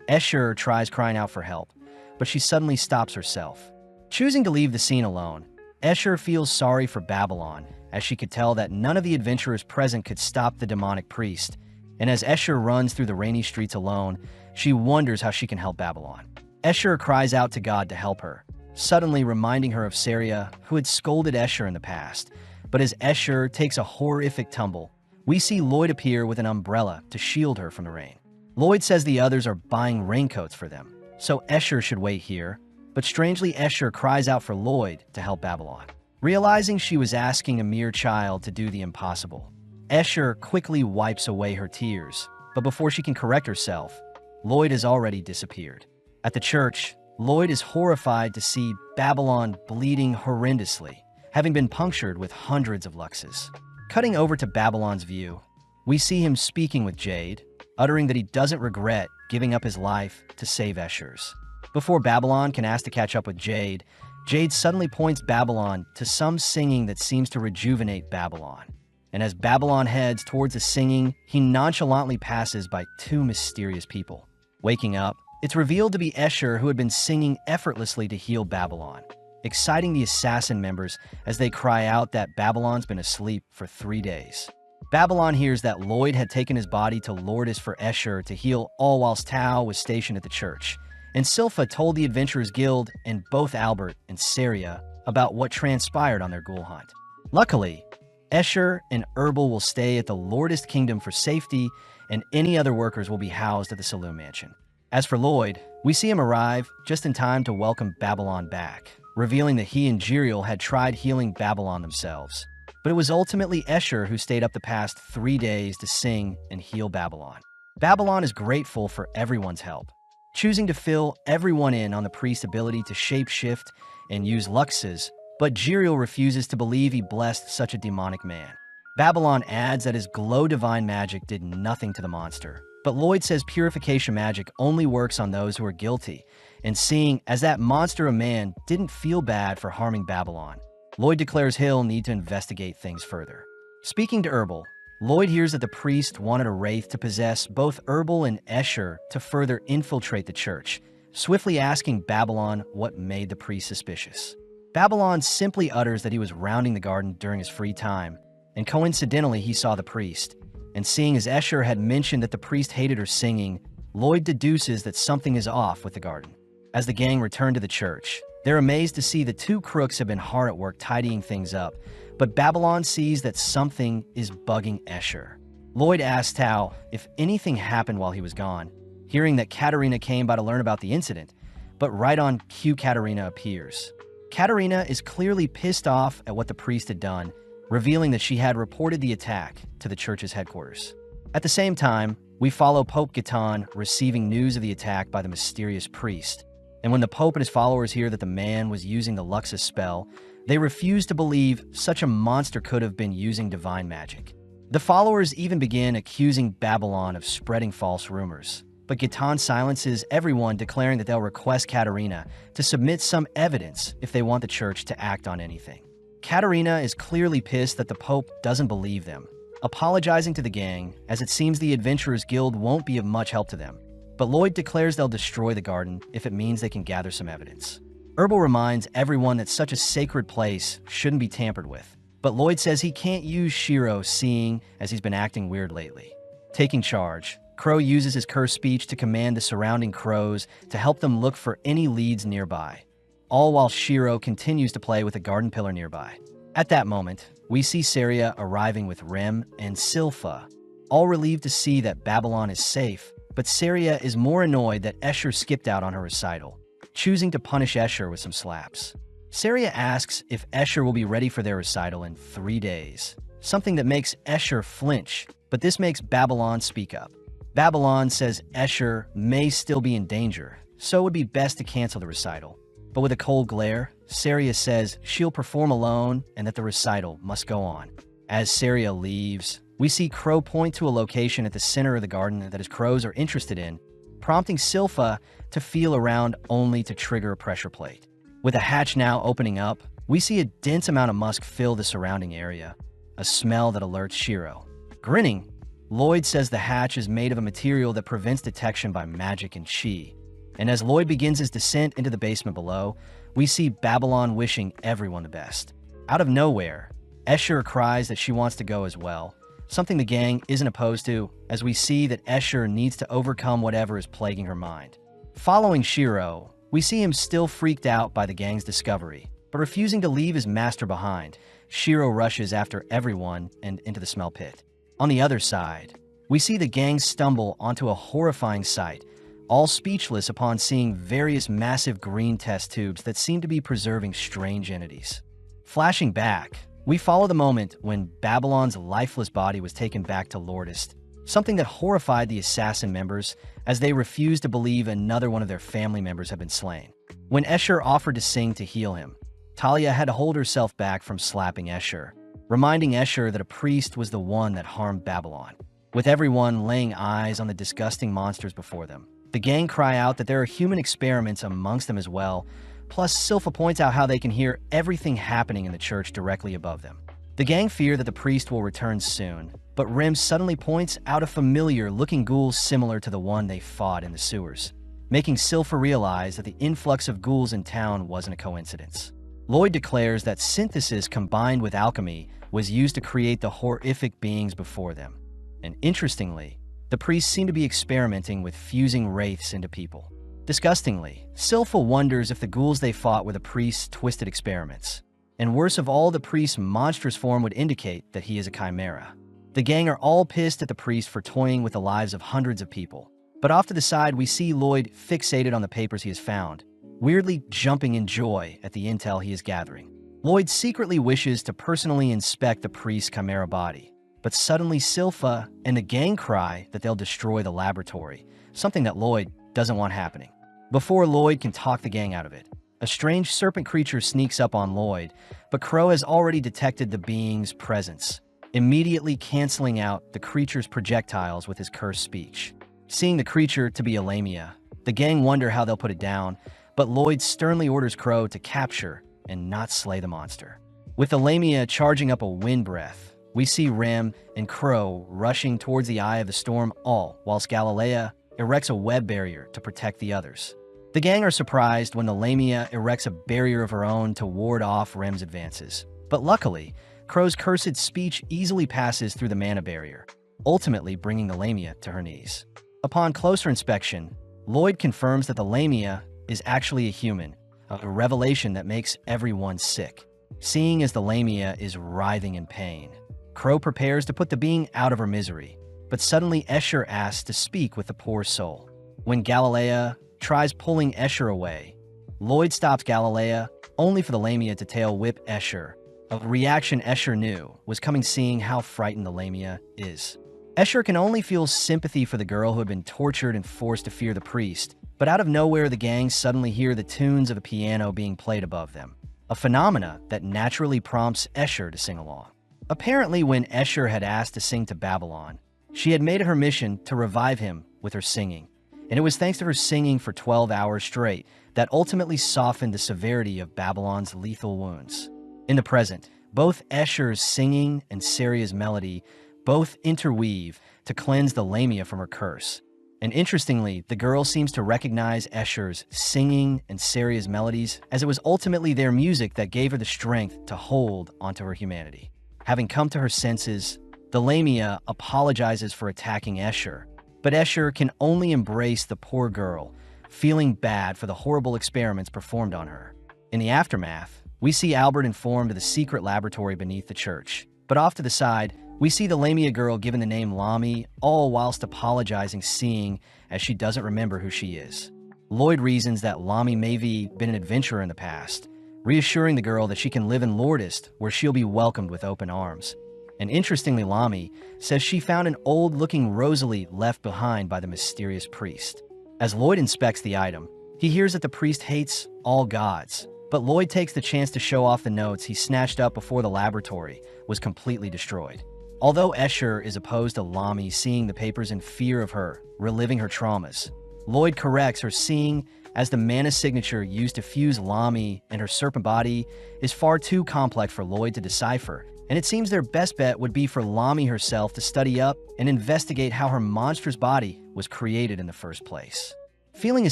Escher tries crying out for help, but she suddenly stops herself. Choosing to leave the scene alone, Escher feels sorry for Babylon, as she could tell that none of the adventurers present could stop the demonic priest, and as Escher runs through the rainy streets alone, she wonders how she can help Babylon. Escher cries out to God to help her, suddenly reminding her of Saria, who had scolded Escher in the past. But as Escher takes a horrific tumble, we see Lloyd appear with an umbrella to shield her from the rain. Lloyd says the others are buying raincoats for them, so Escher should wait here, but strangely Escher cries out for Lloyd to help Babylon. Realizing she was asking a mere child to do the impossible, Escher quickly wipes away her tears, but before she can correct herself, Lloyd has already disappeared. At the church, Lloyd is horrified to see Babylon bleeding horrendously, having been punctured with hundreds of luxes. Cutting over to Babylon's view, we see him speaking with Jade, uttering that he doesn't regret giving up his life to save Escher's. Before Babylon can ask to catch up with Jade, Jade suddenly points Babylon to some singing that seems to rejuvenate Babylon. And as Babylon heads towards the singing, he nonchalantly passes by two mysterious people. Waking up, it's revealed to be Escher, who had been singing effortlessly to heal Babylon, exciting the assassin members as they cry out that Babylon's been asleep for 3 days. Babylon hears that Lloyd had taken his body to Lourdes for Escher to heal, all whilst Tao was stationed at the church. And Silpha told the Adventurers Guild and both Albert and Saria about what transpired on their ghoul hunt. Luckily, Escher and Herbal will stay at the Lourdes Kingdom for safety, and any other workers will be housed at the Saloon Mansion. As for Lloyd, we see him arrive just in time to welcome Babylon back, revealing that he and Jiriel had tried healing Babylon themselves. But it was ultimately Escher who stayed up the past 3 days to sing and heal Babylon. Babylon is grateful for everyone's help, choosing to fill everyone in on the priest's ability to shapeshift and use luxes, but Jiriel refuses to believe he blessed such a demonic man. Babylon adds that his glow divine magic did nothing to the monster, but Lloyd says purification magic only works on those who are guilty, and seeing as that monster of man didn't feel bad for harming Babylon, Lloyd declares he'll need to investigate things further. Speaking to Herbal, Lloyd hears that the priest wanted a wraith to possess both Herbal and Escher to further infiltrate the church, swiftly asking Babylon what made the priest suspicious. Babylon simply utters that he was rounding the garden during his free time, and coincidentally he saw the priest. And seeing as Escher had mentioned that the priest hated her singing, Lloyd deduces that something is off with the garden. As the gang return to the church, they're amazed to see the two crooks have been hard at work tidying things up, but Babylon sees that something is bugging Escher. Lloyd asks Tao if anything happened while he was gone, hearing that Katerina came by to learn about the incident, but right on cue Katerina appears. Katerina is clearly pissed off at what the priest had done, revealing that she had reported the attack to the church's headquarters. At the same time, we follow Pope Gaetan receiving news of the attack by the mysterious priest, and when the Pope and his followers hear that the man was using the Luxus spell, they refuse to believe such a monster could have been using divine magic. The followers even begin accusing Babylon of spreading false rumors, but Gaetan silences everyone, declaring that they'll request Katerina to submit some evidence if they want the church to act on anything. Katerina is clearly pissed that the Pope doesn't believe them, apologizing to the gang, as it seems the Adventurers Guild won't be of much help to them. But Lloyd declares they'll destroy the garden if it means they can gather some evidence. Herbal reminds everyone that such a sacred place shouldn't be tampered with, but Lloyd says he can't use Shiro, seeing as he's been acting weird lately. Taking charge, Crow uses his cursed speech to command the surrounding crows to help them look for any leads nearby, all while Shiro continues to play with a garden pillar nearby. At that moment, we see Saria arriving with Rem and Silpha, all relieved to see that Babylon is safe, but Saria is more annoyed that Escher skipped out on her recital, choosing to punish Escher with some slaps. Saria asks if Escher will be ready for their recital in 3 days, something that makes Escher flinch, but this makes Babylon speak up. Babylon says Escher may still be in danger, so it would be best to cancel the recital. But with a cold glare, Saria says she'll perform alone and that the recital must go on. As Saria leaves, we see Crow point to a location at the center of the garden that his crows are interested in, prompting Silpha to feel around only to trigger a pressure plate. With a hatch now opening up, we see a dense amount of musk fill the surrounding area, a smell that alerts Shiro. Grinning, Lloyd says the hatch is made of a material that prevents detection by magic and chi. And as Lloyd begins his descent into the basement below, we see Babylon wishing everyone the best. Out of nowhere, Escher cries that she wants to go as well, something the gang isn't opposed to, as we see that Escher needs to overcome whatever is plaguing her mind. Following Shiro, we see him still freaked out by the gang's discovery, but refusing to leave his master behind. Shiro rushes after everyone and into the smell pit. On the other side, we see the gang stumble onto a horrifying sight, all speechless upon seeing various massive green test tubes that seem to be preserving strange entities. Flashing back, we follow the moment when Babylon's lifeless body was taken back to Lordist, something that horrified the assassin members as they refused to believe another one of their family members had been slain. When Escher offered to sing to heal him, Talia had to hold herself back from slapping Escher, reminding Escher that a priest was the one that harmed Babylon. With everyone laying eyes on the disgusting monsters before them, the gang cry out that there are human experiments amongst them as well, plus Silpha points out how they can hear everything happening in the church directly above them. The gang fear that the priest will return soon, but Rim suddenly points out a familiar-looking ghoul similar to the one they fought in the sewers, making Silpha realize that the influx of ghouls in town wasn't a coincidence. Lloyd declares that synthesis combined with alchemy was used to create the horrific beings before them. And interestingly, the priests seem to be experimenting with fusing wraiths into people. Disgustingly, Silpha wonders if the ghouls they fought were the priest's twisted experiments. And worst of all, the priest's monstrous form would indicate that he is a chimera. The gang are all pissed at the priest for toying with the lives of hundreds of people. But off to the side, we see Lloyd fixated on the papers he has found, weirdly jumping in joy at the intel he is gathering. Lloyd secretly wishes to personally inspect the priest's chimera body, but suddenly Silpha and the gang cry that they'll destroy the laboratory, something that Lloyd doesn't want happening. Before Lloyd can talk the gang out of it, a strange serpent creature sneaks up on Lloyd, but Crow has already detected the being's presence, immediately canceling out the creature's projectiles with his cursed speech. Seeing the creature to be a Lamia, the gang wonder how they'll put it down, but Lloyd sternly orders Crow to capture and not slay the monster. With the Lamia charging up a wind breath, we see Rem and Crow rushing towards the eye of the storm, all whilst Galilea erects a web barrier to protect the others. The gang are surprised when the Lamia erects a barrier of her own to ward off Rem's advances. But luckily, Crow's cursed speech easily passes through the mana barrier, ultimately bringing the Lamia to her knees. Upon closer inspection, Lloyd confirms that the Lamia is actually a human, a revelation that makes everyone sick. Seeing as the Lamia is writhing in pain, Crow prepares to put the being out of her misery, but suddenly Escher asks to speak with the poor soul. When Galilea tries pulling Escher away, Lloyd stops Galilea, only for the Lamia to tail whip Escher, a reaction Escher knew was coming seeing how frightened the Lamia is. Escher can only feel sympathy for the girl who had been tortured and forced to fear the priest, but out of nowhere the gang suddenly hear the tunes of a piano being played above them, a phenomena that naturally prompts Escher to sing along. Apparently when Escher had asked to sing to Babylon, she had made it her mission to revive him with her singing, and it was thanks to her singing for 12 hours straight that ultimately softened the severity of Babylon's lethal wounds. In the present, both Escher's singing and Saria's melody both interweave to cleanse the Lamia from her curse. And interestingly, the girl seems to recognize Escher's singing and Saria's melodies, as it was ultimately their music that gave her the strength to hold onto her humanity. Having come to her senses, the Lamia apologizes for attacking Escher, but Escher can only embrace the poor girl, feeling bad for the horrible experiments performed on her. In the aftermath, we see Albert informed of the secret laboratory beneath the church, but off to the side, we see the Lamia girl given the name Lami, all whilst apologizing, seeing as she doesn't remember who she is. Lloyd reasons that Lami may have been an adventurer in the past, reassuring the girl that she can live in Lordist, where she'll be welcomed with open arms. And interestingly, Lami says she found an old-looking Rosalie left behind by the mysterious priest. As Lloyd inspects the item, he hears that the priest hates all gods, but Lloyd takes the chance to show off the notes he snatched up before the laboratory was completely destroyed. Although Escher is opposed to Lami seeing the papers in fear of her, reliving her traumas, Lloyd corrects her, seeing as the mana signature used to fuse Lami and her serpent body is far too complex for Lloyd to decipher, and it seems their best bet would be for Lami herself to study up and investigate how her monstrous body was created in the first place. Feeling a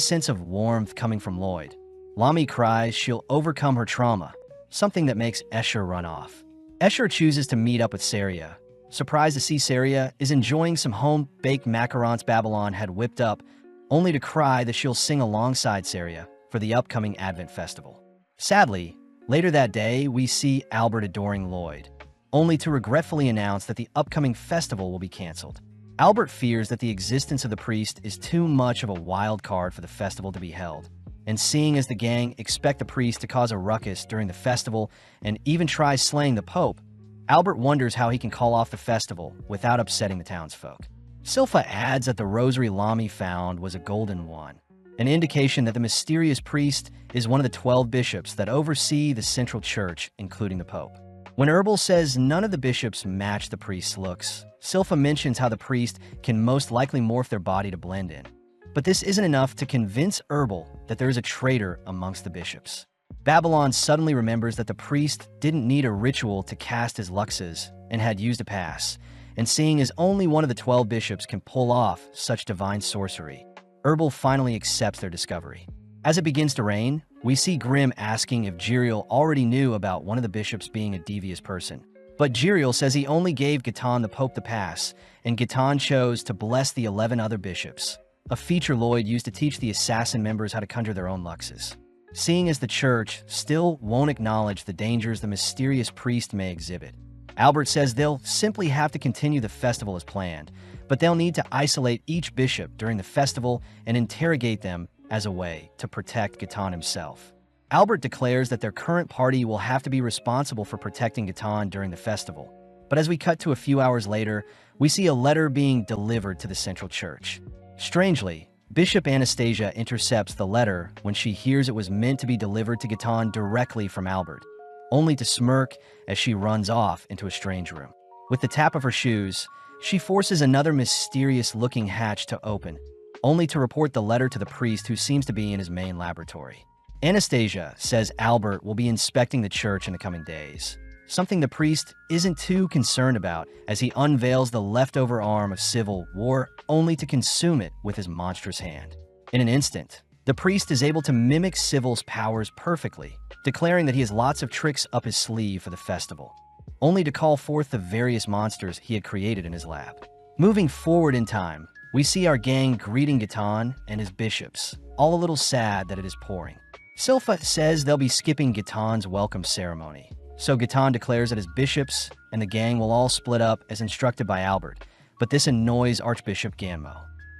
sense of warmth coming from Lloyd, Lami cries she'll overcome her trauma, something that makes Escher run off. Escher chooses to meet up with Saria, surprised to see Saria is enjoying some home-baked macarons Babylon had whipped up, only to cry that she'll sing alongside Saria for the upcoming Advent Festival. Sadly, later that day, we see Albert adoring Lloyd, only to regretfully announce that the upcoming festival will be canceled. Albert fears that the existence of the priest is too much of a wild card for the festival to be held, and seeing as the gang expect the priest to cause a ruckus during the festival and even tries slaying the Pope, Albert wonders how he can call off the festival without upsetting the townsfolk. Silpha adds that the rosary Lami found was a golden one, an indication that the mysterious priest is one of the 12 bishops that oversee the central church, including the Pope. When Herbal says none of the bishops match the priest's looks, Silpha mentions how the priest can most likely morph their body to blend in. But this isn't enough to convince Herbal that there is a traitor amongst the bishops. Babylon suddenly remembers that the priest didn't need a ritual to cast his luxes and had used a pass, and seeing as only one of the 12 bishops can pull off such divine sorcery, Herbal finally accepts their discovery. As it begins to rain, we see Grimm asking if Jiriel already knew about one of the bishops being a devious person. But Jiriel says he only gave Gatan the Pope the pass, and Gatan chose to bless the 11 other bishops, a feature Lloyd used to teach the assassin members how to conjure their own luxes. Seeing as the church still won't acknowledge the dangers the mysterious priest may exhibit, Albert says they'll simply have to continue the festival as planned, but they'll need to isolate each bishop during the festival and interrogate them as a way to protect Gatan himself. Albert declares that their current party will have to be responsible for protecting Gatan during the festival. But as we cut to a few hours later, we see a letter being delivered to the central church. Strangely, Bishop Anastasia intercepts the letter when she hears it was meant to be delivered to Gatan directly from Albert, only to smirk as she runs off into a strange room. With the tap of her shoes, she forces another mysterious-looking hatch to open, only to report the letter to the priest who seems to be in his main laboratory. Anastasia says Albert will be inspecting the church in the coming days, something the priest isn't too concerned about as he unveils the leftover arm of civil war only to consume it with his monstrous hand. In an instant, the priest is able to mimic Civil's powers perfectly, declaring that he has lots of tricks up his sleeve for the festival, only to call forth the various monsters he had created in his lab. Moving forward in time, we see our gang greeting Gatan and his bishops, all a little sad that it is pouring. Silpha says they'll be skipping Gatan's welcome ceremony, so Gatan declares that his bishops and the gang will all split up as instructed by Albert, but this annoys Archbishop Ganmo.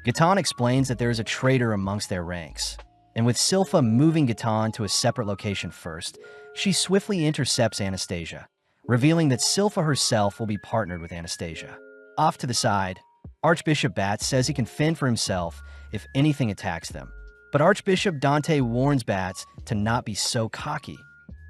Gatan explains that there is a traitor amongst their ranks, and with Silpha moving Gatan to a separate location first, she swiftly intercepts Anastasia, revealing that Silpha herself will be partnered with Anastasia. Off to the side, Archbishop Bats says he can fend for himself if anything attacks them, but Archbishop Dante warns Bats to not be so cocky,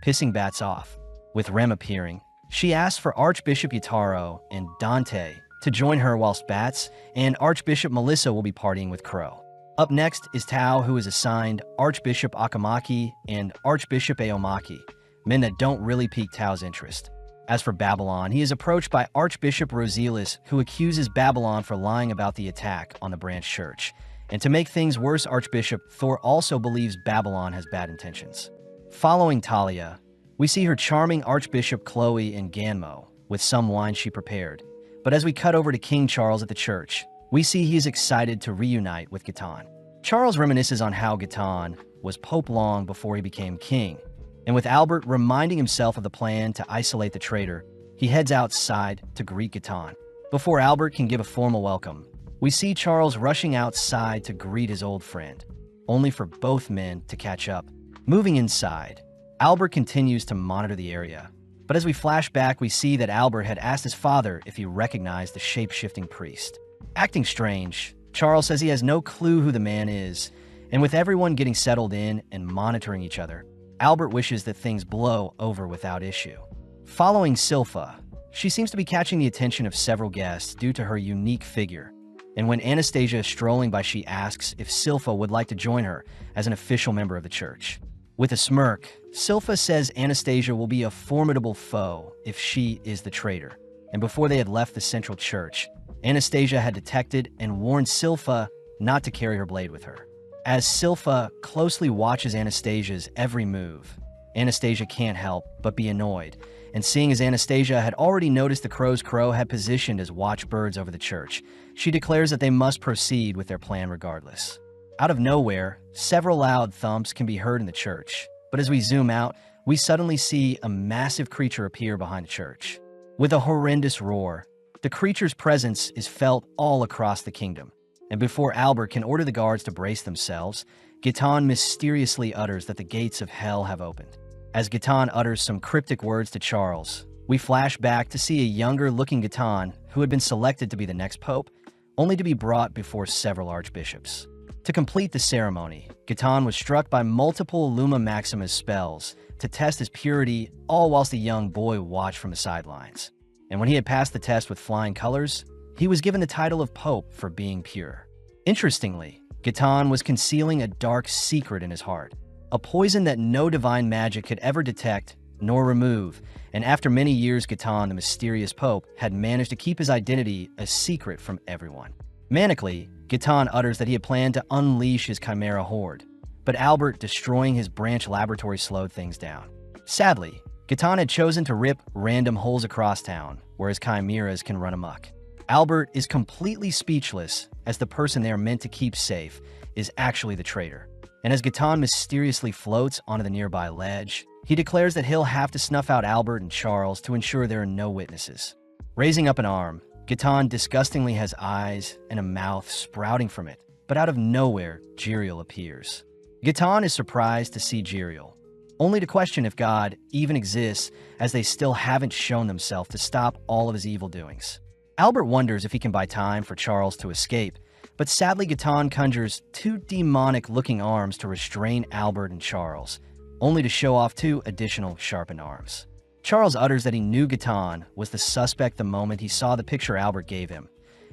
pissing Bats off. With Rem appearing, she asks for Archbishop Yataro and Dante to join her whilst Bats and Archbishop Melissa will be partying with Crow. Up next is Tao, who is assigned Archbishop Akamaki and Archbishop Aomaki, men that don't really pique Tao's interest. As for Babylon, he is approached by Archbishop Roselius, who accuses Babylon for lying about the attack on the branch church. And to make things worse, Archbishop Thor also believes Babylon has bad intentions. Following Talia, we see her charming Archbishop Chloe and Ganmo with some wine she prepared. But as we cut over to King Charles at the church, we see he is excited to reunite with Gatan. Charles reminisces on how Gatan was Pope long before he became king, and with Albert reminding himself of the plan to isolate the traitor, he heads outside to greet Gatan. Before Albert can give a formal welcome, we see Charles rushing outside to greet his old friend, only for both men to catch up. Moving inside, Albert continues to monitor the area, but as we flash back, we see that Albert had asked his father if he recognized the shape-shifting priest. Acting strange, Charles says he has no clue who the man is, and with everyone getting settled in and monitoring each other, Albert wishes that things blow over without issue. Following Silpha, she seems to be catching the attention of several guests due to her unique figure, and when Anastasia is strolling by, she asks if Silpha would like to join her as an official member of the church. With a smirk, Silpha says Anastasia will be a formidable foe if she is the traitor, and before they had left the central church, Anastasia had detected and warned Silpha not to carry her blade with her. as Silpha closely watches Anastasia's every move. Anastasia can't help but be annoyed, and seeing as Anastasia had already noticed the crow's crow had positioned as watchbirds over the church, she declares that they must proceed with their plan regardless. Out of nowhere, several loud thumps can be heard in the church, but as we zoom out, we suddenly see a massive creature appear behind the church. With a horrendous roar, the creature's presence is felt all across the kingdom, and before Albert can order the guards to brace themselves, Gitan mysteriously utters that the gates of hell have opened. As Gitan utters some cryptic words to Charles, we flash back to see a younger-looking Gitan who had been selected to be the next pope, only to be brought before several archbishops. To complete the ceremony, Gitan was struck by multiple Luma Maximus spells to test his purity, all whilst the young boy watched from the sidelines. And when he had passed the test with flying colors, he was given the title of Pope for being pure. Interestingly, Gitan was concealing a dark secret in his heart, a poison that no divine magic could ever detect nor remove, and after many years, Gitan, the mysterious Pope, had managed to keep his identity a secret from everyone. Manically, Gitan utters that he had planned to unleash his chimera horde, but Albert destroying his branch laboratory slowed things down. Sadly, Gitan had chosen to rip random holes across town, where his chimeras can run amok. Albert is completely speechless, as the person they are meant to keep safe is actually the traitor. And as Gitan mysteriously floats onto the nearby ledge, he declares that he'll have to snuff out Albert and Charles to ensure there are no witnesses. Raising up an arm, Gitan disgustingly has eyes and a mouth sprouting from it, but out of nowhere, Jiriel appears. Gitan is surprised to see Jiriel, only to question if God even exists, as they still haven't shown themselves to stop all of his evil doings. Albert wonders if he can buy time for Charles to escape, but sadly Gitan conjures two demonic-looking arms to restrain Albert and Charles, only to show off two additional sharpened arms. Charles utters that he knew Gitan was the suspect the moment he saw the picture Albert gave him,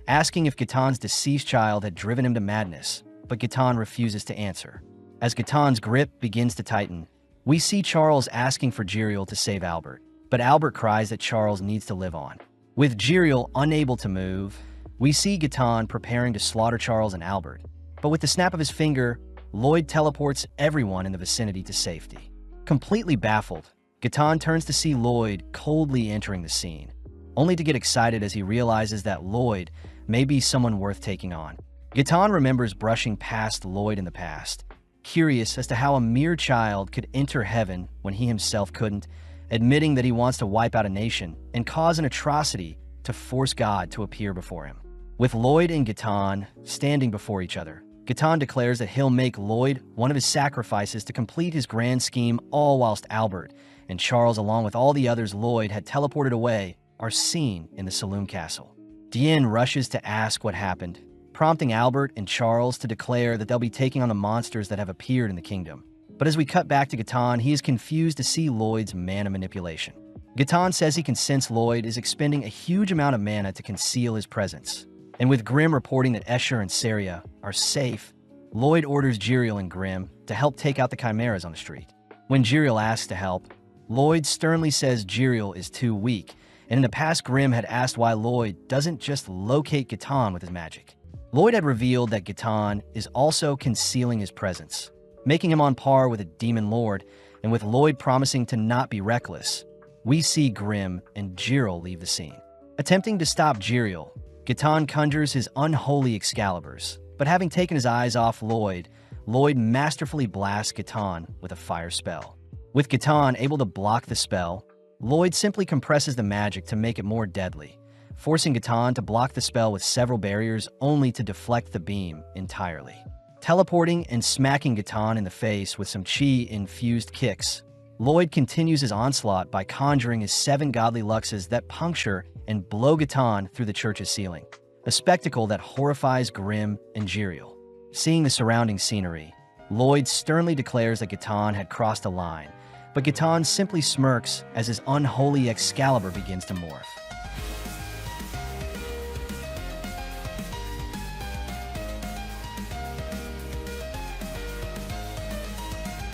asking if Gitan's deceased child had driven him to madness, but Gitan refuses to answer. As Gitan's grip begins to tighten, we see Charles asking for Jiriel to save Albert, but Albert cries that Charles needs to live on. With Jiriel unable to move, we see Gitan preparing to slaughter Charles and Albert, but with the snap of his finger, Lloyd teleports everyone in the vicinity to safety. Completely baffled, Gitan turns to see Lloyd coldly entering the scene, only to get excited as he realizes that Lloyd may be someone worth taking on. Gitan remembers brushing past Lloyd in the past, curious as to how a mere child could enter heaven when he himself couldn't, admitting that he wants to wipe out a nation and cause an atrocity to force God to appear before him. With Lloyd and Gitan standing before each other, Gitan declares that he'll make Lloyd one of his sacrifices to complete his grand scheme, all whilst Albert and Charles, along with all the others Lloyd had teleported away, are seen in the saloon castle. Diane rushes to ask what happened, prompting Albert and Charles to declare that they'll be taking on the monsters that have appeared in the kingdom. But as we cut back to Gitan, he is confused to see Lloyd's mana manipulation. Gitan says he can sense Lloyd is expending a huge amount of mana to conceal his presence. And with Grimm reporting that Escher and Saria are safe, Lloyd orders Jiriel and Grimm to help take out the chimeras on the street. When Jiriel asks to help, Lloyd sternly says Jiriel is too weak, and in the past Grimm had asked why Lloyd doesn't just locate Gitan with his magic. Lloyd had revealed that Gitan is also concealing his presence, making him on par with a demon lord, and with Lloyd promising to not be reckless, we see Grimm and Jiriel leave the scene. Attempting to stop Jiriel, Gitan conjures his unholy Excaliburs, but having taken his eyes off Lloyd, Lloyd masterfully blasts Gitan with a fire spell. With Gitan able to block the spell, Lloyd simply compresses the magic to make it more deadly, forcing Gitan to block the spell with several barriers only to deflect the beam entirely. Teleporting and smacking Gitan in the face with some chi-infused kicks, Lloyd continues his onslaught by conjuring his 7 godly luxes that puncture and blow Gitan through the church's ceiling, a spectacle that horrifies Grimm and Jiriel. Seeing the surrounding scenery, Lloyd sternly declares that Gitan had crossed a line, but Gitan simply smirks as his unholy Excalibur begins to morph.